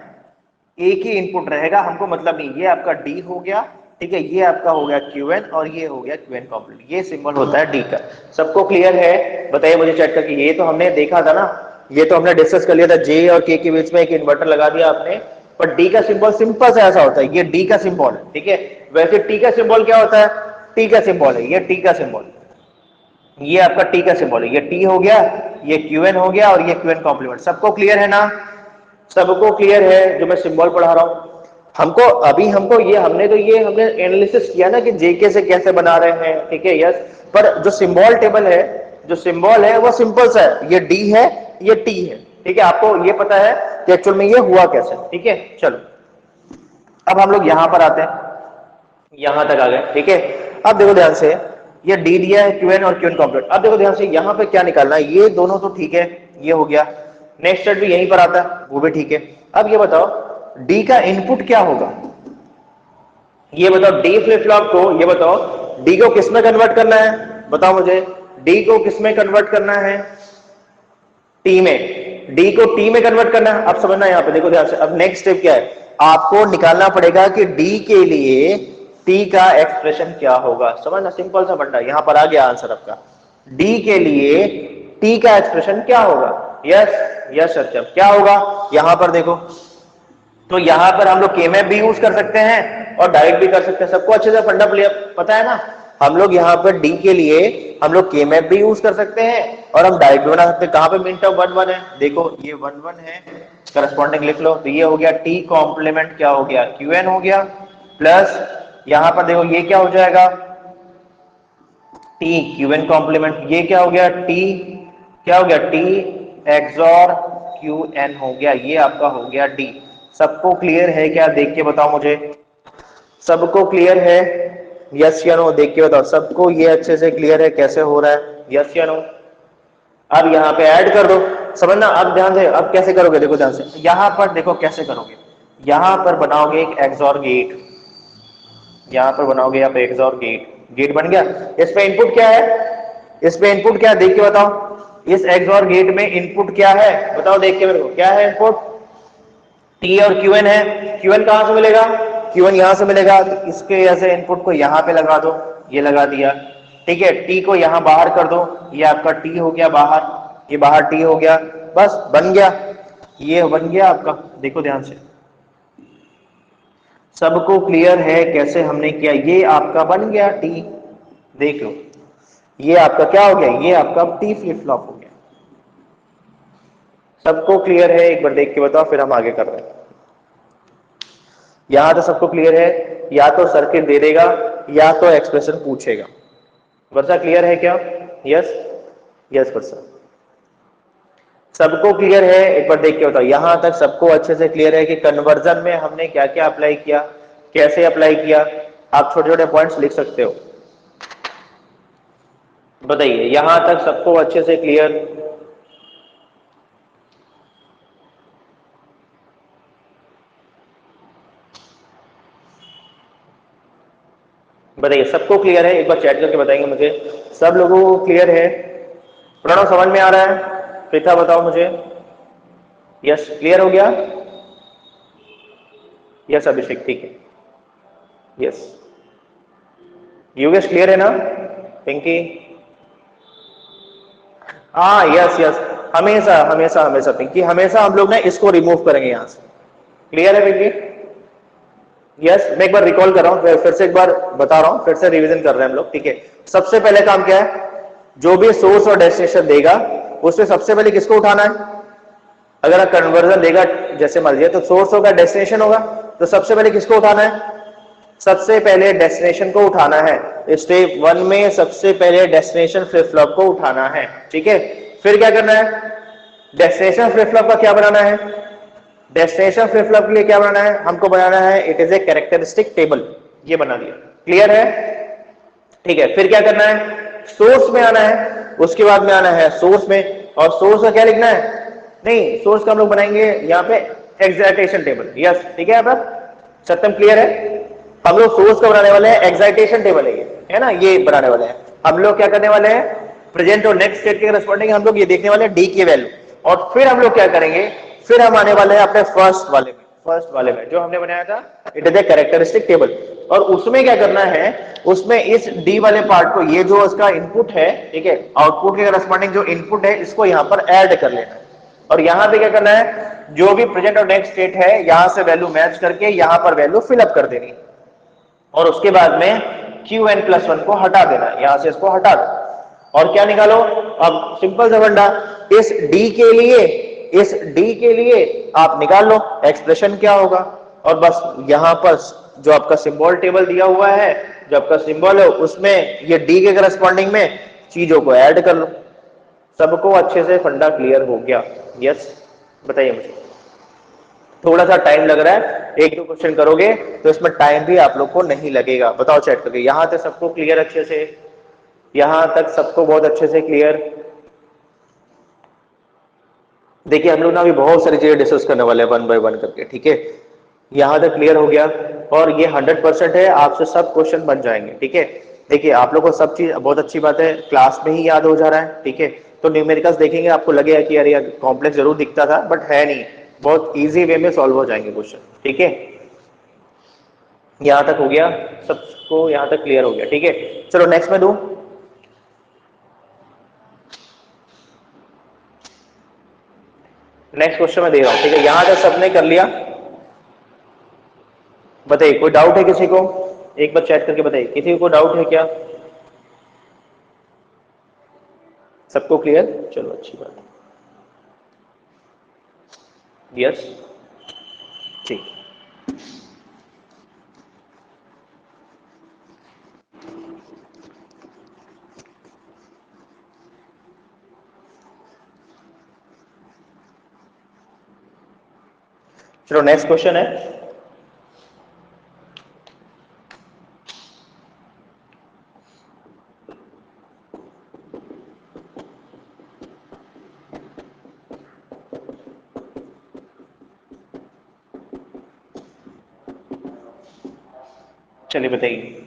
एक ही इनपुट रहेगा, हमको मतलब नहीं, ये आपका डी हो गया, ठीक है, ये आपका हो गया क्यूएन और ये हो गया क्यूएन कॉम्प्लीमेंट, ये सिंबल होता है डी का। सबको क्लियर है? बताइए मुझे चैट करके। ये तो हमने देखा था ना, ये तो हमने डिस्कस कर लिया था, जे और के बीच में एक इन्वर्टर लगा दिया आपने, पर डी का सिंबल सिंपल सा ऐसा होता है, ये डी का सिंबल है। ठीक है, वैसे टी का सिंबल क्या होता है? टी का सिंबल है, ये टी का सिंबल, ये आपका टी का सिंबल है, ये टी हो गया, ये क्यूएन हो गया और ये क्यूएन कॉम्प्लीमेंट। सबको क्लियर है ना? सबको क्लियर है जो मैं सिंबल पढ़ा रहा हूं? हमको अभी हमको ये हमने एनालिसिस किया ना कि जेके से कैसे बना रहे हैं, ठीक है, यस। पर जो सिंबल टेबल है, जो सिंबल है वो सिंपल सा है, ये डी है, ये टी है, ठीक है। आपको ये पता है कि एक्चुअल में ये हुआ कैसे, ठीक है। चलो अब हम लोग यहां पर आते हैं, यहां तक आ गए, ठीक है। अब देखो ध्यान से, ये डी दिया है, क्यूएन और क्यूएन कॉम्प्लीमेंट। अब देखो ध्यान से, यहां पे क्या निकालना है, ये दोनों तो ठीक है, ये हो गया। नेक्स्ट स्टेट भी यहीं पर आता है, वो भी ठीक है। अब ये बताओ डी का इनपुट क्या होगा, ये बताओ। डी फ्लिप फ्लॉप को, ये बताओ डी को किस में कन्वर्ट करना है, बताओ मुझे। डी को किस में कन्वर्ट करना है? टी में। डी को टी में कन्वर्ट करना है। अब समझना यहां पे, देखो ध्यान से। अब नेक्स्ट स्टेप क्या है, आपको निकालना पड़ेगा कि डी के लिए टी का एक्सप्रेशन क्या होगा। समझना, सिंपल सा फंडा, यहां पर आ गया आंसर आपका। डी के लिए टी का एक्सप्रेशन क्या होगा? यस यस सर, क्या होगा? यहां पर देखो, तो यहां पर हम लोग केमैप भी यूज कर सकते हैं और डायरेक्ट भी कर सकते हैं। सबको अच्छे से फंडा पता है ना? हम लोग यहाँ पर डी के लिए हम लोग केमैप भी यूज कर सकते हैं और हम डायरेक्ट भी बना सकते हैं। कहां पे मिन टर्म 1 1 है, देखो ये 1 1 है, करस्पॉन्डिंग लिख लो। तो ये हो गया टी कॉम्प्लीमेंट, क्या हो गया? क्यूएन हो गया, प्लस यहां पर देखो ये क्या हो जाएगा? T QN complement. ये क्या हो गया? टी क्या हो गया? टी एक्सॉर क्यूएन हो गया, ये आपका हो गया डी। सबको क्लियर है क्या? देख के बताओ मुझे, सबको क्लियर है? यस या नो, देख के बताओ सबको। ये अच्छे से क्लियर है कैसे हो रहा है? यस या नो? अब यहाँ पे ऐड कर दो, समझना। अब ध्यान से, अब कैसे करोगे, देखो ध्यान से, यहां पर देखो कैसे करोगे। यहां पर बनाओगे एक एक्सॉर गेट, यहां पर बनाओगे आप एक्सॉर गेट, गेट बन गया। इसमें इनपुट क्या है? इसमें इनपुट क्या है, देख के बताओ। इस एक्सॉर गेट में इनपुट क्या है, बताओ देख के मेरे को, क्या है इनपुट? टी और क्यूएन है। क्यूएन कहां से मिलेगा? क्यूएन यहां से मिलेगा, तो इसके ऐसे इनपुट को यहां पे लगा दो, ये लगा दिया, ठीक है। टी को यहां बाहर कर दो, ये आपका टी हो गया बाहर, ये बाहर टी हो गया, बस बन गया, ये बन गया आपका। देखो ध्यान से, सबको क्लियर है कैसे हमने किया? ये आपका बन गया टी, देख लो, ये आपका क्या हो गया? ये आपका टी फ्लिप फ्लॉप हो गया। सबको क्लियर है? एक बार देख के बताओ, फिर हम आगे कर रहे हैं। यहां तो सबको क्लियर है? या तो सर्किट दे देगा या तो एक्सप्रेशन पूछेगा। वर्षा क्लियर है क्या? यस यस वर्षा, सबको क्लियर है? एक बार देख के बताओ। यहां तक सबको अच्छे से क्लियर है कि कन्वर्जन में हमने क्या क्या अप्लाई किया, कैसे अप्लाई किया? आप छोटे छोटे पॉइंट्स लिख सकते हो, बताइए। यहां तक सबको अच्छे से क्लियर? बताइए सबको क्लियर है? एक बार चैट करके बताएंगे मुझे, सब लोगों को क्लियर है? प्रणव समझ में आ रहा है? प्रीता बताओ मुझे। यस क्लियर हो गया? यस अभिषेक ठीक है। यस योगेश क्लियर है ना? पिंकी? हाँ यस यस, हमेशा हमेशा हमेशा पिंकी, हमेशा हम लोग ना इसको रिमूव करेंगे यहां से। क्लियर है पिंकी? यस मैं एक बार रिकॉल कर रहा हूं, फिर से एक बार बता रहा हूं, फिर से रिवीजन कर रहे हैं हम लोग, ठीक है। सबसे पहले काम क्या है, जो भी सोर्स और डेस्टिनेशन देगा उसमें सबसे पहले किसको उठाना है? अगर कन्वर्जन देगा जैसे मान लीजिए, तो सोर्स होगा, डेस्टिनेशन होगा, तो सबसे पहले किसको उठाना है? सबसे पहले डेस्टिनेशन को उठाना है। स्टेप 1 में सबसे पहले डेस्टिनेशन फ्लिप फ्लॉप को उठाना है, ठीक है। फिर क्या करना है? डेस्टिनेशन फ्लिप फ्लॉप का क्या बनाना है? डेस्टिनेशन फ्लिप फ्लॉप के लिए क्या बनाना है? हमको बनाना है it is a characteristic table, ये बना दिया। क्लियर है? ठीक है। फिर क्या करना है? सोर्स में आना है, उसके बाद में आना है सोर्स में, और सोर्स का क्या लिखना है? नहीं, सोर्स का हम लोग बनाएंगे यहाँ पे एक्साइटेशन टेबल। यस ठीक है। अब सत्यम क्लियर है? हम लोग सोर्स का बनाने वाले हैं एक्साइटेशन टेबल है ना, ये बनाने वाले हैं। हम लोग क्या करने वाले हैं? प्रेजेंट और नेक्स्ट स्टेट के करस्पॉन्डिंग हम लोग ये देखने वाले हैं डी की वैल्यू, और फिर हम लोग क्या करेंगे? फिर हम आने वाले हैं अपने फर्स्ट वाले में जो हमने बनाया था, it is a characteristic table. और उसमें क्या करना है, उसमें इस डी वाले पार्ट को, ये जो इसका इनपुट है, ठीक है, आउटपुट के करस्पॉन्डिंग जो इनपुट है इसको यहां पर ऐड कर लेना है। और यहां पे क्या करना है, जो भी प्रेजेंट और नेक्स्ट स्टेट है यहां से वैल्यू मैच करके यहां पर वैल्यू फिलअप कर देनी, और उसके बाद में क्यू एन प्लस वन को हटा देना, यहां से इसको हटा दो और क्या निकालो। अब सिंपल सा फंडा, इस डी के लिए, इस डी के लिए आप निकाल लो एक्सप्रेशन क्या होगा, और बस यहां पर जो आपका सिंबल टेबल दिया हुआ है, जो आपका सिंबल है उसमें ये डी के करस्पॉन्डिंग में चीजों को ऐड कर लो। सबको अच्छे से फंडा क्लियर हो गया? यस, बताइए मुझे। थोड़ा सा टाइम लग रहा है, एक दो क्वेश्चन करोगे तो इसमें टाइम भी आप लोग को नहीं लगेगा। बताओ चैट करके, यहां तक सबको क्लियर अच्छे से? यहां तक सबको बहुत अच्छे से क्लियर? देखिए हम लोग ना अभी बहुत सारी चीजें डिस्कस करने वाले हैं वन बाय वन करके, ठीक है। यहां तक क्लियर हो गया, और ये 100% है, आपसे सब क्वेश्चन बन जाएंगे, ठीक है। देखिए आप लोग को सब चीज, बहुत अच्छी बात है, क्लास में ही याद हो जा रहा है, ठीक है। तो न्यूमेरिकल्स देखेंगे आपको लगेगा कि यार ये कॉम्प्लेक्स जरूर दिखता था, बट है नहीं, बहुत इजी वे में सॉल्व हो जाएंगे क्वेश्चन, ठीक है। यहां तक हो गया सबको? यहां तक क्लियर हो गया, ठीक है। चलो नेक्स्ट में दूं, नेक्स्ट क्वेश्चन में दे रहा हूं, ठीक है। यहां तक सबने कर लिया? बताइए, कोई डाउट है किसी को? एक बार चैट करके बताइए, किसी को डाउट है क्या? सबको क्लियर? चलो अच्छी बात है। यस, ठीक। चलो नेक्स्ट क्वेश्चन है, चलिए बताइए।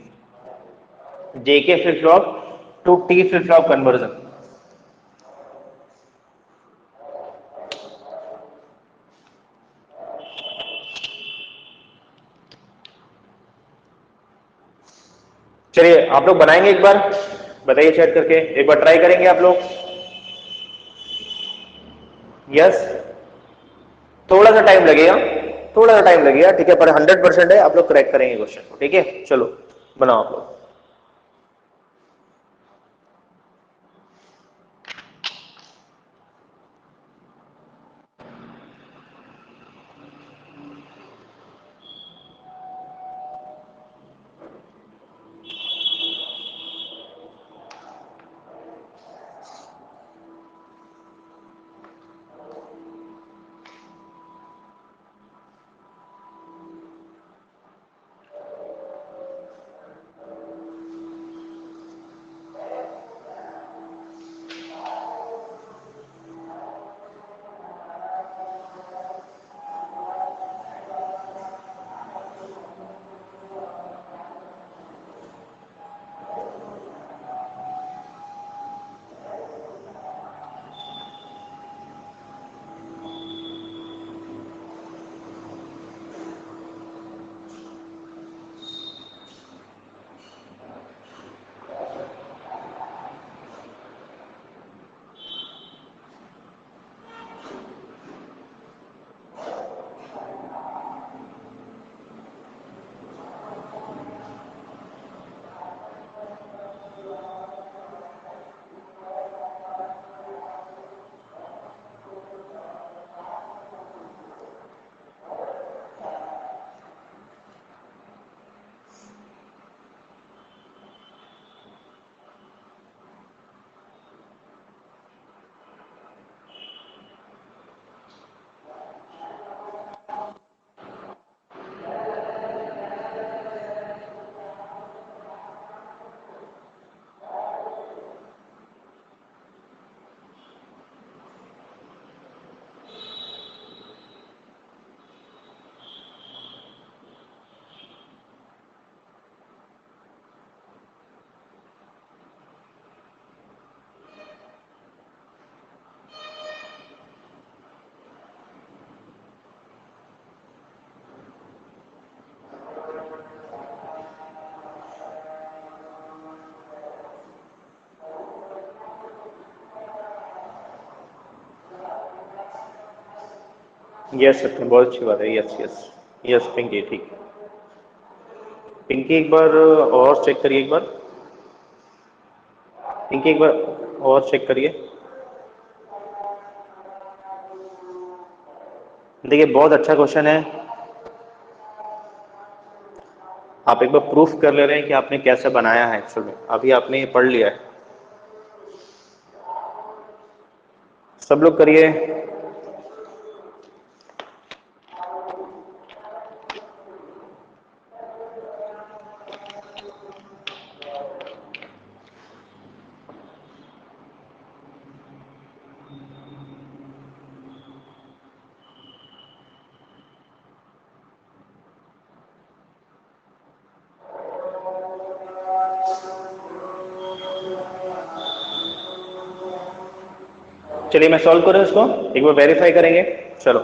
JK flip flop to T flip flop conversion. चलिए आप लोग बनाएंगे एक बार, बताइए चैट करके, एक बार ट्राई करेंगे आप लोग? यस, थोड़ा सा टाइम लगेगा, थोड़ा सा टाइम लगेगा, ठीक है, पर 100% है, आप लोग करेक्ट करेंगे क्वेश्चन को, ठीक है। चलो बनाओ आप लोग। यस सत्यम, बहुत अच्छी बात है। यस यस यस पिंकी, ठीक है। पिंकी एक बार और चेक करिए, एक बार पिंकी एक बार और चेक करिए। देखिए बहुत अच्छा क्वेश्चन है, आप एक बार प्रूफ कर ले रहे हैं कि आपने कैसे बनाया है। एक्चुअल में अभी आपने ये पढ़ लिया है, सब लोग करिए। चलिए मैं सॉल्व करूं इसको, एक बार वेरीफाई करेंगे। चलो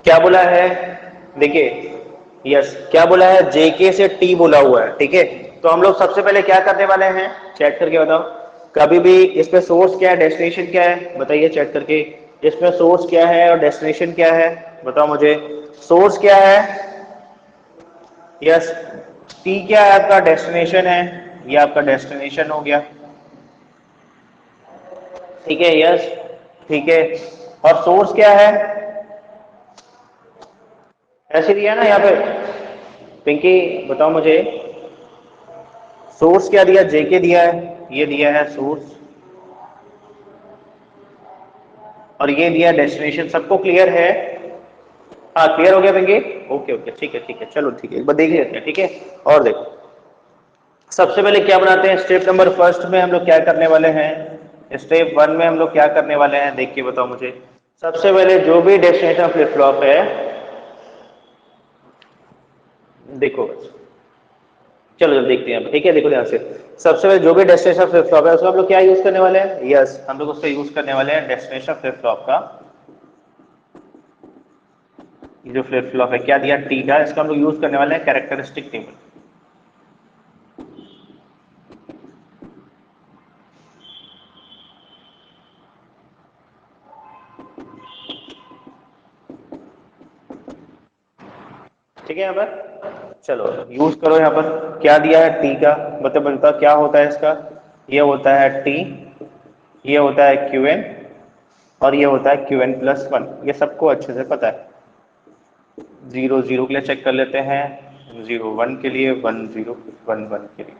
क्या बोला है, देखिए यस क्या बोला है, जेके से टी बोला हुआ है, ठीक है। तो हम लोग सबसे पहले क्या करने वाले हैं, चेक करके बताओ। कभी भी इसमें सोर्स क्या है, डेस्टिनेशन क्या है, बताइए चेक करके। इसमें सोर्स क्या है और डेस्टिनेशन क्या है, बताओ मुझे। सोर्स क्या है, यस। टी क्या है आपका, डेस्टिनेशन है, ये आपका डेस्टिनेशन हो गया, ठीक है। यस ठीक है। और सोर्स क्या है, ऐसे दिया है ना यहाँ पे। पिंकी बताओ मुझे, सोर्स क्या दिया, जेके दिया है, ये दिया है सोर्स, और ये दिया डेस्टिनेशन। सबको क्लियर है? हाँ क्लियर हो गया पिंकी, ओके ओके ठीक है ठीक है। चलो ठीक है, एक बार देख लेते हैं, ठीक है। और देखो सबसे पहले क्या बनाते हैं, स्टेप नंबर फर्स्ट में हम लोग क्या करने वाले हैं, स्टेप वन में हम लोग क्या करने वाले हैं, देख के बताओ मुझे। सबसे पहले जो भी डेस्टिनेशन फ्लिप फ्लॉप है, देखो बस, चलो जब देखते हैं, ठीक है। देखो ध्यान से, सबसे पहले जो भी डेस्टिनेशन फ्लिप फ्लॉप है उसका हम लोग क्या यूज करने वाले हैं, यस हम लोग उसका यूज करने वाले हैं डेस्टिनेशन फ्लिप फ्लॉप का। ये जो फ्लिप फ्लॉप है क्या दिया, टी का, इसका हम लोग यूज करने वाले हैं कैरेक्टरिस्टिक टेबल। ठीक है यहाँ पर, चलो यूज करो। यहाँ पर क्या दिया है, टी का, मतलब बनता क्या होता है इसका, ये होता है टी, ये होता है क्यू एन, और ये होता है क्यू एन प्लस वन, ये सबको अच्छे से पता है। जीरो जीरो के लिए चेक कर लेते हैं, जीरो वन के लिए, वन जीरो, वन वन के लिए।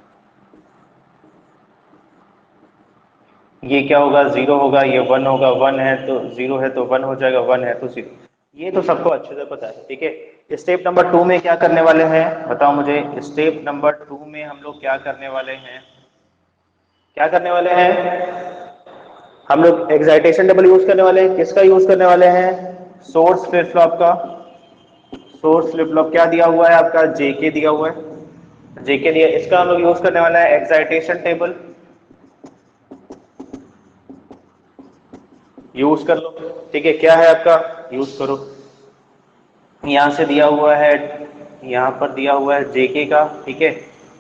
ये क्या होगा, जीरो होगा, ये वन होगा, वन है तो जीरो है तो वन हो जाएगा, वन है तो जीरो। ये तो सबको अच्छे से पता है, ठीक है। स्टेप नंबर टू में क्या करने वाले हैं, बताओ मुझे। स्टेप नंबर टू में हम लोग क्या करने वाले हैं, क्या करने वाले हैं, हम लोग एक्साइटेशन टेबल यूज करने वाले हैं। किसका यूज करने वाले हैं, सोर्स फ्लिप फ्लॉप का। सोर्स फ्लिप फ्लॉप क्या दिया हुआ है आपका, जेके दिया हुआ है, जेके दिया, इसका हम लोग यूज करने वाला है एक्साइटेशन टेबल। यूज कर लो, ठीक है। क्या है आपका, यूज करो। यहाँ से दिया हुआ है, यहाँ पर दिया हुआ है जेके का, ठीक है।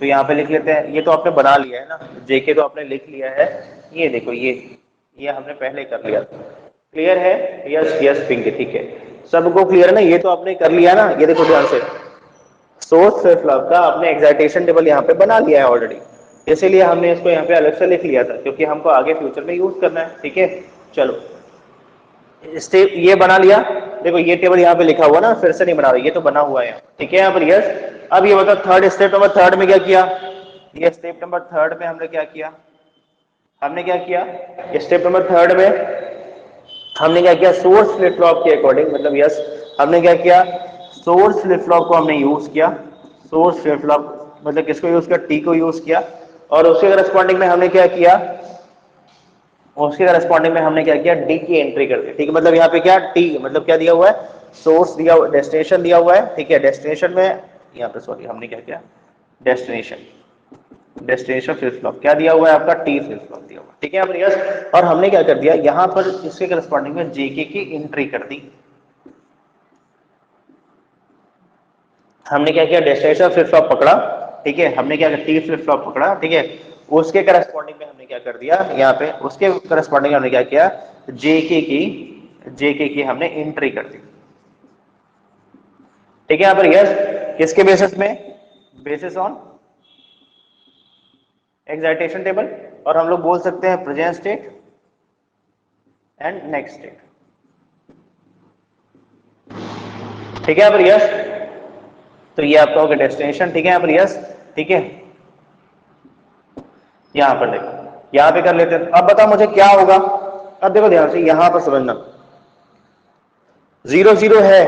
तो यहाँ पे लिख लेते हैं, ये तो आपने बना लिया है ना, जेके तो आपने लिख लिया है। ये देखो ये हमने पहले कर लिया था, क्लियर है। यस यस पिंक, ठीक है। सबको क्लियर है ना, ये तो आपने कर लिया ना। ये देखो ध्यान से, सोर्स फ्लिप फ्लॉप का आपने एक्साइटेशन टेबल यहाँ पे बना लिया है ऑलरेडी, इसीलिए हमने इसको यहाँ पे अलग से लिख लिया था, क्योंकि हमको आगे फ्यूचर में यूज करना है, ठीक है। चलो स्टेप ये बना लिया, देखो ये टेबल यहाँ पे लिखा हुआ ना, फिर से नहीं बना रहा, ये तो बना हुआ है, ठीक है यहाँ पर। यस अब ये बताओ, थर्ड स्टेप नंबर थर्ड में क्या किया, ये स्टेप नंबर थर्ड में हमने क्या किया, हमने क्या किया, स्टेप नंबर थर्ड में हमने क्या किया, सोर्स फ्लिप फ्लॉप के अकॉर्डिंग, मतलब यस हमने क्या किया, सोर्स फ्लिप फ्लॉप को हमने यूज किया। सोर्स फ्लिप फ्लॉप मतलब किसको यूज किया, टी को यूज किया। और उसके करस्पॉन्डिंग में हमने क्या किया, उसके करस्पॉन्डिंग में हमने क्या किया, डी की एंट्री कर दी, ठीक है। मतलब यहाँ पे क्या, टी मतलब क्या दिया हुआ है, सोर्स दिया हुआ, डेस्टिनेशन दिया हुआ है, ठीक है। डेस्टिनेशन में यहाँ पे सॉरी हमने क्या किया, डेस्टिनेशन, डेस्टिनेशन फ्लिप फ्लॉप क्या दिया हुआ है आपका, टी फ्लिप फ्लॉप दिया हुआ है, ठीक है यहाँ पर। यस और हमने क्या कर दिया, यहाँ पर इसके करस्पॉन्डिंग में जेके की एंट्री कर दी। हमने क्या किया, डेस्टिनेशन फ्लिप फ्लॉप पकड़ा, ठीक है। हमने क्या किया, टी फ्लिप फ्लॉप पकड़ा, ठीक है। उसके करस्पॉन्डिंग में हमने क्या कर दिया, यहाँ पे उसके करस्पॉन्डिंग हमने क्या किया, जेके की जेके की हमने एंट्री कर दी। ठीक है, यहाँ पर यस किसके बेसिस में, बेसिस ऑन एक्साइटेशन टेबल, और हम लोग बोल सकते हैं present state and next state. ठीक है यहाँ पर यस, तो ये आपका होगा डेस्टिनेशन। ठीक है यहाँ पर यस, ठीक है। यहां पर देखो, यहां पे कर लेते हैं। अब बताओ मुझे क्या होगा, अब देखो ध्यान से यहां पर समझना, 0 0 है,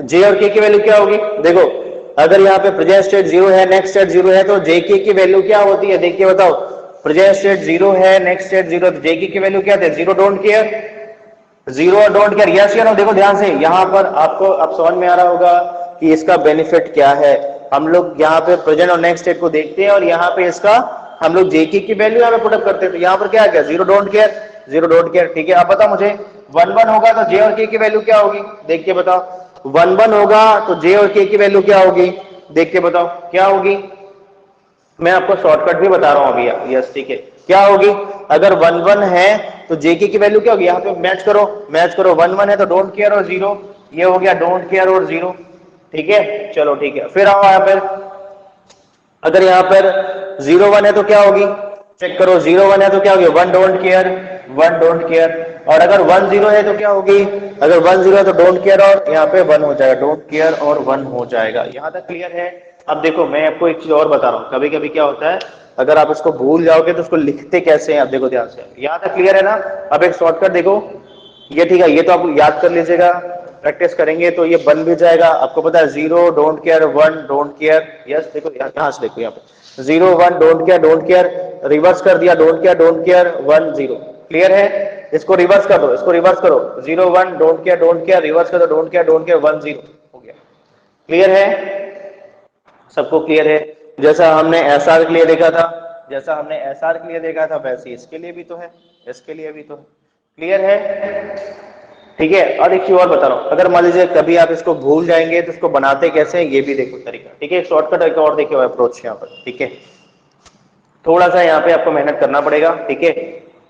जे और के की वैल्यू क्या होगी, देखो अगर यहाँ पे प्रेजेंट स्टेट 0 है, नेक्स्ट स्टेट 0 है, तो जे के की वैल्यू क्या होती है, देखिए बताओ। प्रेजेंट स्टेट 0 है, नेक्स्ट स्टेट 0, तो जे के की वैल्यू क्या थे, 0 डोंट केयर, 0 और डोंट केयर, यस या नो। देखो ध्यान से यहां पर आपको अब समझ में आ रहा होगा कि इसका बेनिफिट क्या है। हम लोग यहाँ पे प्रेजेंट और नेक्स्ट स्टेट को देखते हैं, और यहाँ पे इसका हम लोग जेके की वैल्यू यहाँ पे पुटअप करते हैं। तो यहाँ पर क्या आ गया, 0 डोंट केयर, 0 डोंट केयर। ठीक है, अब बताओ मुझे 1 1 होगा तो जे और के की वैल्यू क्या होगी, देख के बताओ। 1 1 होगा तो जे और के की वैल्यू क्या होगी, देख के बताओ क्या होगी। मैं आपको शॉर्टकट भी बता रहा हूं अभी, यस ठीक है। क्या होगी, अगर 1 1 है तो जेके की वैल्यू क्या होगी, यहाँ पे मैच करो, मैच करो। 1 1 है तो डोंट केयर और 0, ये हो गया डोंट केयर और 0। ठीक है, चलो ठीक है, फिर आओ यहाँ पर, अगर यहाँ पर 0 1 है तो क्या होगी, चेक करो। 0 1 है तो क्या होगी, 1 डोंट केयर, 1 डोंट केयर। और अगर 1 0 है तो क्या होगी, अगर 1 0 है तो डोंट केयर, और यहाँ पे 1 हो जाएगा, डोंट केयर और 1 हो जाएगा। यहाँ तक क्लियर है। अब देखो मैं आपको एक चीज और बता रहा हूँ, कभी कभी क्या होता है, अगर आप इसको भूल जाओगे तो उसको लिखते कैसे हैं, आप देखो ध्यान से। यहाँ तक क्लियर है ना। अब एक शॉर्टकट देखो, ये ठीक है, ये तो आप याद कर लीजिएगा, प्रैक्टिस करेंगे तो ये बन भी जाएगा। आपको पता है 0 don't care, 1 don't care, yes देखो यहाँ से देखो, यहाँ पे 0 1 don't care, don't care, reverse कर दिया, don't care, don't care, 1 0। Clear है, इसको रिवर्स कर दो, इसको रिवर्स करो, 0 1 don't care, don't care, reverse कर दो, डोंट केयर, डोंट केयर, 1 0 हो गया। क्लियर है, सबको क्लियर है। जैसा हमने एसआर के लिए देखा था, जैसा हमने एसआर के लिए देखा था, वैसे इसके लिए भी तो है, इसके लिए भी तो है। क्लियर है, ठीक है। और एक चीज और बता रहा हूं, अगर मान लीजिए कभी आप इसको भूल जाएंगे तो इसको बनाते कैसे हैं, ये भी देखो तरीका। ठीक है, शॉर्टकट एक और देखिए अप्रोच यहाँ पर। ठीक है, थोड़ा सा यहाँ पे आपको मेहनत करना पड़ेगा। ठीक है,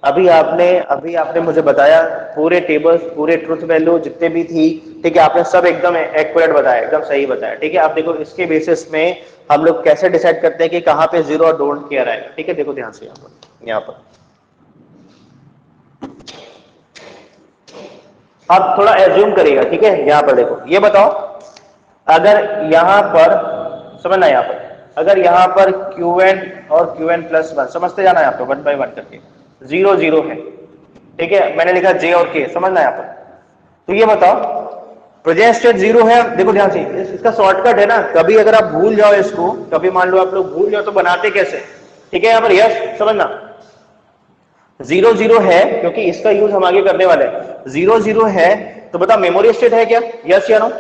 अभी आपने मुझे बताया पूरे टेबल्स, पूरे ट्रुथ वैल्यू जितने भी थी, ठीक है, आपने सब एकदम एक्यूरेट बताया, एकदम सही बताया। ठीक है, आप देखो इसके बेसिस में हम लोग कैसे डिसाइड करते हैं कि कहाँ पे 0 और डोंट केयर आएगा। ठीक है, देखो ध्यान से यहाँ पर आप थोड़ा एज्यूम करिएगा। ठीक है, यहाँ पर देखो, ये बताओ अगर यहाँ पर, समझना यहाँ पर, अगर यहाँ पर Qn और Qn प्लस 1, समझते जाना यहाँ पर 1 by 1 करके, 0 0 है। ठीक है, मैंने लिखा J और K, समझना यहाँ पर। तो ये बताओ प्रेजेंट स्टेट 0 है, देखो ध्यान से, इसका शॉर्टकट है ना, कभी अगर आप भूल जाओ इसको, कभी मान लो आप लोग भूल जाओ तो बनाते कैसे। ठीक है, यहाँ पर यस समझना, 0 0 है क्योंकि इसका यूज हम आगे करने वाले हैं। 0 0 है तो बता मेमोरी स्टेट है क्या, यस या नो।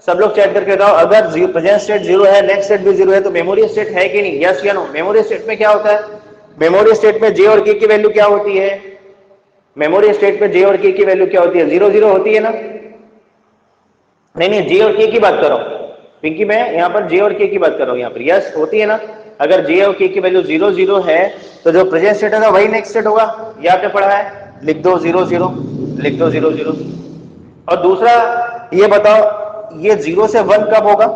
सब लोग चेक करके बताओ, अगर प्रेजेंट स्टेट 0 है, नेक्स्ट स्टेट भी 0 है, तो मेमोरी स्टेट है कि नहीं, यस या नो। मेमोरी स्टेट में क्या होता है, मेमोरी स्टेट में जे और के की वैल्यू क्या होती है, मेमोरी स्टेट में जे और के की वैल्यू क्या होती है, 0 0 होती है ना। नहीं नहीं, जे और के की बात कर रहा हूं पिंकी, मैं यहाँ पर जे और के की बात कर रहा हूँ, यहाँ पर यस होती है ना। अगर जे और के की वैल्यू 0 0 है तो जो प्रेजेंट स्टेट है वही नेक्स्ट स्टेट होगा, ये आपने पढ़ा है, लिख दो 0 0, लिख दो 0 0। और दूसरा ये बताओ, ये 0 से 1 कब होगा,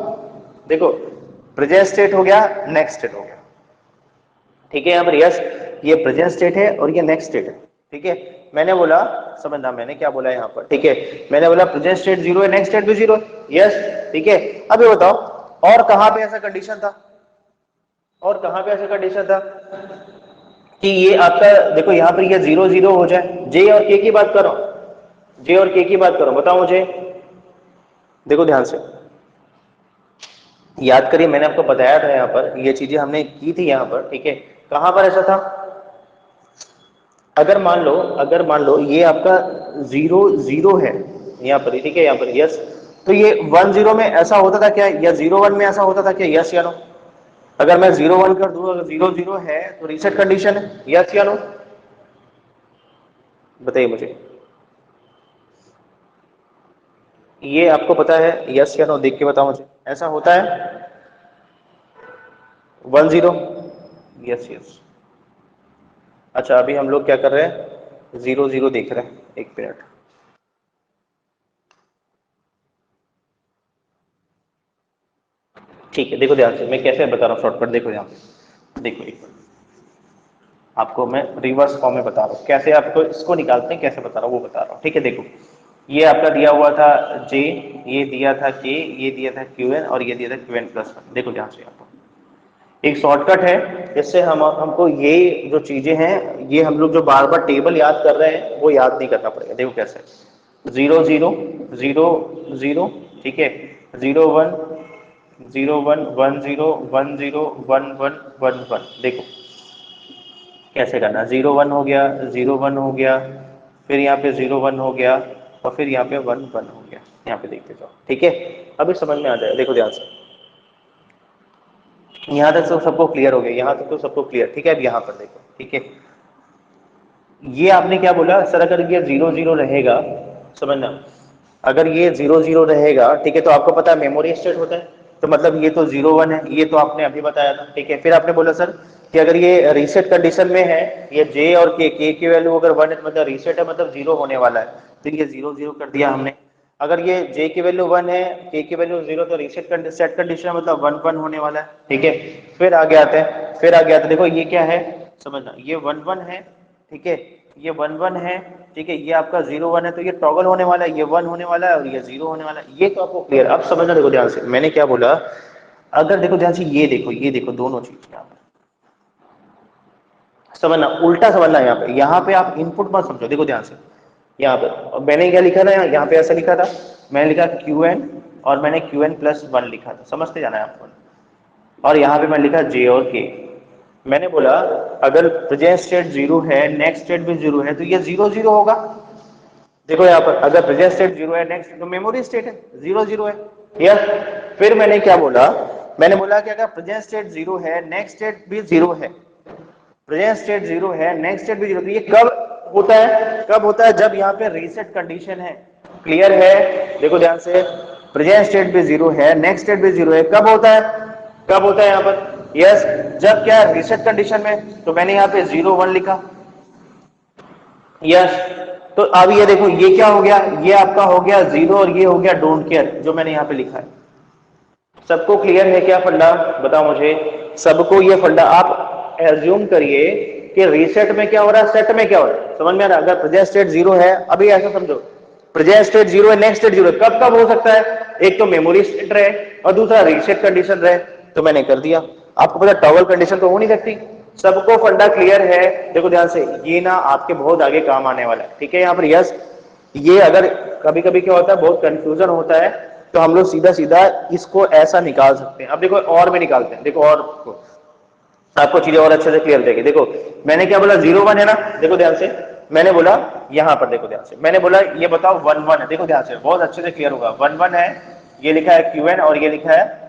देखो प्रेजेंट स्टेट हो गया, नेक्स्ट स्टेट हो गया। ठीक है, यहाँ पर यस, ये प्रेजेंट स्टेट है और ये नेक्स्ट स्टेट है। ठीक है, मैंने बोला, समझना मैंने क्या बोला यहाँ पर। ठीक है, मैंने बोला प्रेजेंट स्टेट 0 है, नेक्स्ट स्टेट भी 0 है, यस। ठीक है, अब ये बताओ और कहां पे ऐसा कंडीशन था, और कहां पे ऐसा कंडीशन था कि ये आपका, देखो यहाँ पर ये 0 0 हो जाए, जे और के की बात करो, जे और के की बात करो, बताओ मुझे। देखो ध्यान से याद करिए, मैंने आपको बताया था यहाँ पर, ये चीजें हमने की थी यहाँ पर। ठीक है, कहां पर ऐसा था, अगर मान लो ये आपका 0 0 है यहाँ पर, ठीक है, यहाँ पर यस, तो ये 1 0 में ऐसा होता था क्या, या 0 1 में ऐसा होता था क्या, यस या नो। अगर मैं 0 1 कर दूं, अगर 0 0 है तो रीसेट कंडीशन है, यस या नो, बताइए मुझे। ये आपको पता है, यस या नो, देख के बताओ मुझे, ऐसा होता है 1 0, यस यस। अच्छा, अभी हम लोग क्या कर रहे हैं, 0 0 देख रहे हैं, एक मिनट। ठीक है, देखो ध्यान से मैं कैसे बता रहा हूँ शॉर्टकट, देखो ध्यान से, देखो एक मिनट, आपको मैं रिवर्स फॉर्म में बता रहा हूँ कैसे आपको इसको निकालते हैं, कैसे बता रहा हूँ वो बता रहा हूँ। ठीक है, देखो ये आपका दिया हुआ था J, ये दिया था K, ये दिया था Qn और ये दिया था Qn+1। देखो ध्यान से, आपको एक शॉर्टकट है, इससे हमको ये जो चीजें हैं, ये हम लोग जो बार बार टेबल याद कर रहे हैं वो याद नहीं करना पड़ेगा। देखो कैसे, 0 0 0 0, ठीक है, 0 1 0 1 1 0 1 0 1 1 1 1। देखो कैसे करना, 0 1 हो गया, 0 1 हो गया, फिर यहाँ पे 0 1 हो गया और फिर यहाँ पे 1 1 हो गया। यहाँ पे देखते जाओ, ठीक है, अभी समझ में आ जाएगा। देखो ध्यान से, यहाँ तक तो सबको क्लियर हो गया, यहाँ तक तो सबको क्लियर, ठीक है। अब यहाँ पर देखो, ठीक है, ये आपने क्या बोला सर, अगर ये 0 0 रहेगा, समझना, अगर ये 0 0 रहेगा, ठीक है, तो आपको पता है मेमोरी स्टेट होता है, तो मतलब ये तो 0 1 है, ये तो आपने अभी बताया था, ठीक है। फिर आपने बोला सर कि अगर ये रीसेट कंडीशन में है, ये J और K की वैल्यू अगर 1 है तो मतलब रीसेट है, मतलब 0 होने वाला है, तो ये 0 0 कर दिया हमने। अगर ये J की वैल्यू 1 है, K की वैल्यू 0, तो रीसेट सेट कंडीशन मतलब 1 1 होने वाला है, ठीक है। फिर आगे आते हैं, फिर आगे आते हैं, देखो ये क्या है, समझना, ये 1 1 है, ठीक है, ये 1 1 है, ठीक है, ये आपका 0 1 है, तो ये टॉगल होने वाला है, ये 1 होने वाला है और ये 0 होने वाला है। ये तो आपको क्लियर। अब समझना, देखो ध्यान से, मैंने क्या बोला, अगर देखो ध्यान से, ये देखो दोनों चीज यहाँ पे समझना, उल्टा समझना, यहाँ पे आप इनपुट मत समझो। देखो ध्यान से, यहाँ पे मैंने क्या लिखा था, यहाँ पे ऐसा लिखा था, मैंने लिखा Qn और मैंने Qn+1 लिखा था, समझते जाना है आपको। और यहाँ पे मैं लिखा J और K। मैंने बोला अगर प्रेजेंट स्टेट 0 है, नेक्स्ट स्टेट भी 0 है, तो ये 0 0 होगा। देखो यहाँ पर अगर प्रेजेंट स्टेट 0 है, नेक्स्ट तो मेमोरी स्टेट है, 0 0 है, यस। फिर मैंने क्या बोला, मैंने बोला कि अगर प्रेजेंट स्टेट 0 है, नेक्स्ट स्टेट भी 0 है, प्रेजेंट स्टेट 0 है, नेक्स्ट स्टेट भी 0, तो ये कब होता है, कब होता है, जब यहाँ पे रीसेट कंडीशन है। क्लियर है, देखो ध्यान से, प्रेजेंट स्टेट भी 0 है, नेक्स्ट स्टेट भी 0 है, कब होता है, कब होता है यहाँ पर, यस, जब क्या रीसेट कंडीशन में। तो मैंने यहाँ पे 0 1 लिखा, यस। तो अब ये देखो, ये क्या हो गया, ये आपका हो गया 0 और ये हो गया डोंट केयर, जो मैंने यहाँ पे लिखा है। सबको क्लियर है क्या फंडा, बताओ मुझे, सबको ये फंडा आप एज्यूम करिए कि रीसेट में क्या हो रहा है, सेट में क्या हो रहा है, समझ में आ रहा है। अगर प्रेजेंट स्टेट 0 है, अभी ऐसा समझो, प्रेजेंट स्टेट 0 है, नेक्स्ट स्टेट 0 है, कब कब हो सकता है, एक तो मेमोरी स्टेट रहे और दूसरा रीसेट कंडीशन रहे, तो मैंने कर दिया। आपको पता टॉगल कंडीशन तो हो नहीं सकती। सबको फंडा क्लियर है, देखो ध्यान से, ये ना आपके बहुत आगे काम आने वाला है, ठीक है। यहाँ पर यस, ये अगर कभी कभी क्या होता है, बहुत कंफ्यूजन होता है, तो हम लोग सीधा सीधा इसको ऐसा निकाल सकते हैं। अब देखो और में निकालते हैं, देखो और आपको चीजें और अच्छे से क्लियर देगी। देखो मैंने क्या बोला, 0 1 है ना, देखो ध्यान से, मैंने बोला यहां पर, देखो ध्यान से, मैंने बोला ये बताओ 1 1 है, देखो ध्यान से, बहुत अच्छे से क्लियर होगा। 1 1 है, ये लिखा है Qn और ये लिखा है,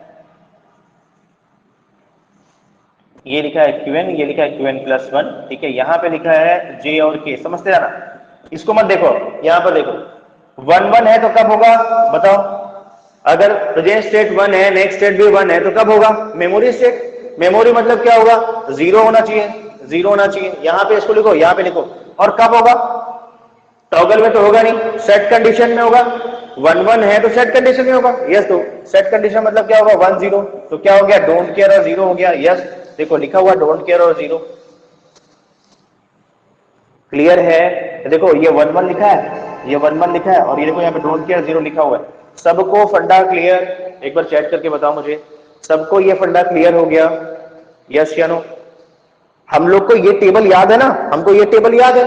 ये लिखा है Qn, ये लिखा है Qn+1, ठीक है। यहाँ पे लिखा है J और K, समझते जाना, इसको मत देखो। यहाँ पर देखो 1 1 है तो कब होगा बताओ, अगर प्रेजेंट स्टेट 1 है, नेक्स्ट स्टेट भी 1 है, तो कब होगा, मेमोरी स्टेट। मेमोरी मतलब क्या होगा, 0 होना चाहिए, 0 होना चाहिए। यहाँ पे इसको लिखो, यहाँ पे लिखो, और कब होगा, टॉगल में तो होगा नहीं, सेट कंडीशन में होगा। 1 1 है तो सेट कंडीशन में होगा, यस। तो सेट कंडीशन मतलब क्या होगा, 1 0, तो क्या हो गया, डोंट केयर और 0 हो गया, यस। देखो लिखा हुआ डोंट केयर और 0, क्लियर है। देखो ये 1 1 लिखा है, ये 1 1 लिखा है, और ये देखो यहाँ पे डोंट केयर 0 लिखा हुआ है। सबको फंडा क्लियर, एक बार चैट करके बताओ मुझे, सबको ये फंडा क्लियर हो गया, यस या नो। हम लोग को ये टेबल याद है ना, हमको ये टेबल याद है,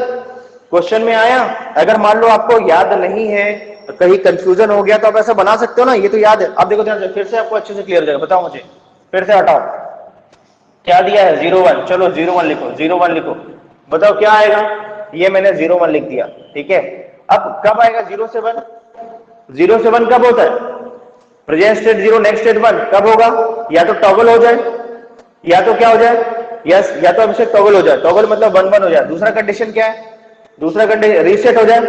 क्वेश्चन में आया। अगर मान लो आपको याद नहीं है, कहीं कंफ्यूजन हो गया, तो आप ऐसा बना सकते हो ना, ये तो याद है। अब देखो ध्यान से, फिर से आपको अच्छे से क्लियर हो जाएगा, बताओ मुझे, फिर से हटाओ, क्या दिया है, 0 1, चलो 0 1 लिखो, 0 1 लिखो, बताओ क्या आएगा, ये मैंने 0 1 लिख दिया, ठीक है। अब कब आएगा 0 से 1, 0 से 1 कब होता है, प्रेजेंट स्टेट 0, नेक्स्ट स्टेट 1, कब होगा, या तो टॉगल हो जाए, या तो क्या हो जाए, यस, या तो अभिषेक टॉगल हो जाए, टॉगल मतलब 1 1 हो जाए। दूसरा कंडीशन क्या है, दूसरा कंडीशन रीसेट हो जाए,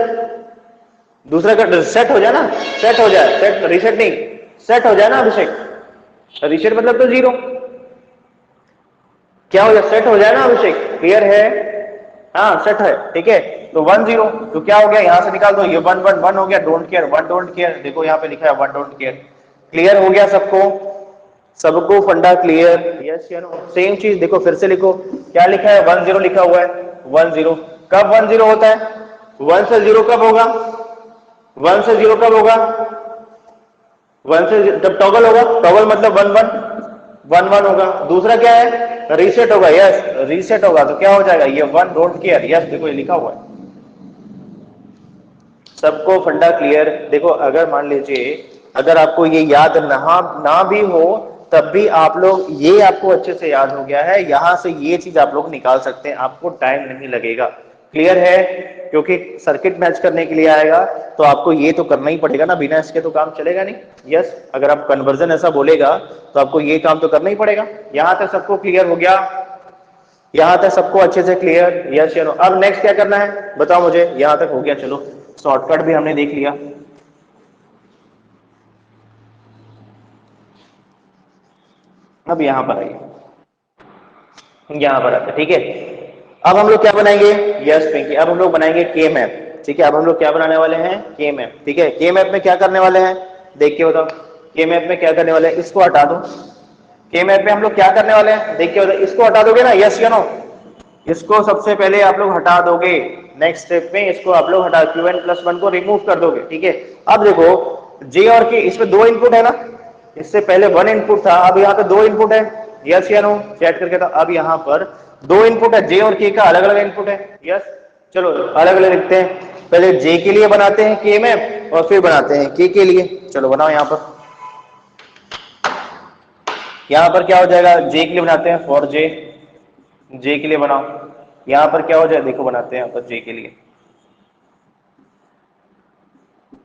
दूसरा सेट हो जाए ना, सेट हो जाए, सेट रीसेट नहीं, सेट हो जाए ना अभिषेक, रीसेट मतलब तो 0, क्या हो जाए, सेट हो जाए ना अभिषेक, क्लियर है, हाँ सेट है, ठीक है। तो 1 0, तो क्या हो गया, यहां से निकाल दो, ये 1 1 1 हो गया, डोंट केयर 1 डोंट केयर, देखो यहाँ पे लिखा है 1 डोंट केयर, क्लियर हो गया सबको, सबको फंडा क्लियर? यस या नो? सेम चीज देखो, फिर से लिखो, क्या लिखा है? 10 लिखा हुआ है, 10। कब 10 होता है? 1 से 0 कब होगा? 1 से 0 कब होगा? 1 से जब टॉगल होगा, टॉगल मतलब 1 1 होगा। दूसरा क्या है? रीसेट होगा। यस, रीसेट होगा तो क्या हो जाएगा? ये 1 डोंट केयर। यस, देखो ये लिखा हुआ है, सबको फंडा क्लियर। देखो अगर मान लीजिए अगर आपको ये याद ना भी हो, तब भी आप लोग, ये आपको अच्छे से याद हो गया है, यहां से ये चीज आप लोग निकाल सकते हैं, आपको टाइम नहीं लगेगा। क्लियर है? क्योंकि सर्किट मैच करने के लिए आएगा तो आपको ये तो करना ही पड़ेगा ना, बिना इसके तो काम चलेगा नहीं। यस, अगर आप कन्वर्जन ऐसा बोलेगा तो आपको ये काम तो करना ही पड़ेगा। यहां तक सबको क्लियर हो गया? यहां तक सबको अच्छे से क्लियर? यस या नो? अब नेक्स्ट क्या करना है बताओ मुझे। यहां तक हो गया, चलो शॉर्टकट भी हमने देख लिया। अब यहां पर आइए, यहां पर आते, ठीक है। अब हम लोग क्या बनाएंगे? यस पिंकी, अब हम लोग बनाएंगे के मैप। ठीक है, अब हम लोग क्या बनाने वाले हैं? के मैप। ठीक है, के मैप में क्या करने वाले हैं देख के बताओ। के मैप में क्या करने वाले हैं? इसको हटा दो। के मैप में हम लोग क्या करने वाले हैं देख के बताओ। इसको हटा दोगे ना? यस या नो? इसको सबसे पहले आप लोग हटा दोगे। नेक्स्ट स्टेप में इसको आप लोग हटा Qn+1 को रिमूव कर दोगे। ठीक है, अब देखो जे और के, इसमें 2 इनपुट है ना, इससे पहले 1 इनपुट था, अब यहाँ पे 2 इनपुट है। यस या नो? चैट करके तो अब यहाँ पर 2 इनपुट है, जे और के का अलग अलग इनपुट है। यस, चलो अलग अलग लिखते हैं। पहले जे के लिए बनाते हैं के मैप और फिर बनाते हैं के लिए। चलो बनाओ यहाँ पर। यहाँ पर क्या हो जाएगा? जे के लिए बनाते हैं, फॉर जे, जे के लिए बनाओ। यहां पर क्या हो जाए देखो, बनाते हैं यहाँ पर जे के लिए,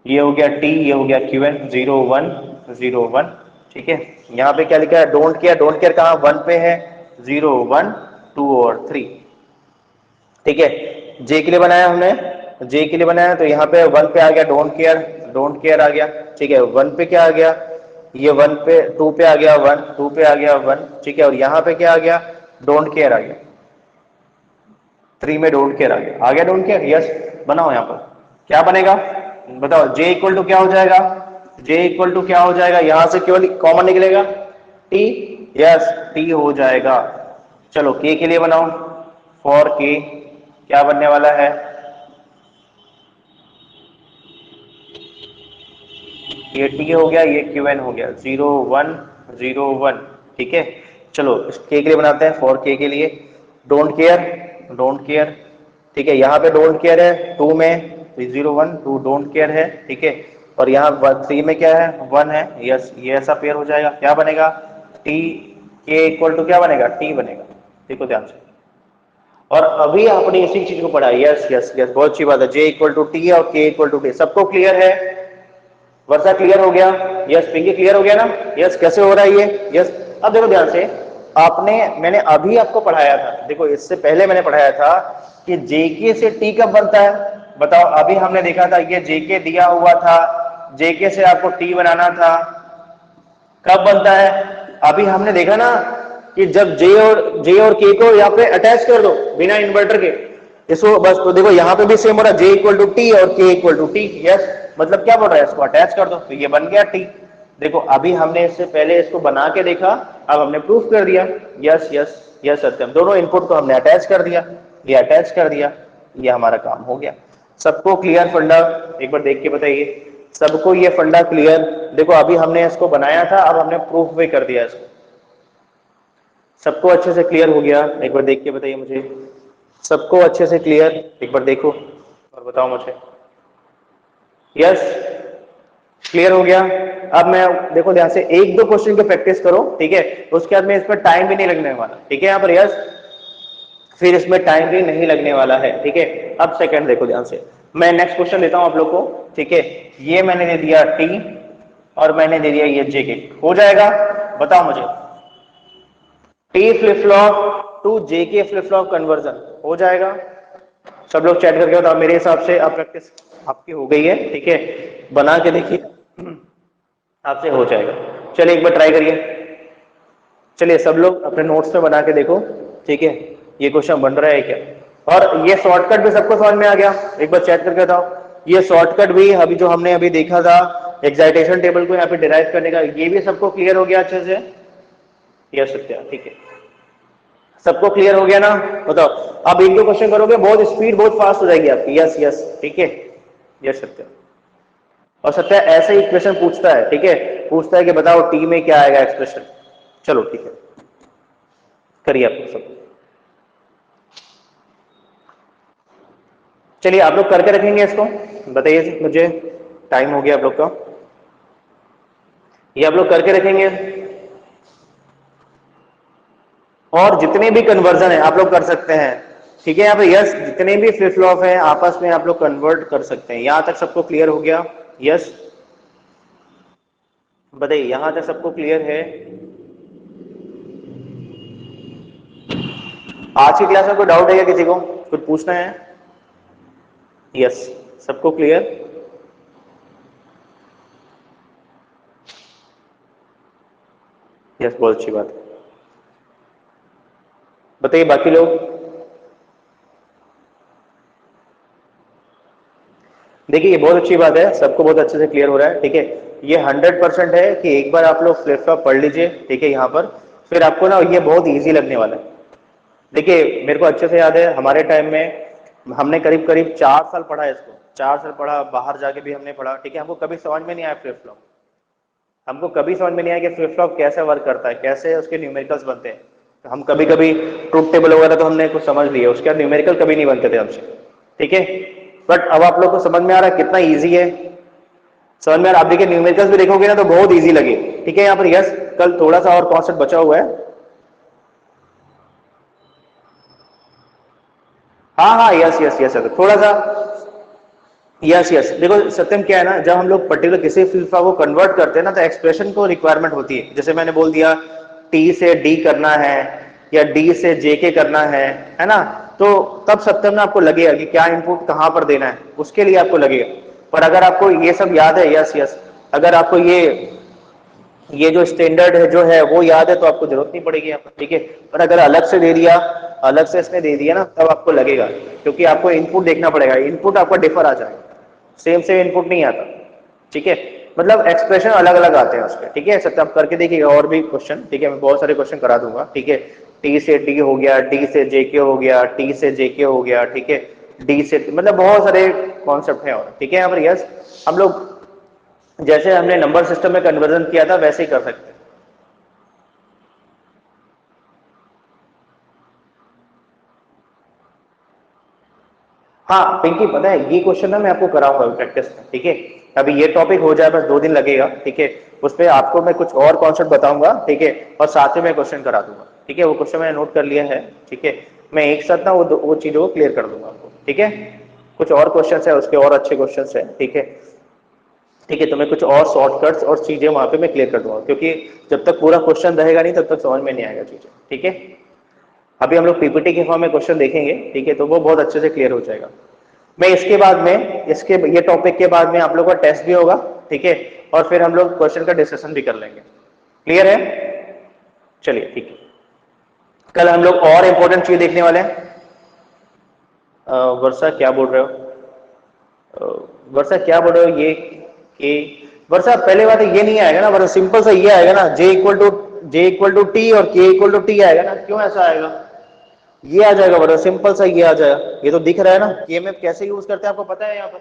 ये हो गया टी, ये हो गया Qn, 0 1 0 1। ठीक है, यहाँ पे क्या लिखा है? Don't care. डोंट केयर कहाँ? 1 पे है, 0 1 2 और 3। ठीक है, जे के लिए बनाया हमने, जे के लिए बनाया तो यहाँ पे 1 पे आ गया डोंट केयर, डोंट केयर आ गया। ठीक है, 1 पे क्या आ गया? ये 1 पे, 2 पे आ गया 1, 2 पे आ गया 1। ठीक है, और यहाँ पे क्या आ गया? डोंट केयर आ गया। 3 में डोंट केयर आ गया डोंट केयर। यस, बनाओ यहाँ पर क्या बनेगा बताओ। जे इक्वल टू क्या हो जाएगा? जे इक्वल टू क्या हो जाएगा? यहां से केवल कॉमन निकलेगा टी। यस, टी हो जाएगा। चलो के लिए बनाओ, फॉर के क्या बनने वाला है? ये टी हो गया, ये Qn हो गया, 0 1 0 1। ठीक है, चलो के लिए बनाते हैं, फॉर के लिए डोंट केयर, डोंट केयर। ठीक है, यहाँ पे डोंट केयर है 2 में, 0 1 2 डोंट केयर है। ठीक है, और यहाँ 3 में क्या है? 1 है। यस, ये ऐसा पेयर हो जाएगा, क्या बनेगा? टी के इक्वल टू क्या बनेगा? टी बनेगा। देखो ध्यान से, और अभी आपने इसी चीज को पढ़ा। यस यस यस, बहुत अच्छी बात है। जे इक्वल टू टी और के इक्वल टू टी, सबको क्लियर है? वर्षा क्लियर हो गया? यस, पिंकी क्लियर हो गया ना? यस, कैसे हो रहा है ये? यस, अब देखो ध्यान से, आपने, मैंने अभी आपको पढ़ाया था, देखो इससे पहले मैंने पढ़ाया था कि जेके से टी कब बनता है। बताओ, अभी हमने देखा था ये जेके दिया हुआ था, जेके से आपको टी बनाना था, कब बनता है? अभी हमने देखा ना कि जब जे और के को यहाँ पे अटैच कर दो बिना इन्वर्टर के, इसको बस। तो देखो यहाँ पे भी सेम हो रहा है, जे इक्वल टू टी और के इक्वल टू टी। यस, मतलब क्या बोल रहा है? इसको अटैच कर दो तो ये बन गया टी। देखो अभी हमने इससे पहले इसको बना के देखा, अब हमने प्रूफ कर दिया। यस यस यस सत्यम, दोनों इनपुट को हमने अटैच कर दिया, ये अटैच कर दिया, ये हमारा काम हो गया। सबको क्लियर फंडा? एक बार देख के बताइए, सबको ये फंडा क्लियर? देखो अभी हमने इसको बनाया था, अब हमने प्रूफ भी कर दिया इसको। सबको अच्छे से क्लियर हो गया? एक बार देख के बताइए मुझे, सबको अच्छे से क्लियर? एक बार देखो और बताओ मुझे। यस, क्लियर हो गया? अब मैं, देखो ध्यान से, एक दो क्वेश्चन की प्रैक्टिस करो, ठीक है, उसके बाद में इस पर टाइम भी नहीं लगने वाला, ठीक है, यहाँ पर यस, फिर इसमें टाइम भी नहीं लगने वाला है, ठीक है। अब सेकंड देखो ध्यान से, मैं नेक्स्ट क्वेश्चन देता हूं आप लोग को, ठीक है। ये मैंने दे दिया टी और मैंने दे दिया ये जे के, हो जाएगा? बताओ मुझे, टी फ्लिप फ्लॉप टू जे के फ्लिप फ्लॉप कन्वर्जन हो जाएगा? सब लोग चैट करके बताओ। मेरे हिसाब से अब प्रैक्टिस आपकी हो गई है, ठीक है, बना के देखिए, आपसे हो जाएगा। चलिए एक बार ट्राई करिए, चलिए सब लोग अपने नोट्स में बना के देखो, ठीक है, ये क्वेश्चन बन रहा है क्या। और ये शॉर्टकट भी सबको समझ में आ गया? एक बार चेक करके बताओ। ये शॉर्टकट भी अभी जो हमने अभी देखा था एक्साइटेशन टेबल को यहाँ पे डिराइव करने का, ये भी सबको क्लियर हो गया अच्छे से? यस सत्या, ठीक है, सबको क्लियर हो गया ना? बताओ, अब एक दो क्वेश्चन करोगे बहुत स्पीड बहुत फास्ट हो जाएगी आपकी। यस यस, ठीक है, यस सत्या। और सत्या ऐसे ही क्वेश्चन पूछता है, ठीक है, पूछता है कि बताओ टी में क्या आएगा एक्सप्रेशन। चलो ठीक है, करिए आप सब। चलिए आप लोग करके रखेंगे इसको, बताइए मुझे, टाइम हो गया आप लोग का, ये आप लोग करके रखेंगे। और जितने भी कन्वर्जन है आप लोग कर सकते हैं, ठीक है, यहाँ पे यस, जितने भी फ्लिप फ्लॉप है आपस में आप लोग कन्वर्ट कर सकते हैं। यहां तक सबको क्लियर हो गया? यस, बताइए यहां तक सबको क्लियर है? आज की क्लास में कोई डाउट है क्या किसी को, कुछ पूछना है? यस, सबको क्लियर? यस, बहुत अच्छी बात है, बताइए बाकी लोग। देखिए ये बहुत अच्छी बात है, सबको बहुत अच्छे से क्लियर हो रहा है, ठीक है। ये 100% है कि एक बार आप लोग फ्लिप फ्लॉप पढ़ लीजिए, ठीक है, यहाँ पर फिर आपको ना ये बहुत इजी लगने वाला है। देखिए मेरे को अच्छे से याद है हमारे टाइम में हमने करीब करीब 4 साल पढ़ा है इसको, 4 साल पढ़ा, बाहर जाके भी हमने पढ़ा, ठीक है, हमको कभी समझ में नहीं आया फ्लिप फ्लॉप, हमको कभी समझ में नहीं आया कि फ्लिप फ्लॉप कैसे वर्क करता है, कैसे उसके न्यूमेरिकल्स बनते हैं। तो हम कभी कभी ट्रूथ टेबल वगैरह तो हमने कुछ समझ लिया, उसके बाद न्यूमेरिकल कभी नहीं बनते थे हमसे, ठीक है। बट अब आप लोग को समझ में आ रहा है कितना ईजी है, समझ में आ रहा है। आप देखिए न्यूमेरिकल्स भी देखोगे ना तो बहुत ईजी लगे, ठीक है। यहाँ पर यस, कल थोड़ा सा और कॉन्सेप्ट बचा हुआ है। हाँ हाँ, यस यस यस, थोड़ा सा, यस यस। देखो सत्यम क्या है ना, जब हम लोग पर्टिकुलर किसी फील्ड को कन्वर्ट करते हैं ना तो एक्सप्रेशन को रिक्वायरमेंट होती है। जैसे मैंने बोल दिया टी से डी करना है या डी से जे के करना है ना, तो तब सत्यम ना आपको लगेगा कि क्या इनपुट कहां पर देना है, उसके लिए आपको लगेगा। पर अगर आपको ये सब याद है, यस यस, अगर आपको ये जो स्टैंडर्ड है जो है वो याद है तो आपको जरूरत नहीं पड़ेगी यहाँ पर, ठीक है। पर अगर अलग से दे दिया, अलग से इसने दे दिया ना, तब आपको लगेगा, क्योंकि आपको इनपुट देखना पड़ेगा, इनपुट आपका डिफर आ जाएगा, सेम सेम इनपुट नहीं आता, ठीक है। मतलब एक्सप्रेशन अलग अलग आते हैं उसके, ठीक है। सत्य आप करके देखिएगा और भी क्वेश्चन, ठीक है, मैं बहुत सारे क्वेश्चन करा दूंगा, ठीक है। टी से डी हो गया, डी से जेके हो गया, टी से जेके हो गया, ठीक है, डी से, मतलब बहुत सारे कॉन्सेप्ट है और, ठीक है। यहाँ पर यस, हम लोग जैसे हमने नंबर सिस्टम में कन्वर्जन किया था वैसे ही कर सकते हैं। हाँ पिंकी, पता है ये क्वेश्चन ना मैं आपको कराऊंगा प्रैक्टिस में, ठीक है। अभी ये टॉपिक हो जाए, बस 2 दिन लगेगा, ठीक है। उस पर आपको मैं कुछ और कॉन्सेप्ट बताऊंगा, ठीक है, और साथ में मैं क्वेश्चन करा दूंगा, ठीक है। वो क्वेश्चन मैंने नोट कर लिया है, ठीक है। मैं एक साथ ना वो चीजों को क्लियर कर दूंगा आपको, ठीक है। कुछ और क्वेश्चन है उसके, और अच्छे क्वेश्चन है, ठीक है, ठीक है। तो मैं कुछ और शॉर्टकट्स और चीजें वहां पे मैं क्लियर कर दूंगा, क्योंकि जब तक पूरा क्वेश्चन रहेगा नहीं तब तक समझ में नहीं आएगा चीजें, ठीक है। अभी हम लोग पीपीटी के फॉर्म में क्वेश्चन देखेंगे, ठीक है, तो वो बहुत अच्छे से क्लियर हो जाएगा। मैं इसके बाद में, इसके ये टॉपिक के बाद में आप लोगों का टेस्ट भी होगा, ठीक है, और फिर हम लोग क्वेश्चन का डिस्कशन भी कर लेंगे, क्लियर है? चलिए ठीक है। कल हम लोग और इंपॉर्टेंट चीज देखने वाले हैं। वर्षा क्या बोल रहे हो? वर्षा क्या बोल रहे हो? ये वर्षा, पहले बात है ये नहीं आएगा ना वर्षा, सिंपल सा ये आएगा ना, जे इक्वल टू टी और के इक्वल टू टी आएगा ना, क्यों ऐसा आएगा? ये आ जाएगा वर्षा, सिंपल सा ये आ जाएगा, ये तो दिख रहा है ना। केएमएफ कैसे यूज करते हैं आपको पता है यहाँ पर,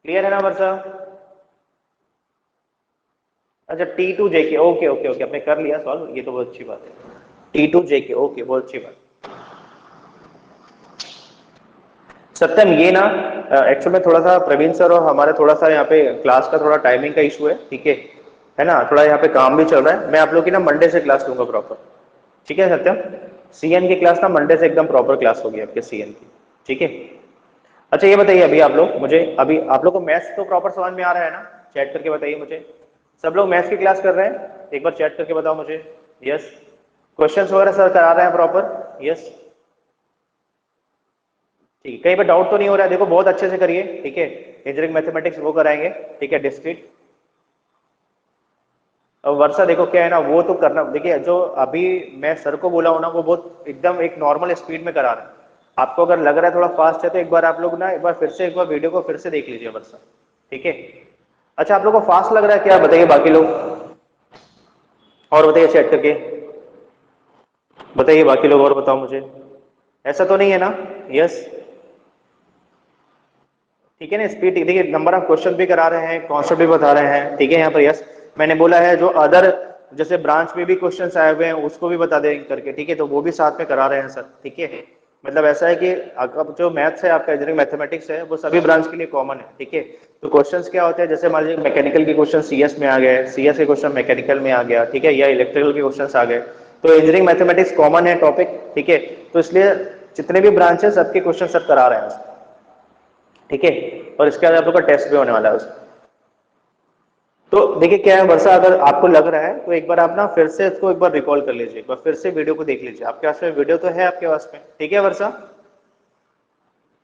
क्लियर है ना वर्षा? अच्छा T to JK, okay okay okay, आपने कर लिया सॉल्व, ये तो बहुत अच्छी बात है। टी टू जेके, ओके, बहुत अच्छी बात। सत्यम ये ना एक्चुअल में थोड़ा सा प्रवीण सर और हमारे थोड़ा सा यहाँ पे क्लास का थोड़ा टाइमिंग का इशू है ना, थोड़ा यहाँ पे काम भी चल रहा है। मैं आप लोग की ना मंडे से क्लास लूंगा प्रॉपर, ठीक है सत्यम? सीएन की क्लास ना मंडे से एकदम प्रॉपर क्लास होगी आपके सीएन की, ठीक है। अच्छा ये बताइए अभी आप लोग मुझे, अभी आप लोग को मैथ्स तो प्रॉपर समझ में आ रहा है ना? चैट करके बताइए मुझे, सब लोग मैथ्स की क्लास कर रहे हैं? एक बार चैट करके बताओ मुझे। यस, क्वेश्चंस वगैरह सर करा रहे हैं प्रॉपर? यस, ठीक है। कहीं पर डाउट तो नहीं हो रहा है? देखो बहुत अच्छे से करिए, ठीक है। इंजीनियरिंग मैथमेटिक्स वो कराएंगे, ठीक है, डिस्क्रीट। और वर्षा देखो क्या है ना, वो तो करना, देखिए जो अभी मैं सर को बोला हूं ना वो बहुत एकदम एक नॉर्मल स्पीड में करा रहे हैं। आपको अगर लग रहा है थोड़ा फास्ट है तो एक बार आप लोग ना एक बार फिर से एक बार वीडियो को फिर से देख लीजिए वर्षा, ठीक है। अच्छा आप लोग को फास्ट लग रहा है क्या, बताइए बाकी लोग, और बताइए चेक करके। बताइए बाकी लोग और बताओ मुझे, ऐसा तो नहीं है ना? यस, ठीक है ना? स्पीड देखिए, नंबर ऑफ क्वेश्चन भी करा रहे हैं, कॉन्सेप्ट भी बता रहे हैं, ठीक है? यहाँ पर यस मैंने बोला है, जो अदर जैसे ब्रांच में भी क्वेश्चन आए हुए हैं उसको भी बता दें करके, ठीक है? तो वो भी साथ में करा रहे हैं सर, ठीक है? मतलब ऐसा है कि अब जो मैथ्स है आपका, इंजीनियरिंग मैथमेटिक्स है, वो सभी ब्रांच के लिए कॉमन है, ठीक है? तो क्वेश्चंस क्या होते हैं, जैसे मान लीजिए मैकेनिकल के क्वेश्चन सीएस में आ गए, सीएस के क्वेश्चन मैकेनिकल में आ गया, ठीक है? या इलेक्ट्रिकल के क्वेश्चन आ गए, तो इंजीनियरिंग मैथमेटिक्स कॉमन है टॉपिक, ठीक है? तो इसलिए जितने भी ब्रांच है सबके क्वेश्चन सर करा रहे हैं, ठीक है? और इसके बाद आप लोग का टेस्ट भी होने वाला है उसका। तो देखिए क्या है वर्षा, अगर आपको लग रहा है तो एक बार आप ना फिर से इसको एक बार रिकॉल कर लीजिए, एक बार फिर से वीडियो को देख लीजिए, आपके पास में वीडियो तो है आपके पास में, ठीक है वर्षा?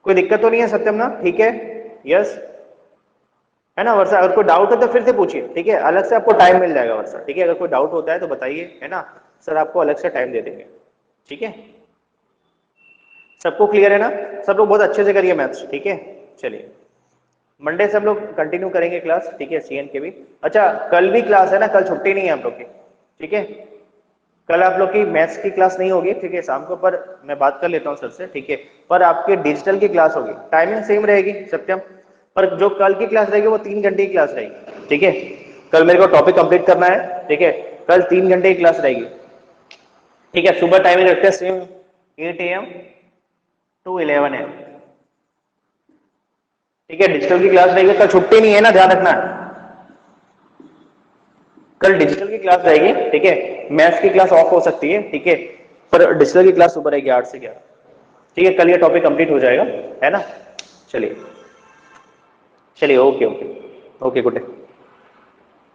कोई दिक्कत तो नहीं है सत्यम ना? ठीक है, यस, है ना वर्षा? अगर कोई डाउट है तो फिर से पूछिए, ठीक है? अलग से आपको टाइम मिल जाएगा वर्षा, ठीक है? अगर कोई डाउट होता है तो बताइए, है ना? सर आपको अलग से टाइम दे देंगे, ठीक है? सबको क्लियर है ना? सब लोग बहुत अच्छे से करिए मैथ्स, ठीक है? चलिए, मंडे से हम लोग कंटिन्यू करेंगे क्लास, ठीक है? सीएन के भी। अच्छा, कल भी क्लास है ना, कल छुट्टी नहीं है आप लोग की, ठीक है? कल आप लोग की मैथ्स की क्लास नहीं होगी, ठीक है? शाम को, पर मैं बात कर लेता हूँ सर से, ठीक है? पर आपके डिजिटल की क्लास होगी, टाइमिंग सेम रहेगी सत्यम, पर जो कल की क्लास रहेगी वो 3 घंटे की क्लास रहेगी, ठीक है? कल मेरे को टॉपिक कंप्लीट करना है, ठीक है? कल 3 घंटे की क्लास रहेगी, ठीक है? सुबह टाइमिंग रखते हैं सेम 8 AM to 11 AM, ठीक है? डिजिटल की क्लास रहेगी, कल छुट्टी नहीं है ना, ध्यान रखना है। कल डिजिटल की क्लास रहेगी, ठीक है? मैथ्स की क्लास ऑफ हो सकती है, ठीक है? पर डिजिटल की क्लास सुबह रहेगी 8 से 11, ठीक है? कल ये टॉपिक कंप्लीट हो जाएगा, है ना? चलिए चलिए, okay okay okay, good day.